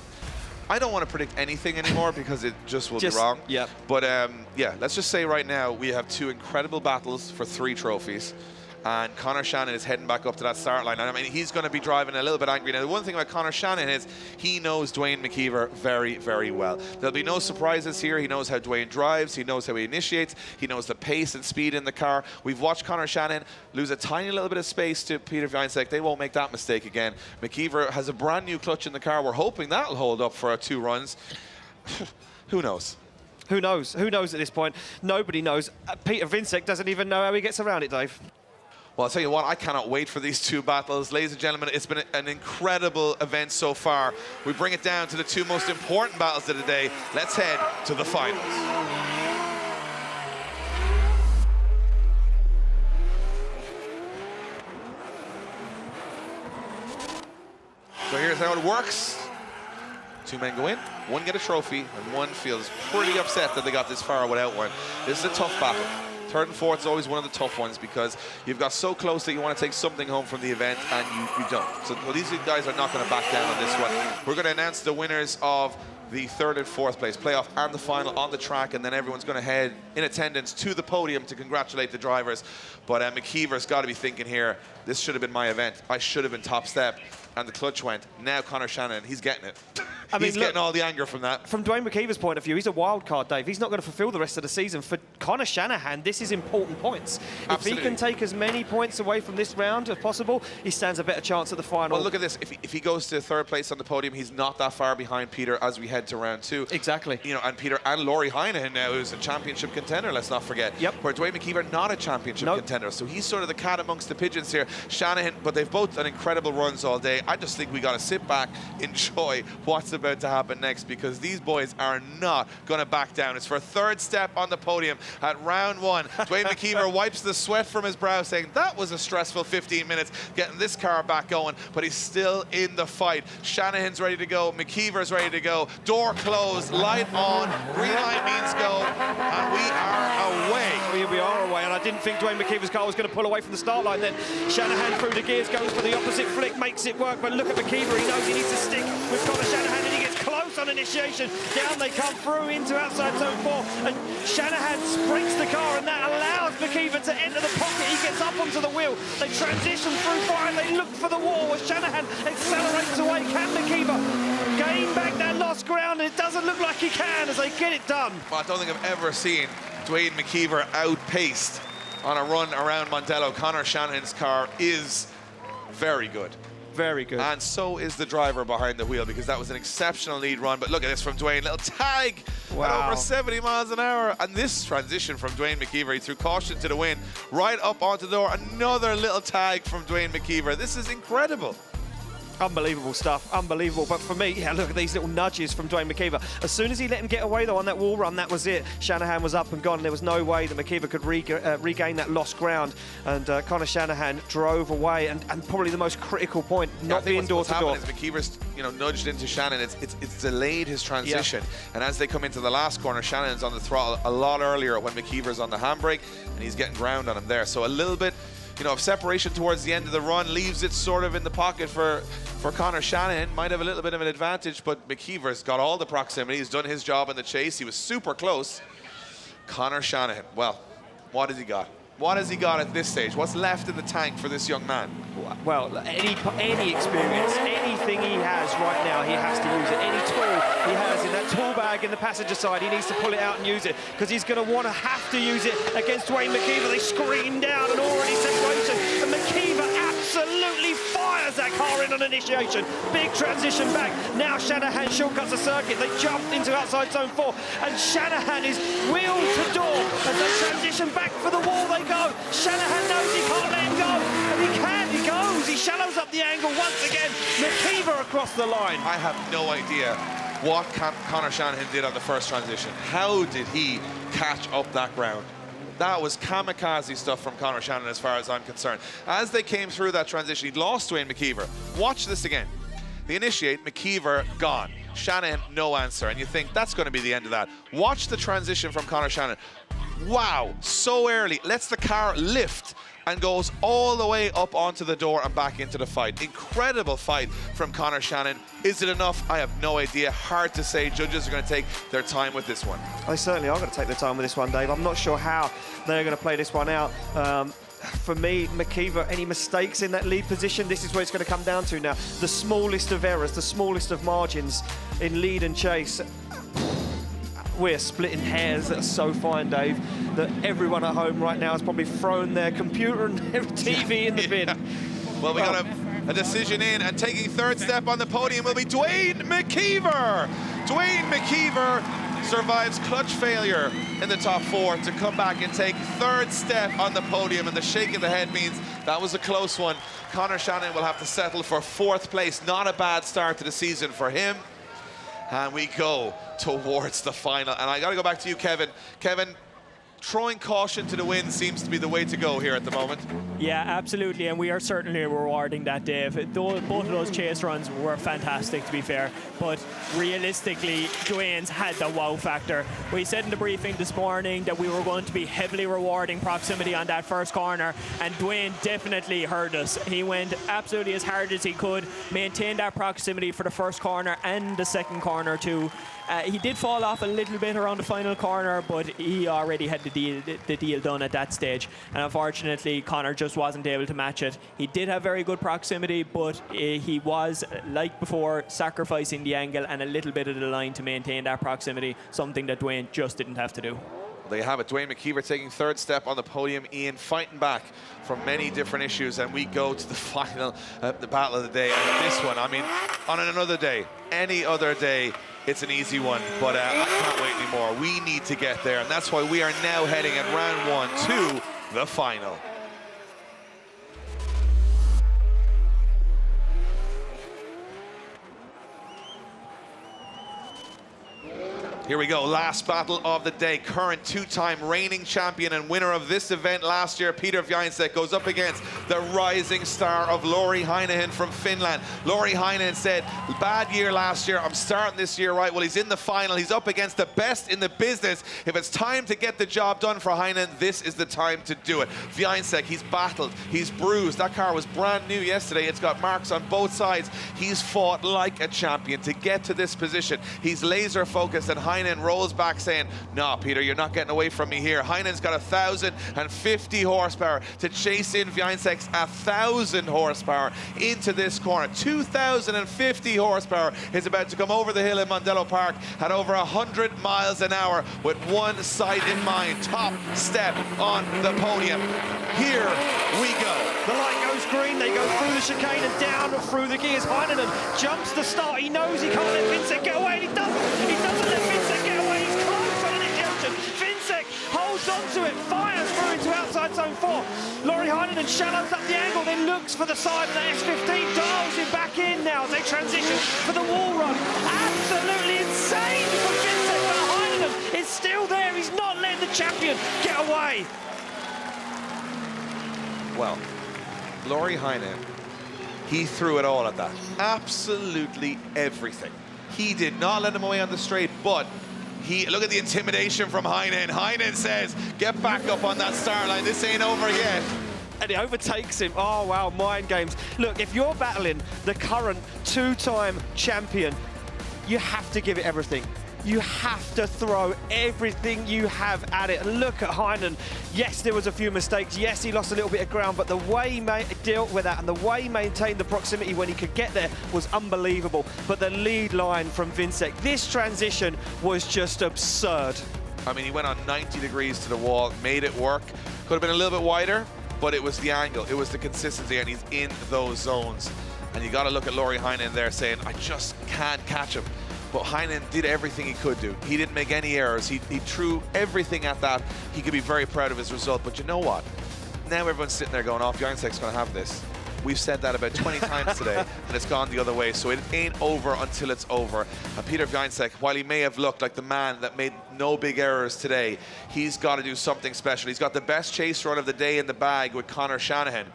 I don't want to predict anything anymore because it just will be wrong. Yeah. But yeah, let's just say right now we have 2 incredible battles for 3 trophies. And Conor Shanahan is heading back up to that start line. And I mean, he's going to be driving a little bit angry. Now, the one thing about Conor Shanahan is he knows Duane McKeever very, very well. There'll be no surprises here. He knows how Duane drives. He knows how he initiates. He knows the pace and speed in the car. We've watched Conor Shanahan lose a tiny little bit of space to Piotr Wiecek. They won't make that mistake again. McKeever has a brand new clutch in the car. We're hoping that'll hold up for 2 runs. Who knows? Who knows? Who knows at this point? Nobody knows. Piotr Wiecek doesn't even know how he gets around it, Dave. Well, I'll tell you what, I cannot wait for these 2 battles. Ladies and gentlemen, it's been an incredible event so far. We bring it down to the 2 most important battles of the day. Let's head to the finals. So here's how it works. 2 men go in, 1 get a trophy, and 1 feels pretty upset that they got this far without one. This is a tough battle. 3rd and 4th is always one of the tough ones because you've got so close that you want to take something home from the event and you don't. So well, these guys are not going to back down on this one. We're going to announce the winners of the 3rd and 4th place playoff and the final on the track, and then everyone's going to head in attendance to the podium to congratulate the drivers. But McKeever's got to be thinking here, this should have been my event. I should have been top step. And the clutch went. Now Conor Shanahan, he's getting it. He's getting all the anger from that. From Duane McKeever's point of view, he's a wild card, Dave. He's not going to fulfill the rest of the season. For Conor Shanahan, this is important points. Absolutely. If he can take as many points away from this round as possible, he stands a better chance at the final. Well, look at this. If he goes to 3rd place on the podium, he's not that far behind Peter as we head to round 2. Exactly. You know, and Peter and Lauri Heinonen now is a championship contender, let's not forget. Yep. Where Duane McKeever not a championship contender. So he's sort of the cat amongst the pigeons here. Shanahan, but they've both done incredible runs all day. I just think we got to sit back, enjoy what's about to happen next, because these boys are not going to back down. It's for 3rd step on the podium at round 1. Duane McKeever wipes the sweat from his brow, saying that was a stressful 15 minutes getting this car back going, but he's still in the fight. Shanahan's ready to go. McKeever's ready to go. Door closed, light on, green light means go, and we are away. We are away, and I didn't think Duane McKeever's car was going to pull away from the start line. Then Shanahan through the gears, goes for the opposite flick, makes it work, but look at McKeever. He knows he needs to stick with Conor Shanahan, and he gets close on initiation. Down they come through into outside zone 4, and Shanahan sprints the car, and that allows McKeever to enter the pocket. He gets up onto the wheel. They transition through 5. They look for the wall as Shanahan accelerates away. Can McKeever gain back that lost ground? And it doesn't look like he can as they get it done. Well, I don't think I've ever seen Duane McKeever outpaced on a run around Mondello. Conor Shanahan's car is very good. Very good. And so is the driver behind the wheel, because that was an exceptional lead run. But look at this from Duane. Little tag at over 70 miles an hour. And this transition from Duane McKeever, he threw caution to the wind, right up onto the door. Another little tag from Duane McKeever. This is incredible. Unbelievable stuff, unbelievable. But for me, yeah, look at these little nudges from Duane McKeever. As soon as he let him get away, though, on that wall run, that was it. Shanahan was up and gone. There was no way that McKeever could regain that lost ground. And Conor Shanahan drove away, and probably the most critical point, not being door to door. McKeever's, nudged into Shannon. It's delayed his transition. Yeah. And as they come into the last corner, Shannon's on the throttle a lot earlier when McKeever's on the handbrake, and he's getting ground on him there. So a little bit, of separation towards the end of the run leaves it sort of in the pocket for Conor Shanahan. Might have a little bit of an advantage, but McKeever's got all the proximity. He's done his job in the chase. He was super close. Conor Shanahan, well, what has he got? What has he got at this stage? What's left in the tank for this young man? Well, any experience, anything he has right now, he has to use it. Any tool he has in that tool bag in the passenger side, he needs to pull it out and use it, because he's going to have to use it against Duane McKeever. They scream down an already situation, and McKeever absolutely fires that car in on initiation. Big transition back. Now Shanahan shortcuts the circuit. They jump into outside zone 4, and Shanahan is wheel to door as they transition back for the wall. They go. Shanahan knows he can't let him go, and he can. He goes. He shallows up the angle once again. McKeever across the line. I have no idea what Conor Shanahan did on the first transition. How did he catch up that ground? That was kamikaze stuff from Conor Shanahan as far as I'm concerned. As they came through that transition, he lost Duane McKeever. Watch this again. They initiate, McKeever gone. Shanahan, no answer. And you think that's going to be the end of that. Watch the transition from Conor Shanahan. Wow, so early. Lets the car lift and goes all the way up onto the door and back into the fight. Incredible fight from Conor Shanahan. Is it enough? I have no idea. Hard to say. Judges are going to take their time with this one. They certainly are going to take their time with this one, Dave. I'm not sure how they're going to play this one out. For me, McKeever, any mistakes in that lead position, this is where it's going to come down to now. The smallest of errors, the smallest of margins in lead and chase. We're splitting hairs that are so fine, Dave, that everyone at home right now has probably thrown their computer and their TV in the bin. Well, we got a decision in, and taking third step on the podium will be Duane McKeever. Duane McKeever survives clutch failure in the top 4 to come back and take third step on the podium, and the shake of the head means that was a close one. Conor Shanahan will have to settle for 4th place. Not a bad start to the season for him. And we go towards the final. And I got to go back to you, Kevin. Kevin, throwing caution to the wind seems to be the way to go here at the moment. Yeah, absolutely, and we are certainly rewarding that, Dave. Both of those chase runs were fantastic, to be fair, but realistically, Duane's had the wow factor. We said in the briefing this morning that we were going to be heavily rewarding proximity on that first corner, and Duane definitely heard us. He went absolutely as hard as he could, maintained that proximity for the first corner and the second corner too. He did fall off a little bit around the final corner, but he already had the deal done at that stage. And unfortunately, Conor just wasn't able to match it. He did have very good proximity, but he was, like before, sacrificing the angle and a little bit of the line to maintain that proximity, something that Duane just didn't have to do. There you have it. Duane McKeever taking third step on the podium. Ian fighting back from many different issues, and we go to the final, the battle of the day. And this one, I mean, on another day, any other day, it's an easy one, but I can't wait anymore. We need to get there, and that's why we are now heading in round 1 to the final. Here we go, last battle of the day. Current 2-time reigning champion and winner of this event last year, Piotr Wiecek, goes up against the rising star of Lauri Heinonen from Finland. Lauri Heinonen said, bad year last year, I'm starting this year right. Well, he's in the final. He's up against the best in the business. If it's time to get the job done for Heinonen, this is the time to do it. Więcek, he's battled, he's bruised. That car was brand new yesterday. It's got marks on both sides. He's fought like a champion to get to this position. He's laser focused, and Heinonen rolls back saying, no, Peter, you're not getting away from me here. Heinen's got 1,050 horsepower to chase in Więcek's 1,000 horsepower into this corner. 2,050 horsepower is about to come over the hill in Mondello Park at over 100 miles an hour with one sight in mind. Top step on the podium. Here we go. The light goes green, they go through the chicane and down through the gears. Heinonen jumps the start, he knows he can't let Więcek get away, and he doesn't. He doesn't let Więcek get away, he's close on an injection. Więcek holds on to it, fires through into outside zone 4. Lauri Heinonen Heinonen shallows up the angle, then looks for the side of the S15, dials him back in now as they transition for the wall run. Absolutely insane from Więcek, but Heinonen is still there. He's not letting the champion get away. Well, Lauri Heinonen, he threw it all at that. Absolutely everything. He did not let him away on the straight, but look at the intimidation from Heinonen. Heinonen says, get back up on that start line. This ain't over yet. And he overtakes him. Oh, wow, mind games. Look, if you're battling the current two-time champion, you have to give it everything. You have to throw everything you have at it. And look at Heinonen. Yes, there was a few mistakes. Yes, he lost a little bit of ground, but the way he dealt with that and the way he maintained the proximity when he could get there was unbelievable. But the lead line from Więcek, this transition was just absurd. I mean, he went on 90 degrees to the wall, made it work. Could have been a little bit wider, but it was the angle, it was the consistency, and he's in those zones. And you got to look at Lauri Heinonen there saying, I just can't catch him. But Heinonen did everything he could do. He didn't make any errors. He threw everything at that. He could be very proud of his result. But you know what? Now everyone's sitting there going, Więcek's going to have this. We've said that about 20 times today, and it's gone the other way. So it ain't over until it's over. And Piotr Wiecek, while he may have looked like the man that made no big errors today, he's got to do something special. He's got the best chase run of the day in the bag with Conor Shanahan.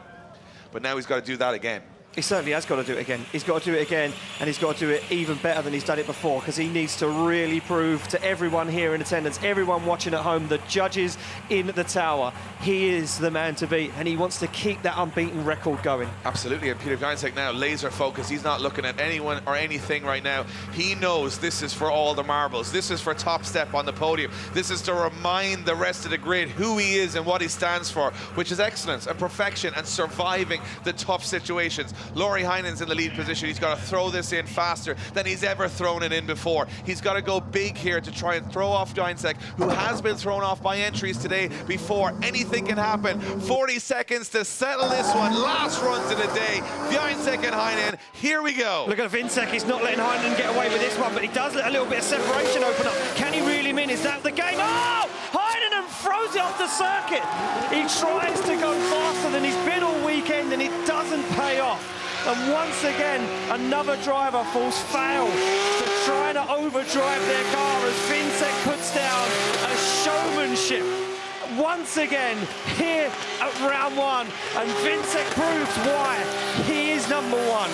But now he's got to do that again. He certainly has got to do it again. He's got to do it again, and he's got to do it even better than he's done it before, because he needs to really prove to everyone here in attendance, everyone watching at home, the judges in the tower, he is the man to beat, and he wants to keep that unbeaten record going. Absolutely, and Piotr Wiecek now laser focused. He's not looking at anyone or anything right now. He knows this is for all the marbles. This is for top step on the podium. This is to remind the rest of the grid who he is and what he stands for, which is excellence and perfection and surviving the tough situations. Lauri Heinen's in the lead position. He's got to throw this in faster than he's ever thrown it in before. He's got to go big here to try and throw off Więcek, who has been thrown off by entries today before. Anything can happen. 40 seconds to settle this one. Last runs of the day. Więcek and Heinonen. Here we go. Look at Więcek. He's not letting Heinonen get away with this one, but he does let a little bit of separation open up. Can he really win? Is that the game? Oh! Heinonen throws it off the circuit. He tries to go faster than he's been all weekend, and it doesn't pay off. And once again, another driver falls foul to trying to overdrive their car as Więcek puts down a showmanship. Once again, here at round one, and Więcek proves why he is number one.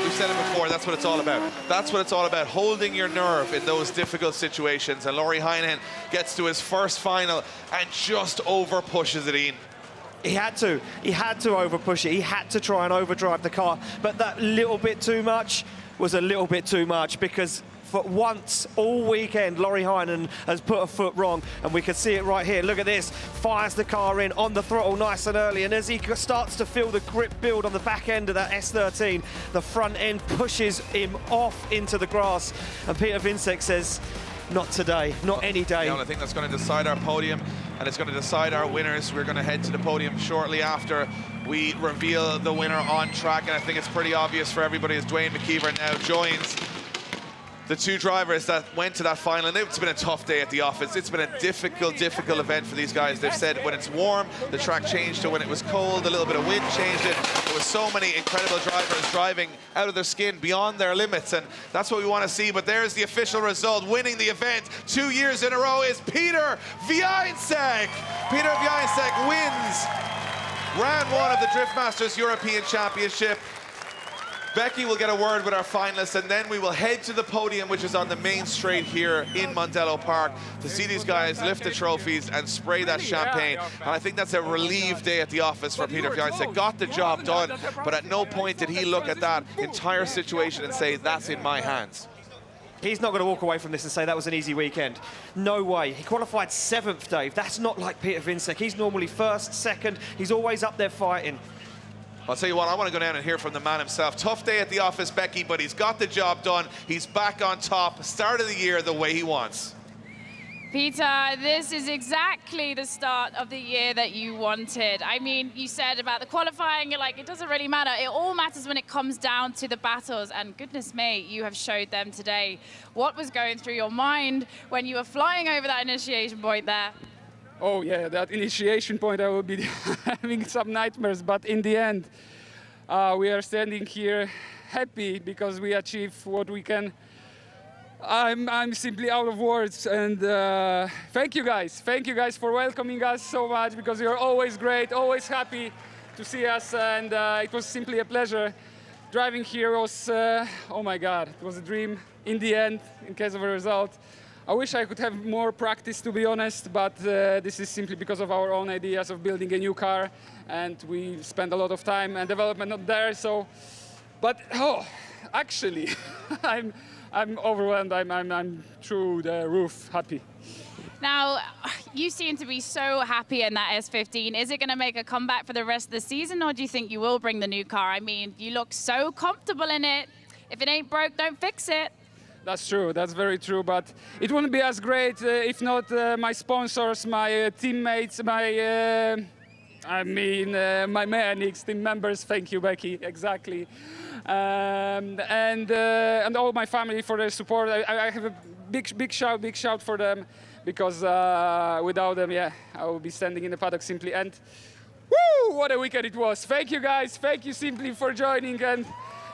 We've said it before, that's what it's all about. That's what it's all about, holding your nerve in those difficult situations. And Lauri Heinonen gets to his first final and just over pushes it in. He had to over push it. He had to try and overdrive the car, but that little bit too much was a little bit too much, because for once all weekend Lauri Heinonen has put a foot wrong, and we can see it right here. Look at this, fires the car in on the throttle nice and early, and as he starts to feel the grip build on the back end of that S13, the front end pushes him off into the grass, and Piotr Wiecek says, not today, not any day. Yeah, I think that's going to decide our podium, and it's going to decide our winners. We're going to head to the podium shortly after we reveal the winner on track, and I think it's pretty obvious for everybody as Duane McKeever now joins the two drivers that went to that final. And it's been a tough day at the office. It's been a difficult event for these guys. They've said when it's warm, the track changed to when it was cold. A little bit of wind changed it. There was so many incredible drivers driving out of their skin, beyond their limits, and that's what we want to see. But there's the official result. Winning the event 2 years in a row is Piotr Wiecek. Piotr Wiecek wins round one of the Drift Masters European Championship. Becky will get a word with our finalists, and then we will head to the podium, which is on the main straight here in Mondello Park, to see these guys lift the trophies and spray that champagne. And I think that's a relieved day at the office for Piotr Wiecek. Got the job done, but at no point did he look at that entire situation and say, that's in my hands. He's not going to walk away from this and say that was an easy weekend. No way. He qualified 7th, Dave. That's not like Piotr Wiecek. He's normally 1st, 2nd. He's always up there fighting. I'll tell you what, I want to go down and hear from the man himself. Tough day at the office, Becky, but he's got the job done. He's back on top. Start of the year the way he wants. Peter, this is exactly the start of the year that you wanted. I mean, you said about the qualifying, you're like, it doesn't really matter. It all matters when it comes down to the battles, and goodness me, you have showed them today. What was going through your mind when you were flying over that initiation point there? Oh yeah, that initiation point I will be having some nightmares, but in the end we are standing here happy because we achieved what we can. I'm simply out of words, and thank you guys for welcoming us so much, because you're always great, always happy to see us, and it was simply a pleasure. Driving here was, oh my God, it was a dream in the end, in case of a result. I wish I could have more practice, to be honest, but this is simply because of our own ideas of building a new car, and we spend a lot of time and development up there. So, but actually, I'm overwhelmed. I'm through the roof happy. Now, you seem to be so happy in that S15. Is it going to make a comeback for the rest of the season, or do you think you will bring the new car? I mean, you look so comfortable in it. If it ain't broke, don't fix it. That's true, that's very true, but it wouldn't be as great if not my sponsors, my teammates, my mechanics, team members. Thank you, Becky, exactly. And all my family for their support. I have a big shout for them, because without them, yeah, I will be standing in the paddock simply. And woo, what a weekend it was. Thank you guys, thank you simply for joining, and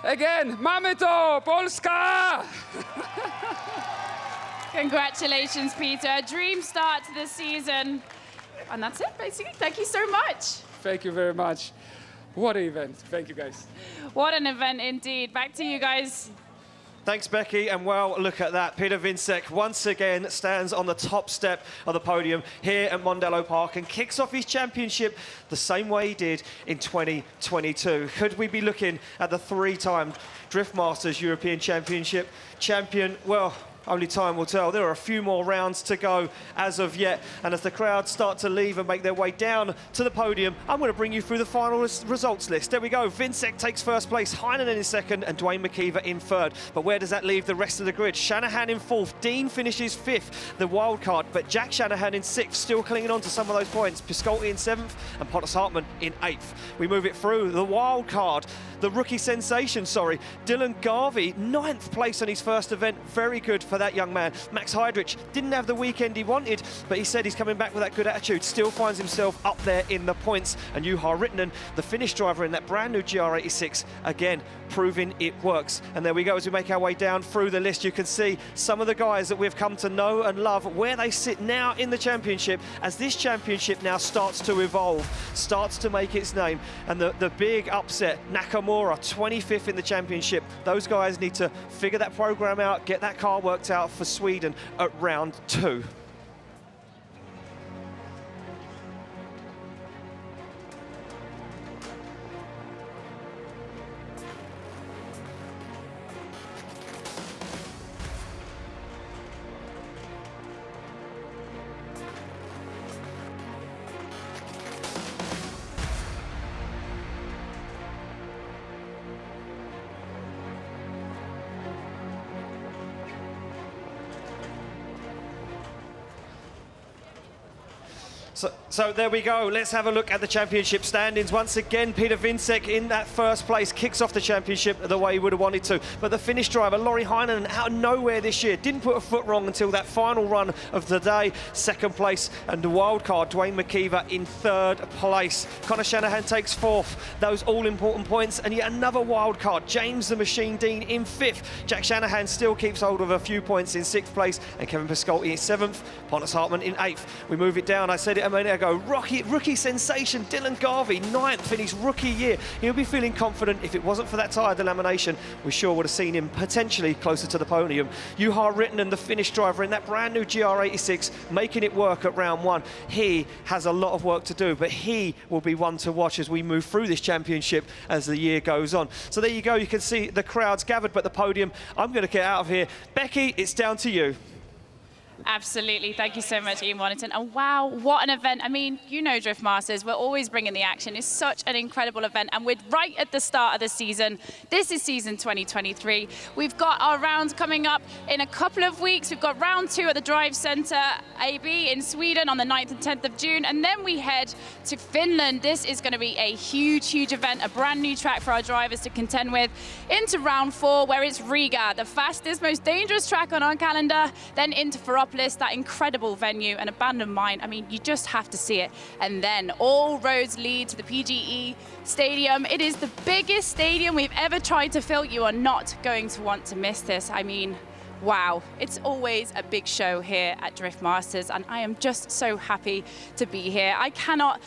again, mamy to, Polska! Congratulations, Peter. A dream start to the season. And that's it, basically. Thank you so much. Thank you very much. What an event. Thank you, guys. What an event indeed. Back to you guys. Thanks, Becky, and well, look at that. Piotr Wiecek once again stands on the top step of the podium here at Mondello Park and kicks off his championship the same way he did in 2022. Could we be looking at the three-time Drift Masters European Championship champion? Well, only time will tell. There are a few more rounds to go as of yet. And as the crowd start to leave and make their way down to the podium, I'm going to bring you through the final results list. There we go. Więcek takes first place, Heinonen in second, and Duane McKeever in third. But where does that leave the rest of the grid? Shanahan in fourth. Deane finishes fifth, the wild card. But Jack Shanahan in sixth, still clinging on to some of those points. Piskolty in seventh, and Pontus Hartman in eighth. We move it through the wild card. The rookie sensation, Dylan Garvey, ninth place on his first event. Very good for that young man. Max Heidrich didn't have the weekend he wanted, but he said he's coming back with that good attitude. Still finds himself up there in the points. And Juha Rintanen, the Finnish driver in that brand new GR86, again, proving it works. And there we go, as we make our way down through the list, you can see some of the guys that we've come to know and love, where they sit now in the championship, as this championship now starts to evolve, starts to make its name. And the big upset, Nakamura, 25th in the championship. Those guys need to figure that program out, get that car worked out for Sweden at round 2. So there we go. Let's have a look at the championship standings. Once again, Piotr Wiecek in that first place kicks off the championship the way he would have wanted to. But the Finnish driver, Lauri Heinonen, out of nowhere this year, didn't put a foot wrong until that final run of the day. Second place, and the wild card, Duane McKeever in third place. Conor Shanahan takes fourth. Those all-important points, and yet another wild card, James the Machine Deane in fifth. Jack Shanahan still keeps hold of a few points in sixth place, and Kevin Piskolty in seventh. Pontus Hartman in eighth. We move it down. I said it a minute ago. Rookie sensation Dylan Garvey, ninth in his rookie year. He'll be feeling confident. If it wasn't for that tyre delamination, we sure would have seen him potentially closer to the podium. Juha Rintanen, the Finnish driver in that brand new GR86, making it work at round 1. He has a lot of work to do, but he will be one to watch as we move through this championship as the year goes on. So there you go. You can see the crowds gathered, but the podium, I'm going to get out of here. Becky, it's down to you. Absolutely. Thank you so much, Ian Wannington. And wow, what an event. I mean, you know Drift Masters, we're always bringing the action. It's such an incredible event. And we're right at the start of the season. This is season 2023. We've got our rounds coming up in a couple of weeks. We've got round 2 at the Drive Centre AB in Sweden on the 9th and 10th of June. And then we head to Finland. This is going to be a huge event, a brand new track for our drivers to contend with. Into round 4, where it's Riga, the fastest, most dangerous track on our calendar. Then into Ferrari Minneapolis, that incredible venue, an abandoned mine. I mean, you just have to see it. And then all roads lead to the PGE Stadium. It is the biggest stadium we've ever tried to fill. You are not going to want to miss this. I mean, wow, it's always a big show here at Drift Masters, and I am just so happy to be here. I cannot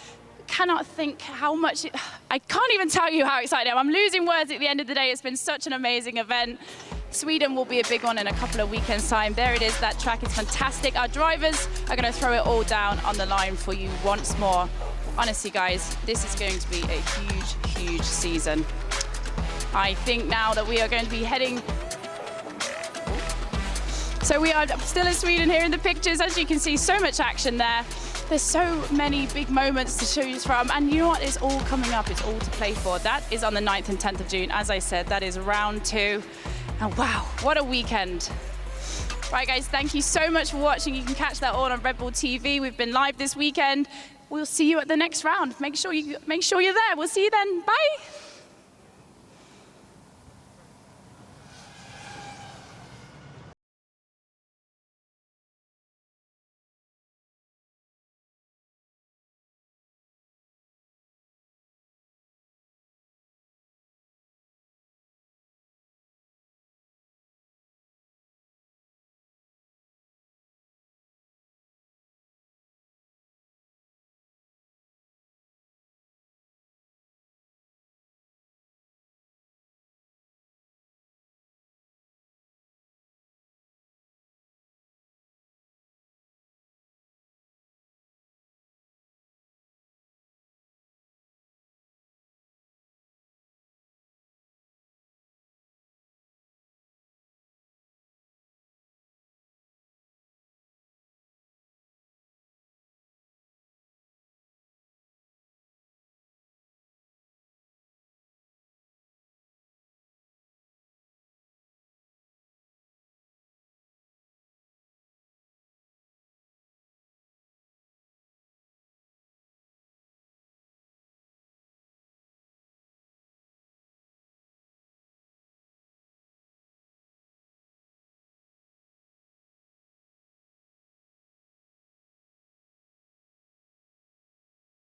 think how much, I can't even tell you how excited I am. I'm losing words at the end of the day. It's been such an amazing event. Sweden will be a big one in a couple of weekends' time. There it is, that track is fantastic. Our drivers are going to throw it all down on the line for you once more. Honestly, guys, this is going to be a huge, huge season. I think now that we are going to be heading. So we are still in Sweden here in the pictures. As you can see, so much action there. There's so many big moments to choose from, and you know what? It's all coming up. It's all to play for. That is on the 9th and 10th of June. As I said, that is round 2. And wow, what a weekend. Right, guys, thank you so much for watching. You can catch that all on Red Bull TV. We've been live this weekend. We'll see you at the next round. Make sure you're there. We'll see you then. Bye.